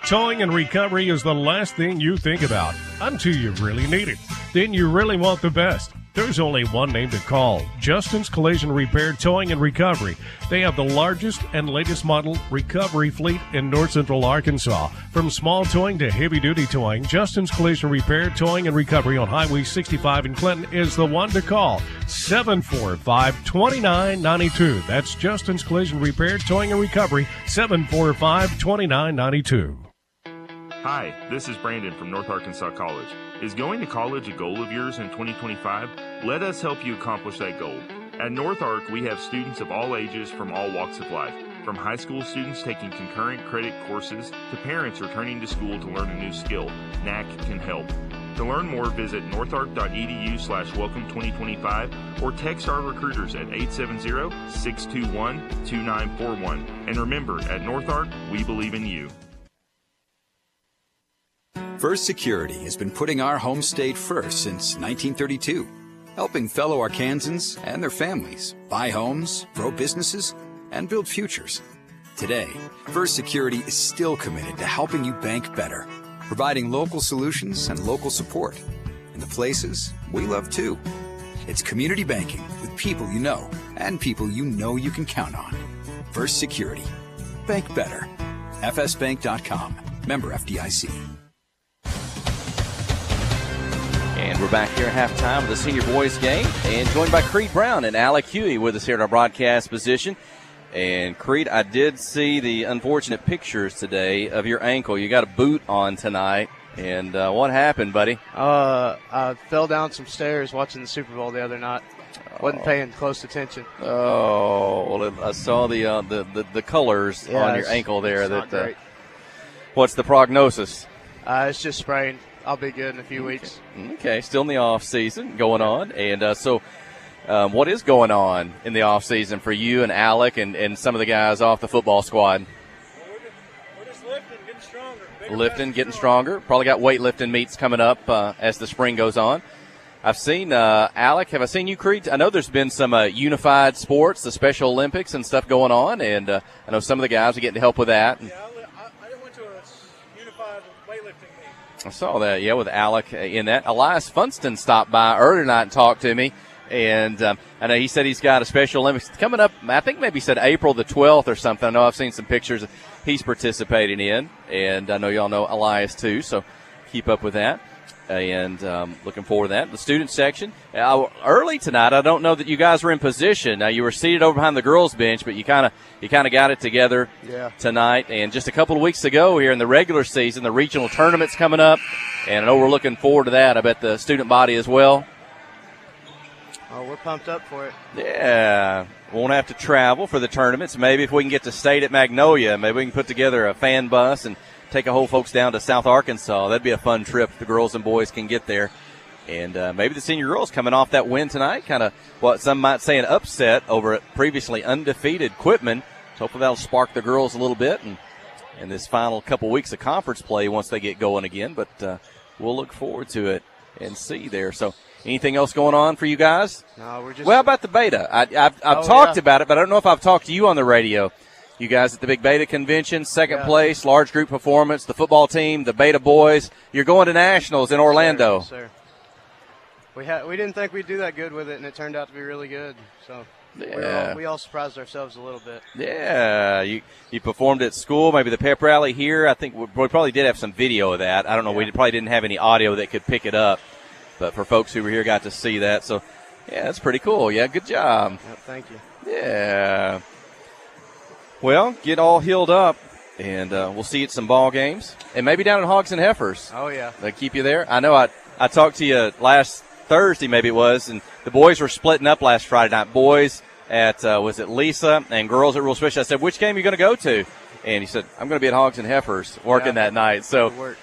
Towing and recovery is the last thing you think about until you really need it. Then you really want the best. There's only one name to call, Justin's Collision Repair Towing and Recovery. They have the largest and latest model recovery fleet in North Central Arkansas. From small towing to heavy-duty towing, Justin's Collision Repair Towing and Recovery on Highway 65 in Clinton is the one to call, 745-2992. That's Justin's Collision Repair Towing and Recovery, 745-2992. Hi, this is Brandon from North Arkansas College. Is going to college a goal of yours in 2025? Let us help you accomplish that goal. At North Ark, we have students of all ages from all walks of life, from high school students taking concurrent credit courses to parents returning to school to learn a new skill. NAC can help. To learn more, visit northark.edu/welcome2025 or text our recruiters at 870-621-2941. And remember, at North Ark, we believe in you. First Security has been putting our home state first since 1932, helping fellow Arkansans and their families buy homes, grow businesses, and build futures. Today, First Security is still committed to helping you bank better, providing local solutions and local support in the places we love too. It's community banking with people you know and people you know you can count on. First Security. Bank better. fsbank.com. Member FDIC. And we're back here at halftime of the senior boys game, and joined by Creed Brown and Alec Huey with us here at our broadcast position. And Creed, I did see the unfortunate pictures today of your ankle. You got a boot on tonight, and what happened, buddy? I fell down some stairs watching the Super Bowl the other night. Wasn't paying close attention. Oh, well, I saw the colors on your ankle there. Not great. What's the prognosis? It's just sprained. I'll be good in a few weeks. Okay, still in the off season going on, and so what is going on in the off season for you and Alec and some of the guys off the football squad? We're just lifting, getting stronger. Getting stronger. Probably got weightlifting meets coming up as the spring goes on. I've seen Alec. Have I seen you, Creed? I know there's been some unified sports, the Special Olympics and stuff going on, and I know some of the guys are getting to help with that. Yeah, I went to a unified weightlifting meet. I saw that, yeah, with Alec in that. Elias Funston stopped by earlier tonight and talked to me, and I know he said he's got a Special Olympics coming up. I think maybe he said April the 12th or something. I know I've seen some pictures he's participating in, and I know y'all know Elias too, so keep up with that. And looking forward to that. The student section, early tonight, I don't know that you guys were in position. Now, you were seated over behind the girls' bench, but you kind of got it together tonight. And just a couple of weeks ago here in the regular season, the regional tournament's coming up, and I know we're looking forward to that. I bet the student body as well. Oh, we're pumped up for it. Yeah. Won't have to travel for the tournaments. Maybe if we can get to state at Magnolia, maybe we can put together a fan bus and take a whole folks down to South Arkansas. That'd be a fun trip if the girls and boys can get there. And maybe the senior girls coming off that win tonight, kind of what some might say an upset over previously undefeated Quitman. So hopefully that'll spark the girls a little bit and this final couple weeks of conference play once they get going again. But we'll look forward to it and see there. So anything else going on for you guys? No, we're just. Well, about the beta. I've talked about it, but I don't know if I've talked to you on the radio. You guys at the Big Beta Convention, second place, large group performance, the football team, the Beta boys. You're going to nationals in Orlando. Yes, sir. We didn't think we'd do that good with it, and it turned out to be really good. So yeah. we all surprised ourselves a little bit. Yeah, you performed at school, maybe the pep rally here. I think we probably did have some video of that. I don't know. Yeah. We probably didn't have any audio that could pick it up. But for folks who were here, got to see that. So, yeah, that's pretty cool. Yeah, good job. Yep, thank you. Yeah. Well, get all healed up, and we'll see you at some ball games. And maybe down at Hogs and Heifers. Oh, yeah. They keep you there. I know I talked to you last Thursday, maybe it was, and the boys were splitting up last Friday night. Boys at, was it Lisa, and girls at Real Special. I said, which game are you going to go to? And he said, I'm going to be at Hogs and Heifers working that night. So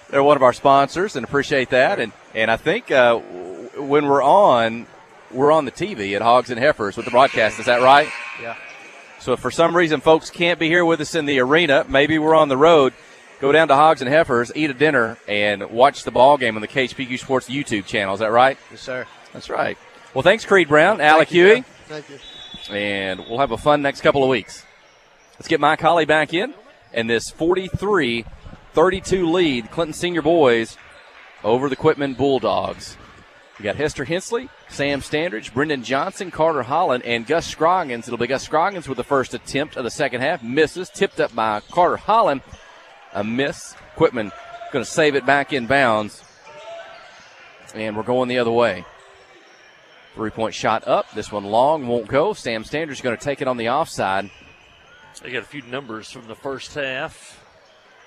they're one of our sponsors, and appreciate that. And I think when we're on the TV at Hogs and Heifers with the broadcast. Is that right? Yeah. So if for some reason folks can't be here with us in the arena, maybe we're on the road, go down to Hogs and Heifers, eat a dinner, and watch the ball game on the KHPQ Sports YouTube channel. Is that right? Yes, sir. That's right. Well, thanks, Creed Brown, Alec Huey. Thank you. And we'll have a fun next couple of weeks. Let's get Mike Holly back in. And this 43-32 lead, Clinton Senior boys over the Quitman Bulldogs. We got Hester Hensley, Sam Standridge, Brendan Johnson, Carter Holland, and Gus Scroggins. It'll be Gus Scroggins with the first attempt of the second half. Misses, tipped up by Carter Holland. A miss. Quitman going to save it back in bounds. And we're going the other way. 3-point shot up. This one long, won't go. Sam Standridge is going to take it on the offside. They got a few numbers from the first half.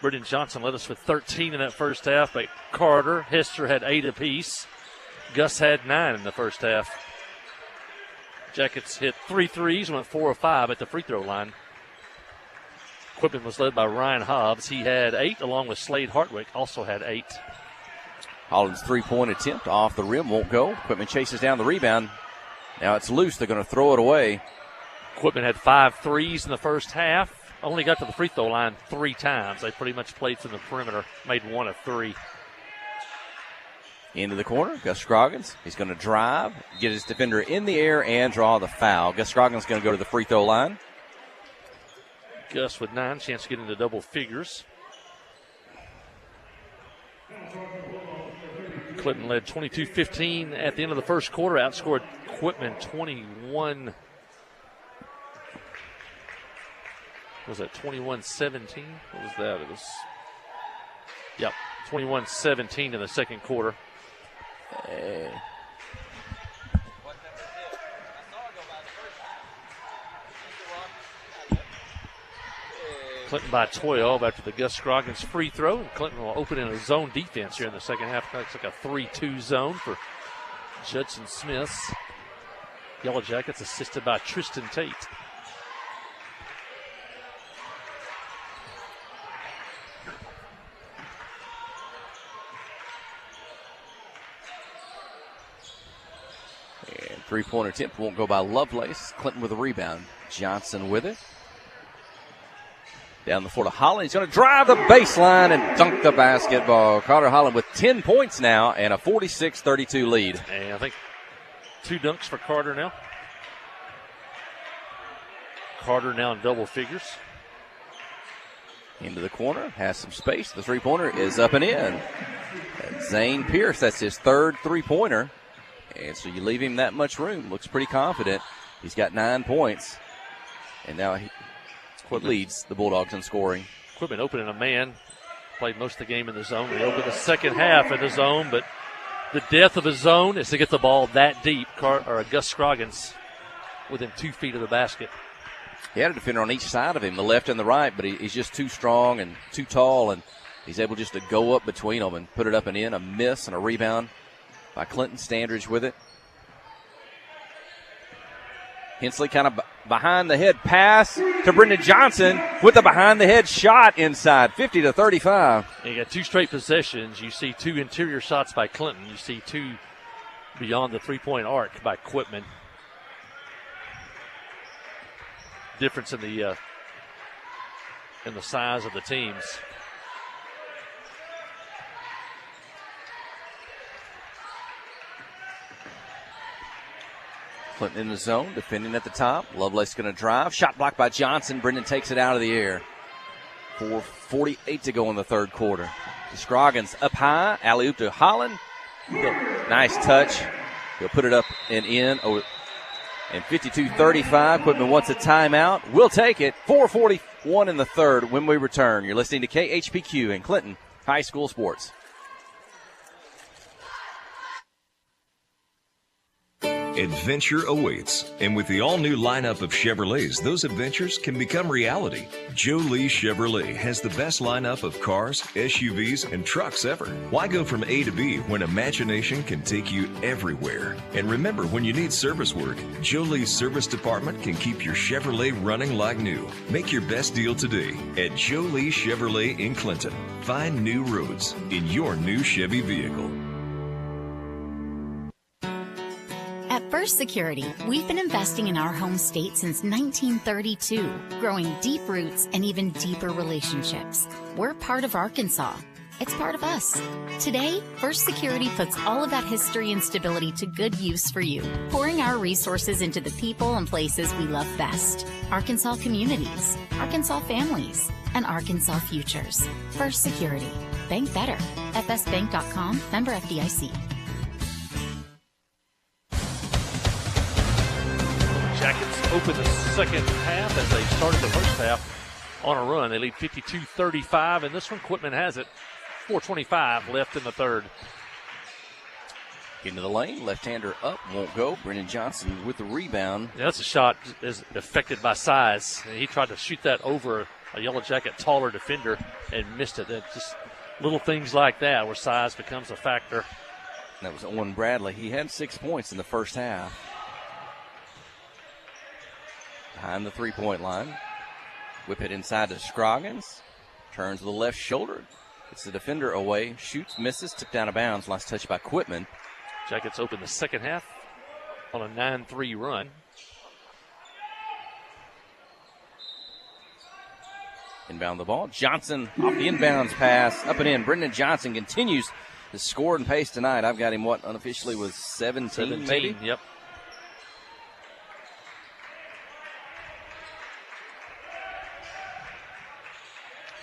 Brendan Johnson led us with 13 in that first half, but Carter, Hester had 8 apiece. Gus had 9 in the first half. Jackets hit 3 threes, went 4 of 5 at the free throw line. Quitman was led by Ryan Hobbs. He had 8, along with Slade Hartwick, also had 8. Holland's 3-point attempt off the rim won't go. Quitman chases down the rebound. Now it's loose. They're going to throw it away. Quitman had 5 threes in the first half. Only got to the free throw line 3 times. They pretty much played from the perimeter, made 1 of 3. Into the corner, Gus Scroggins. He's going to drive, get his defender in the air, and draw the foul. Gus Scroggins going to go to the free throw line. Gus with 9, chance to get into double figures. Clinton led 22-15 at the end of the first quarter, outscored Quitman 21. Was that 21-17? What was that? It was, yep, 21-17 in the second quarter. Clinton by 12 after the Gus Scroggins free throw. And Clinton will open in a zone defense here in the second half. Looks like a 3-2 zone for Judson Smiths. Yellow Jackets assisted by Tristan Tate. And 3-point attempt won't go by Lovelace. Clinton with a rebound. Johnson with it. Down the floor to Holland. He's going to drive the baseline and dunk the basketball. Carter Holland with 10 points now and a 46-32 lead. And I think 2 dunks for Carter now. Carter now in double figures. Into the corner. Has some space. The three-pointer is up and in. And Zane Pierce, that's his 3rd three-pointer. And so you leave him that much room. Looks pretty confident. He's got 9 points. And now he leads the Bulldogs in scoring. Quitman opening a man. Played most of the game in the zone. They opened the second half in the zone, but the death of the zone is to get the ball that deep. Gus Scroggins within 2 feet of the basket. He had a defender on each side of him, the left and the right, but he's just too strong and too tall, and he's able just to go up between them and put it up and in. A miss and a rebound by Clinton. Standridge with it. Hensley kind of behind the head pass to Brendan Johnson with a behind the head shot inside, 50-35. You got 2 straight possessions. You see 2 interior shots by Clinton. You see 2 beyond the 3-point arc by Quitman. Difference in the size of the teams. Clinton in the zone, defending at the top. Lovelace going to drive. Shot blocked by Johnson. Brendan takes it out of the air. 4:48 to go in the third quarter. Scroggins up high. Alley-oop to Holland. Nice touch. He'll put it up and in. Oh, and 52-35. Quitman wants a timeout. We'll take it. 4:41 in the third when we return. You're listening to KHPQ and Clinton High School Sports. Adventure awaits, and with the all-new lineup of Chevrolets, those adventures can become reality. Joe Lee Chevrolet has the best lineup of cars, SUVs, and trucks ever. Why go from A to B when imagination can take you everywhere? And remember, when you need service work, Joe Lee's service department can keep your Chevrolet running like new. Make your best deal today at Joe Lee Chevrolet in Clinton. Find new roads in your new Chevy vehicle. At First Security, we've been investing in our home state since 1932, growing deep roots and even deeper relationships. We're part of Arkansas. It's part of us. Today, First Security puts all of that history and stability to good use for you, pouring our resources into the people and places we love best. Arkansas communities, Arkansas families, and Arkansas futures. First Security. Bank better. FSBank.com, member FDIC. Jackets open the second half as they started the first half on a run. They lead 52-35, and this one, Quitman has it. 4:25 left in the third. Into the lane, left-hander up, won't go. Brendan Johnson with the rebound. Yeah, that's a shot is affected by size. He tried to shoot that over a Yellow Jacket taller defender and missed it. It's just little things like that where size becomes a factor. That was Owen Bradley. He had 6 points in the first half. Behind the three-point line. Whip it inside to Scroggins. Turns to the left shoulder. It's the defender away. Shoots, misses, tipped out of bounds. Last touch by Quitman. Jackets open the second half on a 9-3 run. Inbound the ball. Johnson off the inbounds pass. Up and in. Brendan Johnson continues to score and pace tonight. I've got him, what, unofficially was 17 maybe? Yep.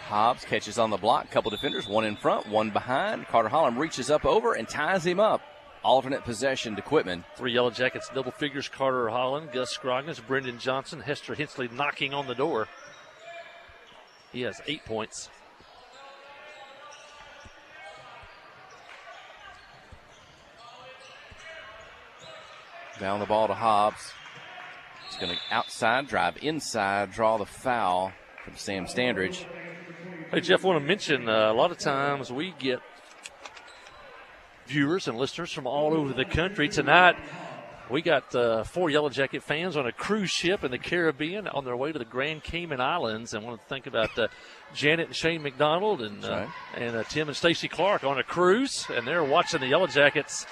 Hobbs catches on the block. Couple defenders, one in front, one behind. Carter Holland reaches up over and ties him up. Alternate possession to Quitman. 3 Yellow Jackets, double figures. Carter Holland, Gus Scroggins, Brendan Johnson, Hester Hensley knocking on the door. He has 8 points. Down the ball to Hobbs. He's going to outside, drive inside, draw the foul from Sam Standridge. Hey, Jeff, I want to mention a lot of times we get viewers and listeners from all over the country. Tonight, we got 4 Yellow Jacket fans on a cruise ship in the Caribbean on their way to the Grand Cayman Islands. And I want to think about Janet and Shane McDonald and Tim and Stacy Clark on a cruise. And they're watching the Yellow Jackets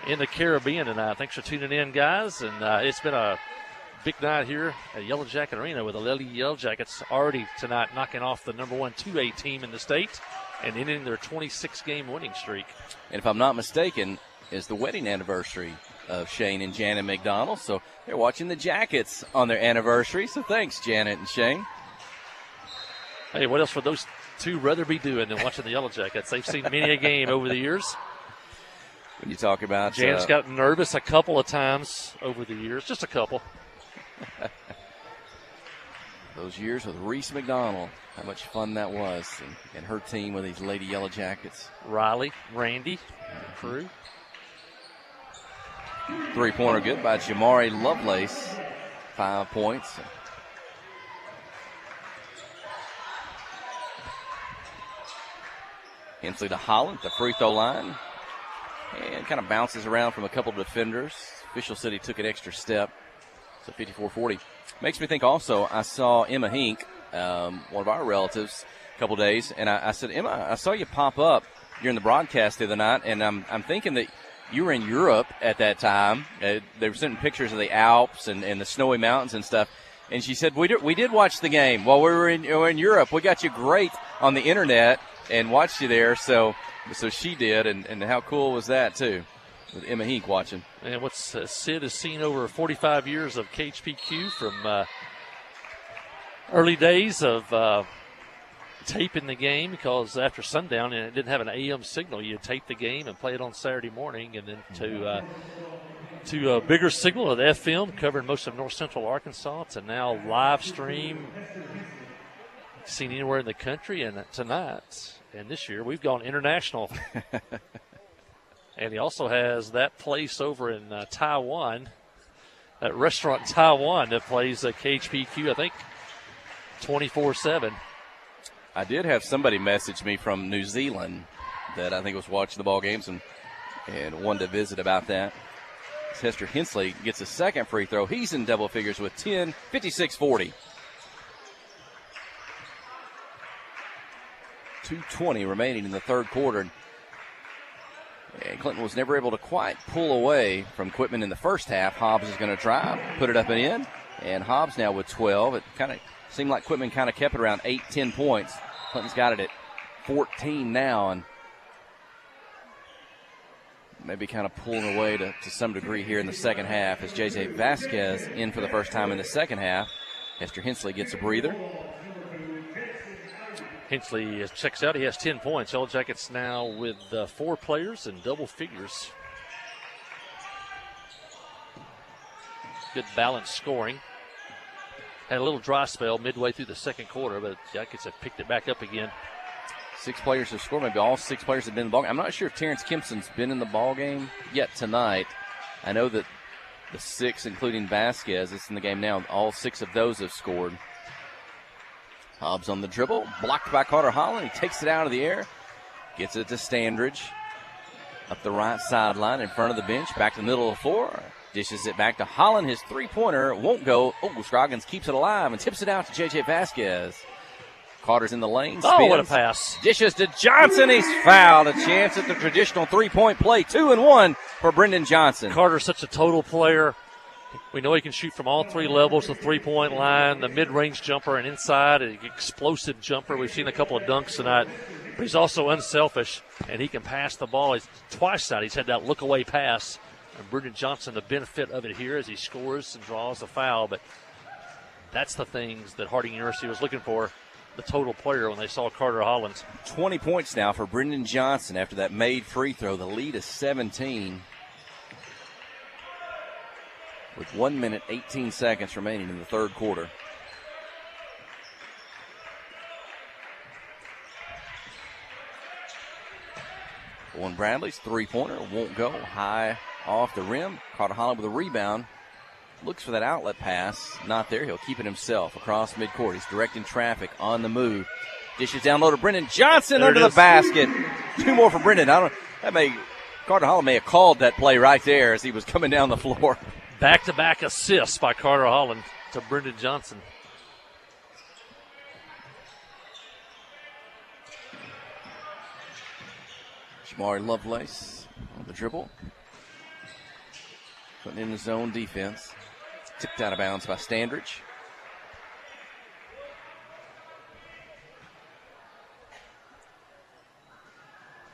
in the Caribbean tonight. Thanks for tuning in, guys. And it's been a big night here at Yellow Jacket Arena with the Lady Yellow Jackets already tonight knocking off the number 1 2A team in the state and ending their 26-game winning streak. And if I'm not mistaken, is the wedding anniversary of Shane and Janet McDonald. So they're watching the Jackets on their anniversary. So thanks, Janet and Shane. Hey, what else would those two rather be doing than watching the Yellow Jackets? They've seen many a game over the years. When you talk about Janet's gotten nervous a couple of times over the years, just a couple. Those years with Reese McDonald, how much fun that was, and her team with these Lady Yellow Jackets. Riley, Randy, crew. Three-pointer good by Jamari Lovelace, 5 points. Hensley to Holland, the free throw line, and kind of bounces around from a couple of defenders. Official said he took an extra step. So 54-40. Makes me think also, I saw Emma Hink, one of our relatives, a couple days, and I said, Emma, I saw you pop up during the broadcast the other night, and I'm thinking that you were in Europe at that time. They were sending pictures of the Alps and the snowy mountains and stuff. And she said, we did watch the game while we were in Europe. We got you great on the internet and watched you there. So she did, and how cool was that, too, with Emma Hink watching. And what's Sid has seen over 45 years of KHPQ from early days of taping the game, because after sundown and it didn't have an AM signal, you tape the game and play it on Saturday morning, and then to a bigger signal of the FM covering most of north central Arkansas, to now live stream, seen anywhere in the country, and tonight and this year we've gone international. And he also has that place over in Taiwan, that restaurant in Taiwan that plays KHPQ, I think, 24/7. I did have somebody message me from New Zealand that I think was watching the ball games and wanted to visit about that. Hester Hensley gets a second free throw. He's in double figures with 10, 56-40. 2:20 remaining in the third quarter. And Clinton was never able to quite pull away from Quitman in the first half. Hobbs is going to try, put it up and in. And Hobbs now with 12. It kind of seemed like Quitman kind of kept it around 8, 10 points. Clinton's got it at 14 now, and maybe kind of pulling away to some degree here in the second half as J.J. Vasquez in for the first time in the second half. Hester Hensley gets a breather. Hensley checks out. He has 10 points. Yellow Jackets now with 4 players in double figures. Good balanced scoring. Had a little dry spell midway through the second quarter, but Jackets have picked it back up again. 6 players have scored. Maybe all 6 players have been in the ball game. I'm not sure if Terrence Kempson's been in the ball game yet tonight. I know that the 6, including Vasquez, is in the game now. All 6 of those have scored. Hobbs on the dribble, blocked by Carter Holland. He takes it out of the air, gets it to Standridge. Up the right sideline in front of the bench, back to the middle of the floor. Dishes it back to Holland. His three-pointer won't go. Oh, Scroggins keeps it alive and tips it out to J.J. Vasquez. Carter's in the lane. Spins. Oh, what a pass. Dishes to Johnson. He's fouled. A chance at the traditional three-point play. 2-1 for Brendan Johnson. Carter's such a total player. We know he can shoot from all 3 levels, the three-point line, the mid-range jumper, and inside, an explosive jumper. We've seen a couple of dunks tonight. But he's also unselfish, and he can pass the ball. Twice now he's had that look-away pass. And Brendan Johnson, the benefit of it here as he scores and draws a foul. But that's the things that Harding University was looking for, the total player, when they saw Carter Holland. 20 points now for Brendan Johnson after that made free throw. The lead is 17. With 1 minute, 18 seconds remaining in the third quarter. Owen Bradley's three-pointer won't go. High off the rim. Carter Holland with a rebound. Looks for that outlet pass. Not there. He'll keep it himself across midcourt. He's directing traffic on the move. Dishes down low to Brendan Johnson under the basket. 2 more for Brendan. Carter Holland may have called that play right there as he was coming down the floor. Back-to-back assists by Carter Holland to Brendan Johnson. Jamari Lovelace on the dribble. Putting in his zone defense. Tipped out of bounds by Standridge.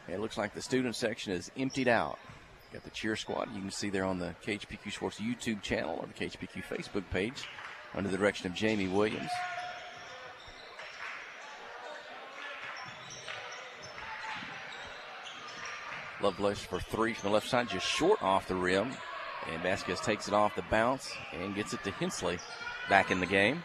It looks like the student section is emptied out. Got the cheer squad. You can see there on the KHPQ Sports YouTube channel or the KHPQ Facebook page under the direction of Jamie Williams. Lovelace for 3 from the left side, just short off the rim. And Vasquez takes it off the bounce and gets it to Hensley back in the game.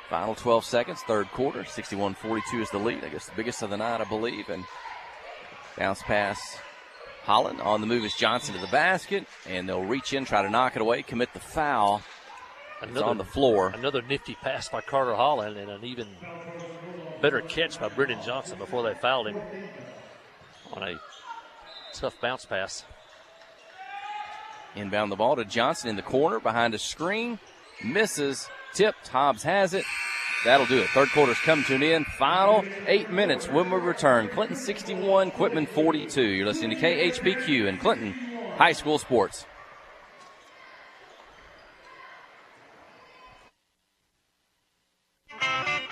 Final 12 seconds, third quarter. 61-42 is the lead. I guess the biggest of the night, I believe. And bounce pass, Holland. On the move is Johnson to the basket. And they'll reach in, try to knock it away, commit the foul. It's on the floor. Another nifty pass by Carter Holland and an even better catch by Brendan Johnson before they fouled him on a tough bounce pass. Inbound the ball to Johnson in the corner behind a screen. Misses. Tipped. Hobbs has it. That'll do it. Third quarter's come to an end. Final 8 minutes when we return. Clinton 61, Quitman 42. You're listening to KHPQ and Clinton High School Sports.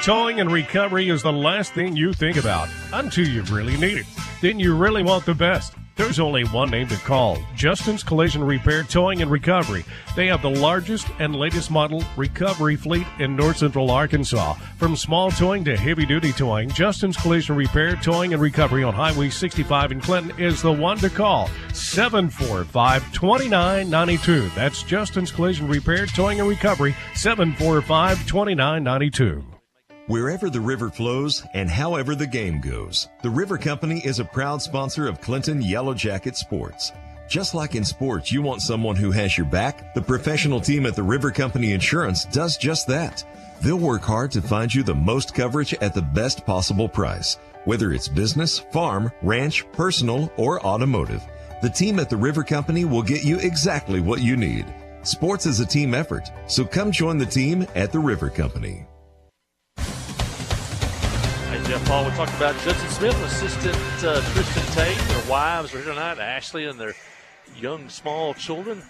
Towing and recovery is the last thing you think about until you really need it. Then you really want the best. There's only one name to call, Justin's Collision Repair, Towing and Recovery. They have the largest and latest model recovery fleet in North Central Arkansas. From small towing to heavy-duty towing, Justin's Collision Repair, Towing and Recovery on Highway 65 in Clinton is the one to call, 745-2992. That's Justin's Collision Repair, Towing and Recovery, 745-2992. Wherever the river flows and however the game goes, the River Company is a proud sponsor of Clinton Yellow Jacket Sports. Just like in sports, you want someone who has your back. The professional team at the River Company Insurance does just that. They'll work hard to find you the most coverage at the best possible price, whether it's business, farm, ranch, personal, or automotive. The team at the River Company will get you exactly what you need. Sports is a team effort, so come join the team at the River Company. Jeff Paul, we talked about Judson Smith, assistant Tristan Tate. Their wives are here tonight, Ashley and their young, small children,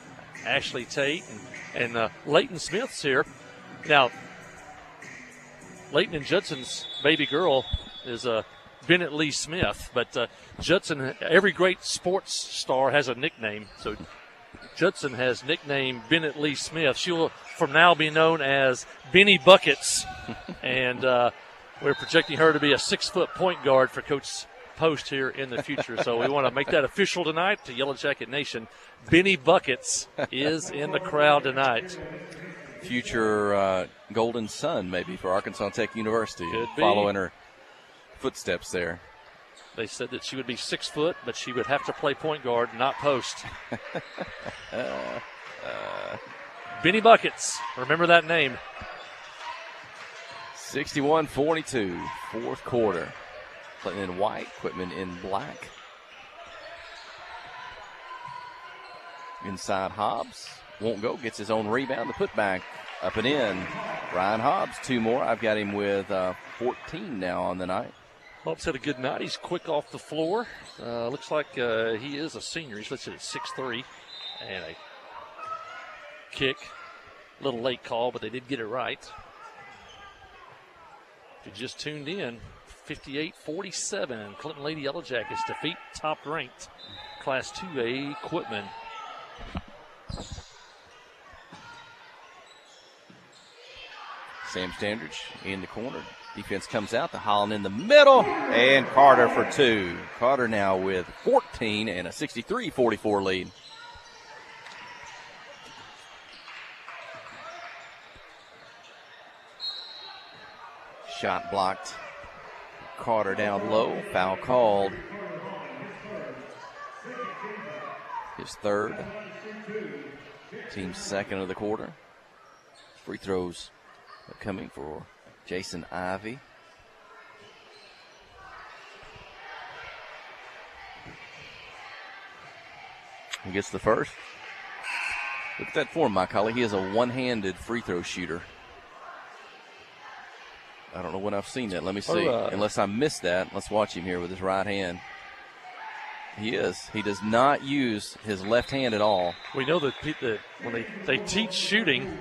Ashley Tate and Leighton Smith's here. Now, Leighton and Judson's baby girl is Bennett Lee Smith, but Judson, every great sports star has a nickname. So Judson has nicknamed Bennett Lee Smith. She will from now be known as Benny Buckets, and we're projecting her to be a 6-foot point guard for Coach Post here in the future. So we want to make that official tonight to Yellow Jacket Nation. Benny Buckets is in the crowd tonight. Future golden son, maybe, for Arkansas Tech University. Could be. Following her footsteps there. They said that she would be 6 foot, but she would have to play point guard, not post. Benny Buckets. Remember that name. 61-42, fourth quarter. Clinton in white, Quitman in black. Inside Hobbs. Won't go, gets his own rebound. The putback up and in. Ryan Hobbs, 2 more. I've got him with 14 now on the night. Hobbs had a good night. He's quick off the floor. Looks like he is a senior. He's listed at 6'3". And a kick. A little late call, but they did get it right. If you just tuned in, 58-47, Clinton Lady Yellow Jackets defeat top-ranked Class 2A Quitman. Sam Standridge in the corner. Defense comes out to Holland in the middle, and Carter for 2. Carter now with 14 and a 63-44 lead. Shot blocked. Carter down low. Foul called. His third. Team's second of the quarter. Free throws are coming for Jason Ivey. He gets the first. Look at that form, my colleague. He is a one-handed free throw shooter. I don't know when I've seen that. Let me see. Unless I missed that. Let's watch him here with his right hand. He is. He does not use his left hand at all. We know that when they teach shooting,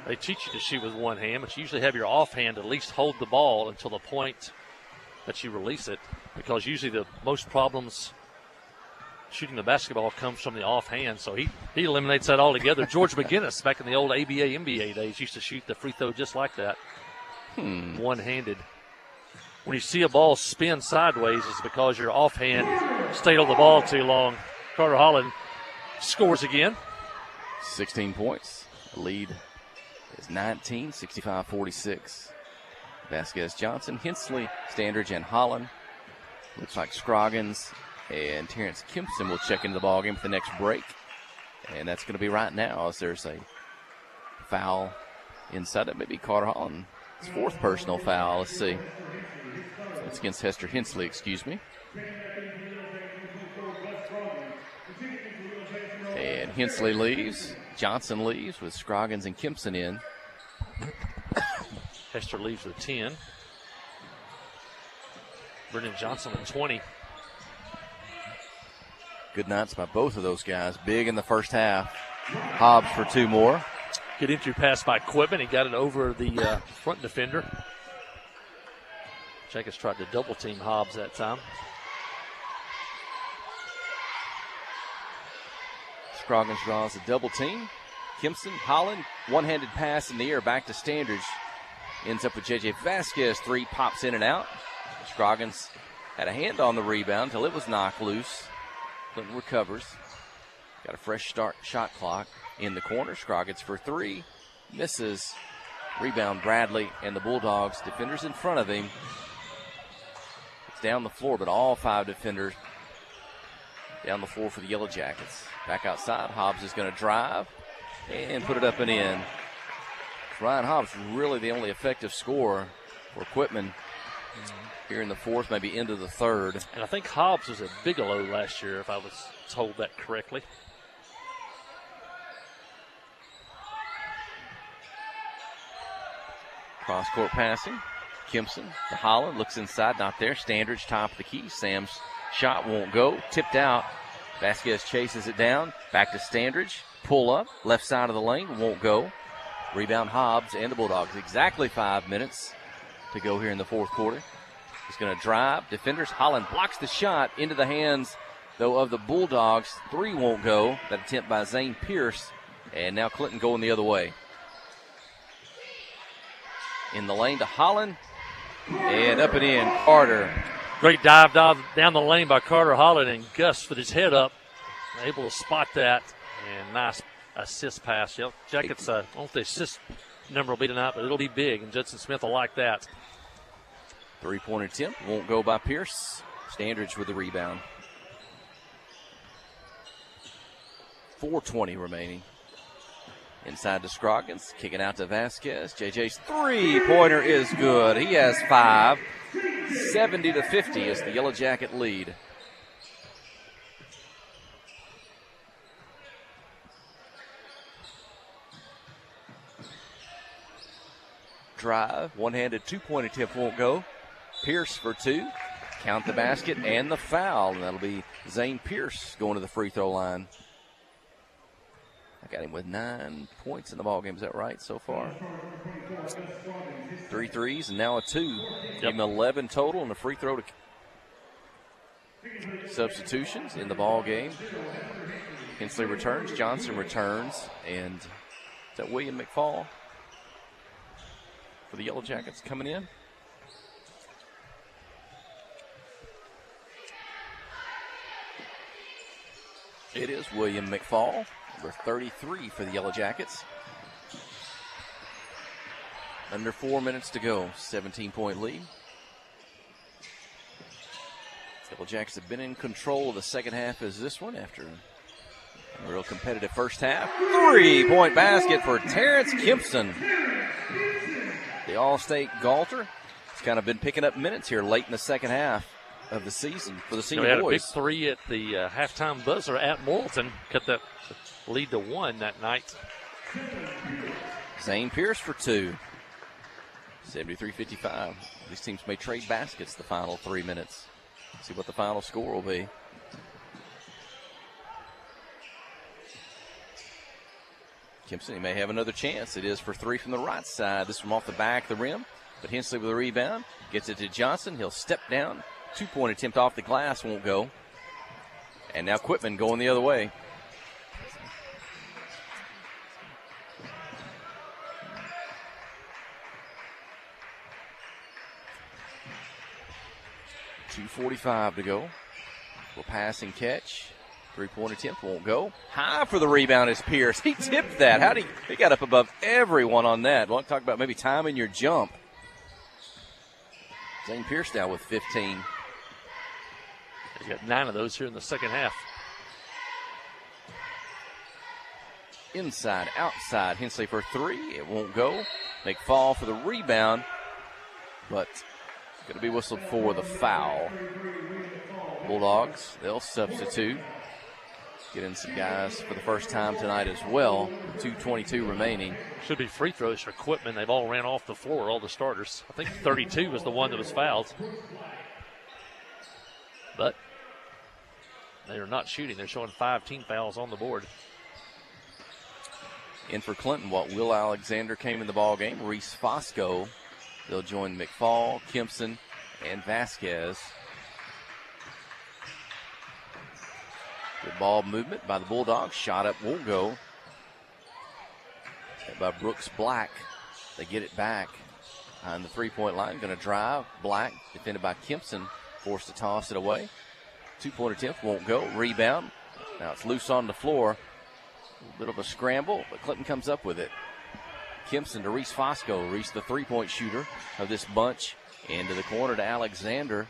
they teach you to shoot with one hand, but you usually have your offhand at least hold the ball until the point that you release it, because usually the most problems shooting the basketball comes from the offhand, so he eliminates that altogether. George McGinnis, back in the old ABA, NBA days, used to shoot the free throw just like that. One-handed. When you see a ball spin sideways, it's because your offhand stayed on the ball too long. Carter Holland scores again. 16 points. The lead is 19, 65-46. Vasquez, Johnson, Hensley, Standridge, and Holland. Looks like Scroggins and Terrence Kempson will check into the ballgame for the next break. And that's going to be right now, as there's a foul inside it. Maybe Carter Holland. His fourth personal foul. Let's see. It's against Hester Hensley, excuse me. And Hensley leaves. Johnson leaves with Scroggins and Kempson in. Hester leaves with 10. Brendan Johnson with 20. Good nights by both of those guys. Big in the first half. Hobbs for 2 more. Good entry pass by Quitman. He got it over the front defender. Jackets tried to double team Hobbs that time. Scroggins draws a double team. Kempson, Holland, one-handed pass in the air back to Standridge. Ends up with J.J. Vasquez. 3 pops in and out. Scroggins had a hand on the rebound until it was knocked loose. Clinton recovers. Got a fresh start shot clock in the corner. Scroggins for 3. Misses. Rebound Bradley and the Bulldogs. Defenders in front of him. It's down the floor, but all 5 defenders down the floor for the Yellow Jackets. Back outside. Hobbs is going to drive and put it up and in. Ryan Hobbs really the only effective scorer for Quitman here in the fourth, maybe into the third. And I think Hobbs was at Bigelow last year, if I was told that correctly. Cross-court passing. Kempson to Holland. Looks inside, not there. Standridge, top of the key. Sam's shot won't go. Tipped out. Vasquez chases it down. Back to Standridge. Pull up. Left side of the lane. Won't go. Rebound Hobbs and the Bulldogs. Exactly 5 minutes to go here in the fourth quarter. He's going to drive. Defenders. Holland blocks the shot into the hands, though, of the Bulldogs. 3 won't go. That attempt by Zane Pierce. And now Clinton going the other way. In the lane to Holland. And up and in. Carter. Great dive down the lane by Carter Holland, and Gus with his head up, able to spot that. And nice assist pass. Yep. Jackets, I don't know if the assist number will be tonight, but it'll be big, and Judson Smith will like that. 3-point attempt. Won't go by Pierce. Standridge with the rebound. 4:20 remaining. Inside to Scroggins. Kicking out to Vasquez. JJ's 3-pointer is good. He has 5. 70-50 is the Yellow Jacket lead. Drive. One-handed 2-point attempt won't go. Pierce for 2. Count the basket and the foul. And that'll be Zane Pierce going to the free throw line. I got him with 9 points in the ballgame. Is that right so far? 3 threes and now a 2. Yep. Give him 11 total and a free throw to substitutions in the ballgame. Hensley returns. Johnson returns. And is that William McFall for the Yellow Jackets coming in? It is William McFall. Number 33 for the Yellow Jackets. Under 4 minutes to go. 17-point lead. Yellow Jackets have been in control of the second half as this one after a real competitive first half. 3-point basket for Terrence Kempson. The All-State Galter has kind of been picking up minutes here late in the second half of the season for the senior had boys. A big 3 at the halftime buzzer at Morrilton. Cut that lead to 1 that night. Zane Pierce for 2. 73-55. These teams may trade baskets the final 3 minutes. See what the final score will be. Kempson, he may have another chance. It is for 3 from the right side. This from off the back of the rim. But Hensley with a rebound. Gets it to Johnson. He'll step down. 2-point attempt off the glass. Won't go. And now Quitman going the other way. .245 to go. Will pass and catch. 3-point attempt won't go. High for the rebound is Pierce. He tipped that. How did he got up above everyone on that. Want to talk about maybe timing your jump. Zane Pierce now with 15. He's got 9 of those here in the second half. Inside, outside. Hensley for 3. It won't go. McFall for the rebound. But going to be whistled for the foul. Bulldogs, they'll substitute. get in some guys for the first time tonight as well. 2:22 remaining. Should be free throws for Quitman. They've all ran off the floor, all the starters. I think 32 was the one that was fouled. But they are not shooting. They're showing 5 team fouls on the board. In for Clinton, Will Alexander came in the ball game. Reese Fosco. They'll join McFall, Kempson, and Vasquez. Good ball movement by the Bulldogs. Shot up won't go. By Brooks Black. They get it back on the three-point line. Going to drive. Black, defended by Kempson, forced to toss it away. Two-point attempt won't go. Rebound. Now it's loose on the floor. A little bit of a scramble, but Clinton comes up with it. Kempson to Reese Fosco. Reese, the three-point shooter of this bunch. Into the corner to Alexander.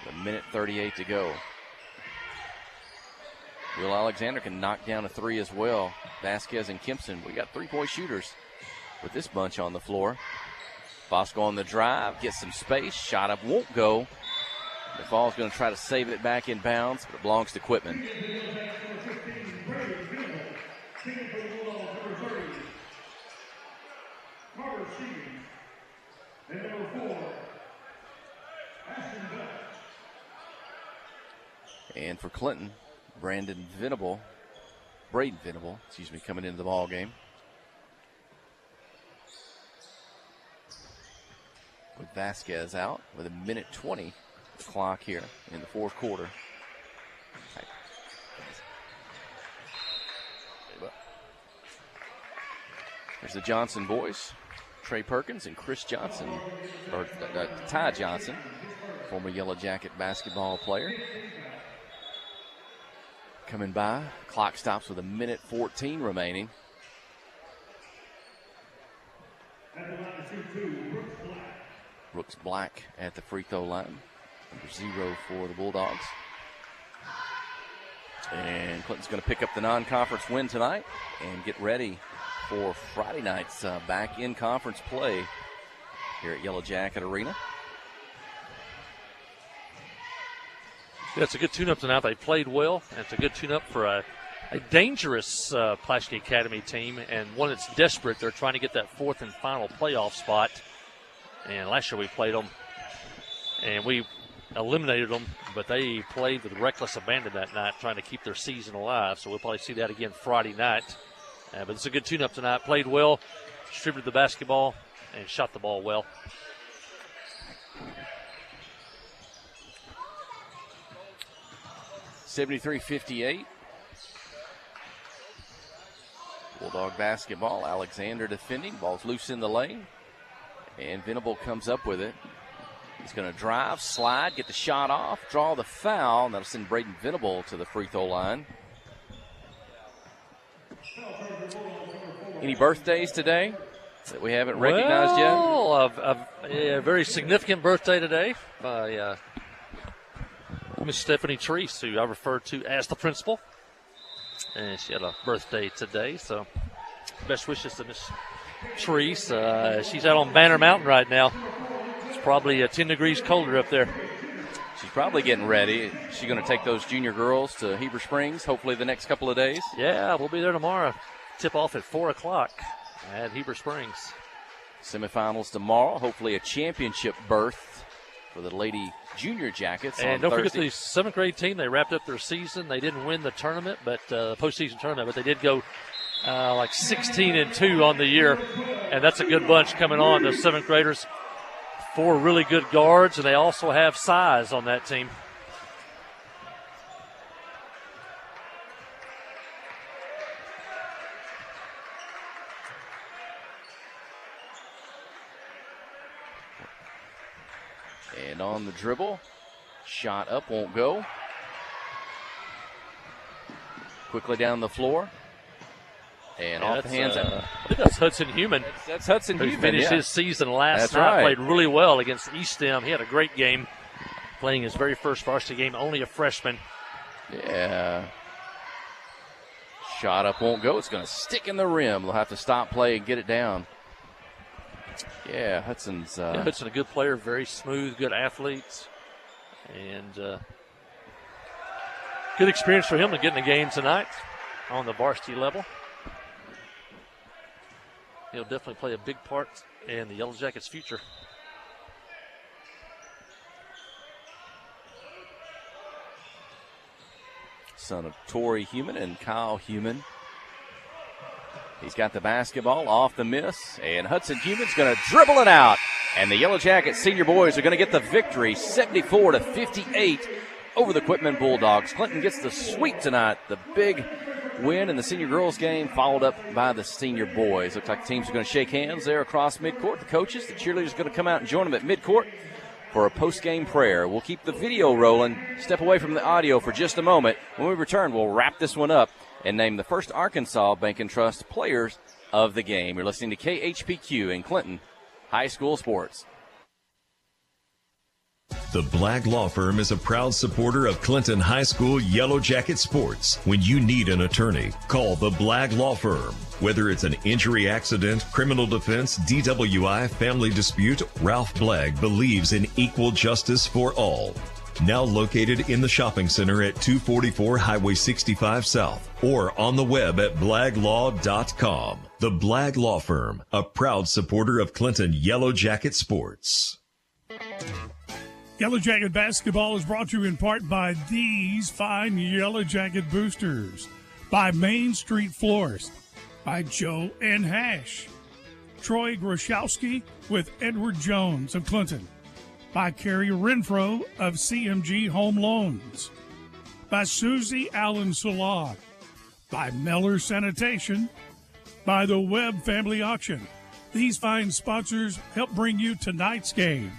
A minute 38 to go. Will Alexander can knock down a three as well. Vasquez and Kempson, we got three-point shooters with this bunch on the floor. Fosco on the drive, gets some space. Shot up won't go. McFall's going to try to save it back in bounds, but it belongs to Quitman. And for Clinton, Braden Venable, coming into the ball game. With Vasquez out with a minute 20 clock here in the fourth quarter. There's the Johnson boys, Trey Perkins and Chris Johnson, or Ty Johnson, former Yellow Jacket basketball player. Coming by, clock stops with a minute 14 remaining. Brooks Black at the free throw line. Number 0 for the Bulldogs. And Clinton's going to pick up the non-conference win tonight and get ready for Friday night's back in conference play here at Yellow Jacket Arena. Yeah, it's a good tune-up tonight. They played well, and it's a good tune-up for a dangerous Pulaski Academy team, and one that's desperate. They're trying to get that fourth and final playoff spot. And last year we played them, and we eliminated them, but they played with reckless abandon that night, trying to keep their season alive. So we'll probably see that again Friday night. But it's a good tune-up tonight. Played well, distributed the basketball, and shot the ball well. (73-58). Bulldog basketball. Alexander defending. Ball's loose in the lane. And Venable comes up with it. He's going to drive, slide, get the shot off, draw the foul. And that'll send Braden Venable to the free throw line. Any birthdays today that we haven't recognized yet? Well, a very significant birthday today by Miss Stephanie Treese, who I referred to as the principal. And she had a birthday today, so best wishes to Miss Treese. She's out on Banner Mountain right now. It's probably 10 degrees colder up there. She's probably getting ready. She's going to take those junior girls to Heber Springs, hopefully the next couple of days. Yeah, we'll be there tomorrow. Tip off at 4 o'clock at Heber Springs. Semifinals tomorrow, hopefully a championship berth for the Lady Junior Jackets. And don't forget the 7th grade team. They wrapped up their season. They didn't win the tournament, but postseason tournament, but they did go like 16-2 on the year, and that's a good bunch coming on. The 7th graders, 4 really good guards, and they also have size on that team. And on the dribble, shot up, won't go. Quickly down the floor. And off the hands. I think that's Hudson Human. That's Hudson Human, who finished his season last night. Right. Played really well against Eastham. He had a great game, playing his very first varsity game, only a freshman. Yeah. Shot up, won't go. It's going to stick in the rim. They'll have to stop play and get it down. Yeah, Hudson's... Hudson, a good player, very smooth, good athlete. And good Good experience for him to get in the game tonight on the varsity level. He'll definitely play a big part in the Yellow Jackets' future. Son of Torrey Heumann and Kyle Heumann. He's got the basketball off the miss, and Hudson Heuman's going to dribble it out. And the Yellow Jackets senior boys are going to get the victory, 74-58 over the Quitman Bulldogs. Clinton gets the sweep tonight, the big win in the senior girls game, followed up by the senior boys. Looks like the teams are going to shake hands there across midcourt. The coaches, the cheerleaders are going to come out and join them at midcourt for a post-game prayer. We'll keep the video rolling, step away from the audio for just a moment. When we return, we'll wrap this one up and name the first Arkansas Bank and Trust players of the game. You're listening to KHPQ in Clinton High School Sports. The Blagg Law Firm is a proud supporter of Clinton High School Yellow Jacket sports. When you need an attorney, call the Blagg Law Firm. Whether it's an injury accident, criminal defense, DWI, family dispute, Ralph Blagg believes in equal justice for all. Now located in the shopping center at 244 Highway 65 South or on the web at blagglaw.com. The Blagg Law Firm, a proud supporter of Clinton Yellow Jacket sports. Yellow Jacket basketball is brought to you in part by these fine Yellow Jacket boosters, by Main Street Florist, by Joe and Hash, Troy Groszowski with Edward Jones of Clinton, by Carrie Renfro of CMG Home Loans, by Susie Allen Salon, by Meller Sanitation, by the Webb Family Auction. These fine sponsors help bring you tonight's game.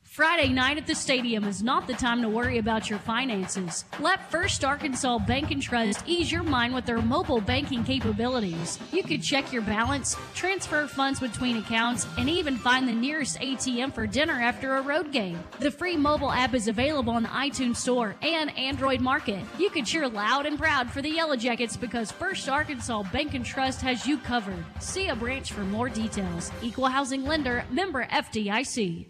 Friday night at the stadium is not the time to worry about your finances. Let First Arkansas Bank and Trust ease your mind with their mobile banking capabilities. You can check your balance, transfer funds between accounts, and even find the nearest ATM for dinner after a road game. The free mobile app is available on the iTunes Store and Android Market. You can cheer loud and proud for the Yellow Jackets because First Arkansas Bank and Trust has you covered. See a branch for more details. Equal housing lender, member FDIC.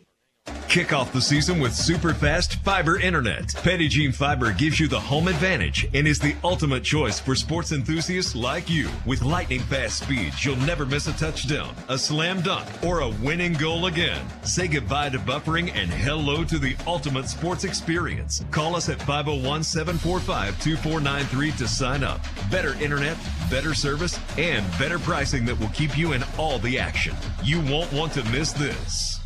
Kick off the season with super fast fiber internet. Petit Jean Fiber gives you the home advantage and is the ultimate choice for sports enthusiasts like you. With lightning fast speeds, you'll never miss a touchdown, a slam dunk, or a winning goal again. Say goodbye to buffering and hello to the ultimate sports experience. Call us at 501-745-2493 to sign up. Better internet, better service, and better pricing that will keep you in all the action. You won't want to miss this.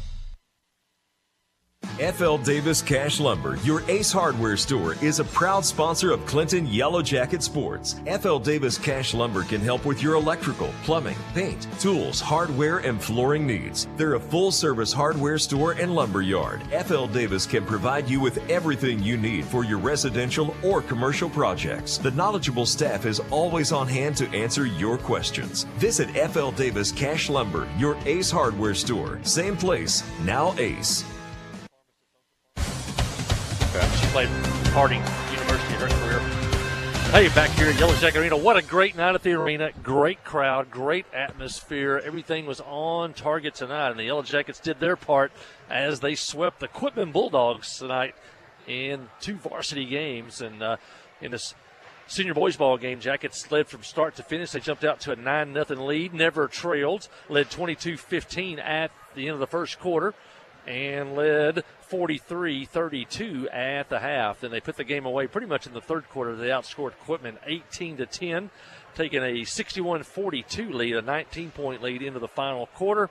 F.L. Davis Cash Lumber, your Ace Hardware store, is a proud sponsor of Clinton Yellow Jacket Sports. F.L. Davis Cash Lumber can help with your electrical, plumbing, paint, tools, hardware, and flooring needs. They're a full-service hardware store and lumber yard. F.L. Davis can provide you with everything you need for your residential or commercial projects. The knowledgeable staff is always on hand to answer your questions. Visit F.L. Davis Cash Lumber, your Ace Hardware store. Same place, now Ace. She played Harding University in her career. Hey, back here at Yellow Jacket Arena, what a great night at the arena. Great crowd, great atmosphere. Everything was on target tonight, and the Yellow Jackets did their part as they swept the Quitman Bulldogs tonight in 2 varsity games. And in this senior boys ball game, Jackets led from start to finish. They jumped out to a 9-0 lead, never trailed, led 22-15 at the end of the first quarter, and led 43-32 at the half. Then they put the game away pretty much in the third quarter. They outscored Quitman 18-10, taking a 61-42 lead, a 19-point lead into the final quarter.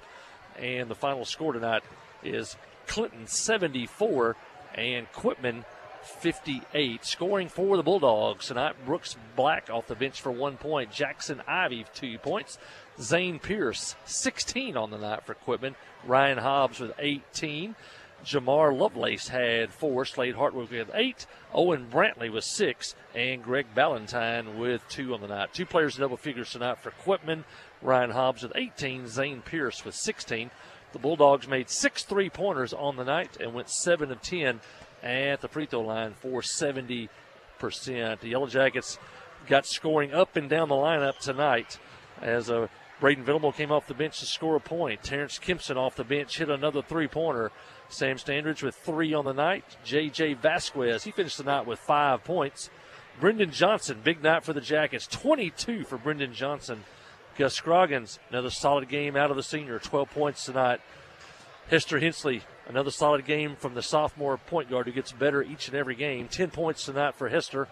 And the final score tonight is Clinton 74 and Quitman 58. Scoring for the Bulldogs tonight, Brooks Black off the bench for 1 point. Jackson Ivy 2 points. Zane Pierce 16 on the night for Quitman. Ryan Hobbs with 18. Jamar Lovelace had 4. Slade Hartwick with 8. Owen Brantley with 6. And Greg Ballantyne with 2 on the night. 2 players in double figures tonight for Quitman. Ryan Hobbs with 18. Zane Pierce with 16. The Bulldogs made 6 3-pointers on the night and went 7 of 10 at the free throw line for 70%. The Yellow Jackets got scoring up and down the lineup tonight as Braden Venable came off the bench to score a point. Terrence Kempson off the bench hit another 3-pointer. Sam Standridge with 3 on the night. J.J. Vasquez, he finished the night with 5 points. Brendan Johnson, big night for the Jackets, 22 for Brendan Johnson. Gus Scroggins, another solid game out of the senior, 12 points tonight. Hester Hensley, another solid game from the sophomore point guard who gets better each and every game. 10 points tonight for Hester.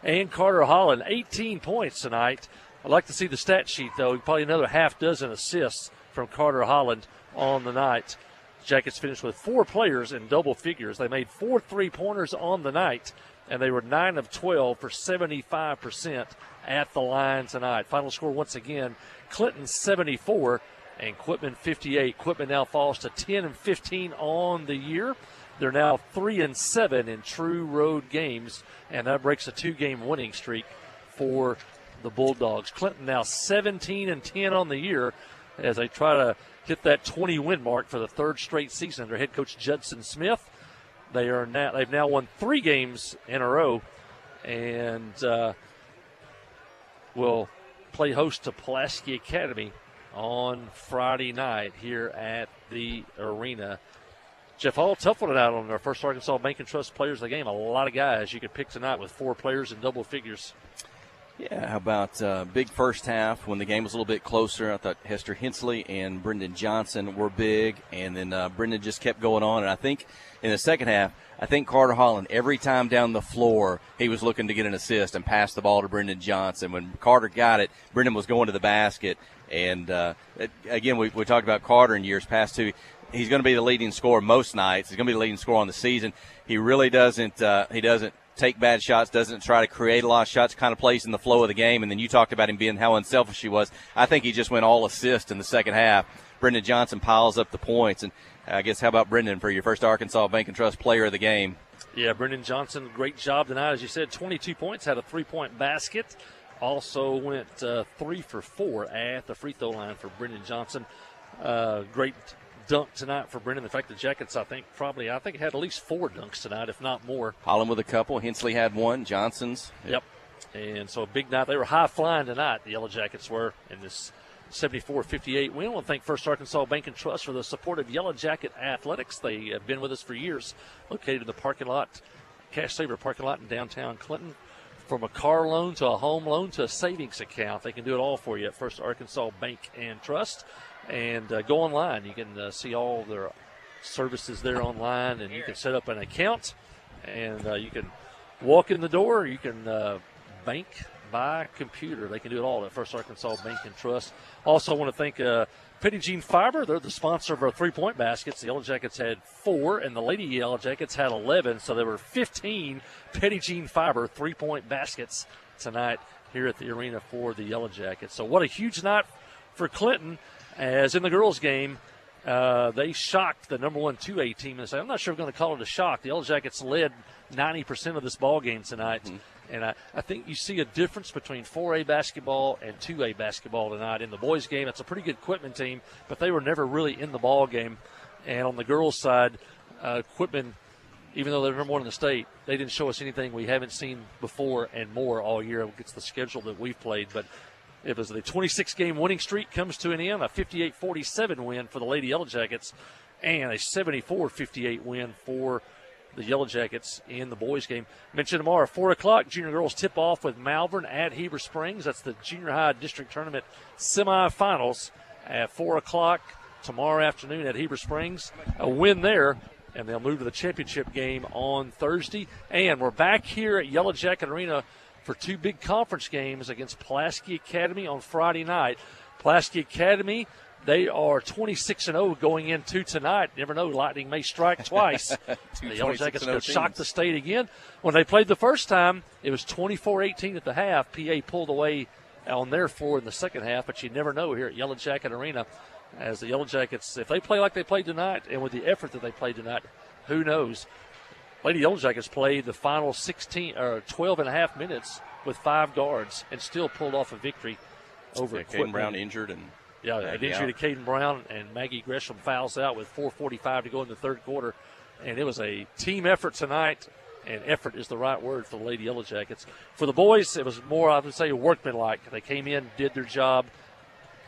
And Carter Holland, 18 points tonight. I'd like to see the stat sheet, though. Probably another half dozen assists from Carter Holland on the night. Jackets finished with 4 players in double figures. They made 4 3-pointers on the night, and they were 9 of 12 for 75% at the line tonight. Final score once again, Clinton 74 and Quitman 58. Quitman now falls to 10 and 15 on the year. They're now 3 and 7 in true road games, and that breaks a 2-game winning streak for the Bulldogs. Clinton now 17 and 10 on the year as they try to hit that 20-win mark for the 3rd straight season under head coach Judson Smith. They've now won 3 games in a row, and will play host to Pulaski Academy on Friday night here at the arena. Jeff Hall, tough one tonight on our First Arkansas Bank and Trust players of the game. A lot of guys you could pick tonight with 4 players in double figures. Yeah, how about big first half when the game was a little bit closer? I thought Hester Hensley and Brendan Johnson were big, and then Brendan just kept going on. And I think in the second half, I think Carter Holland, every time down the floor, he was looking to get an assist and pass the ball to Brendan Johnson. When Carter got it, Brendan was going to the basket. And, again, we talked about Carter in years past, too. He's going to be the leading scorer most nights. He's going to be the leading scorer on the season. He really doesn't take bad shots, doesn't try to create a lot of shots, kind of plays in the flow of the game. And then you talked about him being how unselfish he was. I think he just went all assist in the second half. Brendan Johnson piles up the points. And I guess how about Brendan for your first Arkansas Bank and Trust player of the game? Yeah, Brendan Johnson, great job tonight. As you said, 22 points, had a 3-point basket. Also went 3 for 4 at the free throw line for Brendan Johnson. Great dunk tonight for Brendan. In fact, the Jackets, I think had at least 4 dunks tonight, if not more. Holland with a couple. Hensley had 1. Johnson's. Yep. And so a big night. They were high flying tonight, the Yellow Jackets were, in this 74-58 win. I want to thank First Arkansas Bank and Trust for the support of Yellow Jacket Athletics. They have been with us for years, located in the parking lot, Cash Saver parking lot in downtown Clinton. From a car loan to a home loan to a savings account, they can do it all for you at First Arkansas Bank and Trust. And go online. You can see all their services there online, and you can set up an account, and you can walk in the door. You can bank by computer. They can do it all at First Arkansas Bank and Trust. Also, I want to thank Petty Jean Fiber. They're the sponsor of our 3-point baskets. The Yellow Jackets had 4, and the Lady Yellow Jackets had 11. So there were 15 Petty Jean Fiber 3-point baskets tonight here at the arena for the Yellow Jackets. So what a huge night for Clinton. As in the girls' game, they shocked the number 1 2A team. And I'm not sure I'm going to call it a shock. The Yellow Jackets led 90% of this ball game tonight. Mm-hmm. And I think you see a difference between 4A basketball and 2A basketball tonight. In the boys' game, it's a pretty good Quitman team, but they were never really in the ball game. And on the girls' side, Quitman, even though they're number 1 in the state, they didn't show us anything we haven't seen before and more all year against the schedule that we've played. But it was the 26-game winning streak comes to an end, a 58-47 win for the Lady Yellow Jackets, and a 74-58 win for the Yellow Jackets in the boys' game. Mentioned tomorrow, 4 o'clock, junior girls tip-off with Malvern at Heber Springs. That's the junior high district tournament semifinals at 4 o'clock tomorrow afternoon at Heber Springs. A win there, and they'll move to the championship game on Thursday. And we're back here at Yellow Jacket Arena for 2 big conference games against Pulaski Academy on Friday night. Pulaski Academy, they are 26-0 going into tonight. Never know, lightning may strike twice. The Yellow Jackets could shock the state again. When they played the first time, it was 24-18 at the half. PA pulled away on their floor in the second half, but you never know here at Yellow Jacket Arena. As the Yellow Jackets, if they play like they played tonight and with the effort that they played tonight, who knows? Lady Yellow Jackets played the final 12 and a half minutes with 5 guards and still pulled off a victory over Caden Brown injured. And an injury to Caden Brown, and Maggie Gresham fouls out with 4:45 to go in the third quarter. And it was a team effort tonight, and effort is the right word for the Lady Yellow Jackets. For the boys, it was more, I would say, workmanlike. They came in, did their job,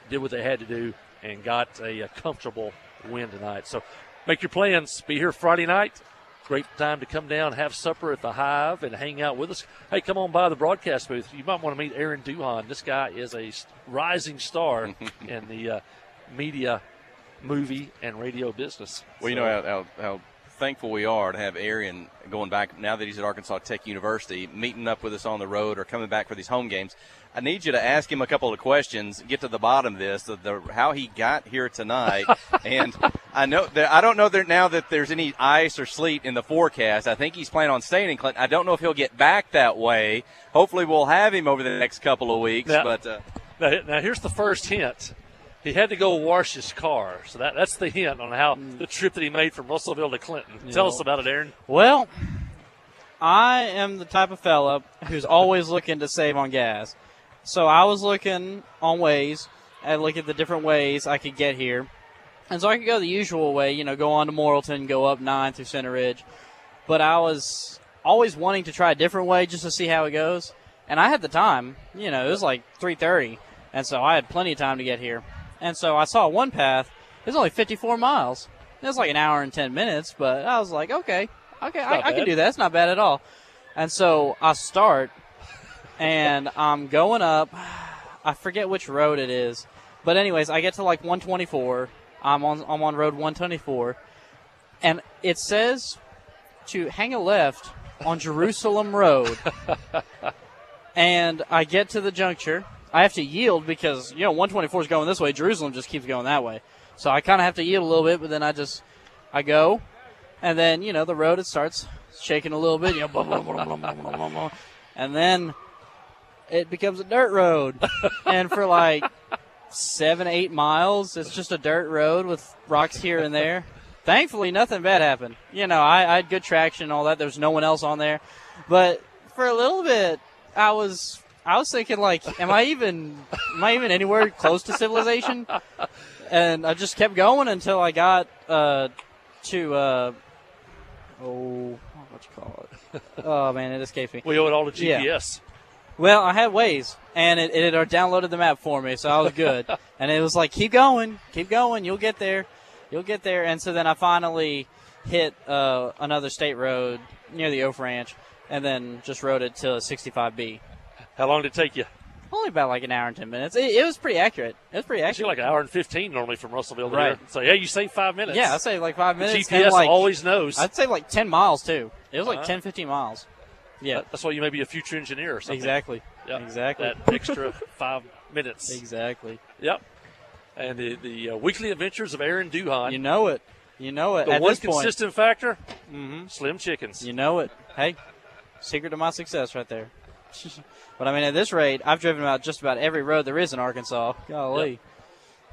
did what they had to do, and got a comfortable win tonight. So make your plans. Be here Friday night. Great time to come down, have supper at the Hive, and hang out with us. Hey, come on by the broadcast booth. You might want to meet Aaron Duhon. This guy is a rising star in the media, movie, and radio business. Well, you know how thankful we are to have Aaron going back now that he's at Arkansas Tech University, meeting up with us on the road or coming back for these home games. I need you to ask him a couple of questions, get to the bottom of this, how he got here tonight. And I don't know now that there's any ice or sleet in the forecast. I think he's planning on staying in Clinton. I don't know if he'll get back that way. Hopefully we'll have him over the next couple of weeks. Now here's the first hint. He had to go wash his car. So that's the hint on how the trip that he made from Russellville to Clinton. Tell us about it, Aaron. Well, I am the type of fella who's always looking to save on gas. So I was looking on Waze and look at the different ways I could get here. And so I could go the usual way, go on to Morrilton, go up 9 through Center Ridge. But I was always wanting to try a different way just to see how it goes. And I had the time. It was like 3:30. And so I had plenty of time to get here. And so I saw one path. It was only 54 miles. It was like an hour and 10 minutes. But I was like, okay, I can do that. It's not bad at all. And so I start. And I'm going up. I forget which road it is. But anyways, I get to like 124. I'm on road 124. And it says to hang a left on Jerusalem Road. And I get to the juncture. I have to yield because, 124 is going this way. Jerusalem just keeps going that way. So I kind of have to yield a little bit, but then I go. And then, the road, it starts shaking a little bit. And then it becomes a dirt road. And for like 7-8 miles, it's just a dirt road with rocks here and there. Thankfully, nothing bad happened. I had good traction and all that. There was no one else on there. But for a little bit, I was thinking, like, am I even anywhere close to civilization? And I just kept going until I got what you call it? Oh, man, it escapes me. We owe it all to GPS. Yeah. Well, I had Waze, and it had downloaded the map for me, so I was good. And it was like, keep going, you'll get there. And so then I finally hit another state road near the Oaf Ranch, and then just rode it to 65B. How long did it take you? Only about like an hour and 10 minutes. It was pretty accurate. It's like an hour and 15 normally from Russellville to right. there. So, you saved 5 minutes. Yeah, I saved like 5 minutes. The GPS always knows. I'd say like 10 miles, too. It was like 10, 15 miles. Yeah. That's why you may be a future engineer or something. Exactly. Yep. Exactly. That extra 5 minutes. Exactly. Yep. And the weekly adventures of Aaron Duhon. You know it. The one consistent factor, Slim Chickens. You know it. Hey, secret to my success right there. But, at this rate, I've driven about just about every road there is in Arkansas. Golly.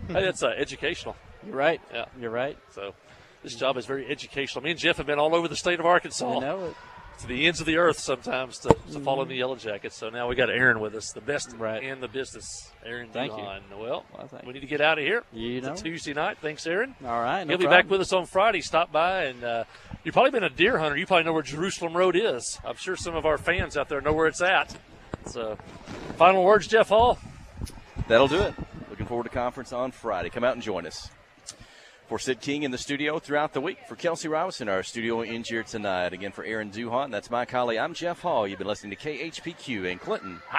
Yep. Hey, that's educational. You're right. Yeah. You're right. So this job is very educational. Me and Jeff have been all over the state of Arkansas. I know it. To the ends of the earth sometimes to follow the Yellow Jackets. So now we got Aaron with us, the best in the business. Aaron Thank Duhon. you. Well, we need to get out of here. It's a Tuesday night. Thanks, Aaron. All right. He'll be back with us on Friday. Stop by. And you've probably been a deer hunter. You probably know where Jerusalem Road is. I'm sure some of our fans out there know where it's at. So, final words, Jeff Hall? That'll do it. Looking forward to conference on Friday. Come out and join us. For Sid King in the studio throughout the week, for Kelsey Robinson, our studio engineer tonight. Again, for Aaron Duhon, that's my colleague. I'm Jeff Hall. You've been listening to KHPQ in Clinton. Hi.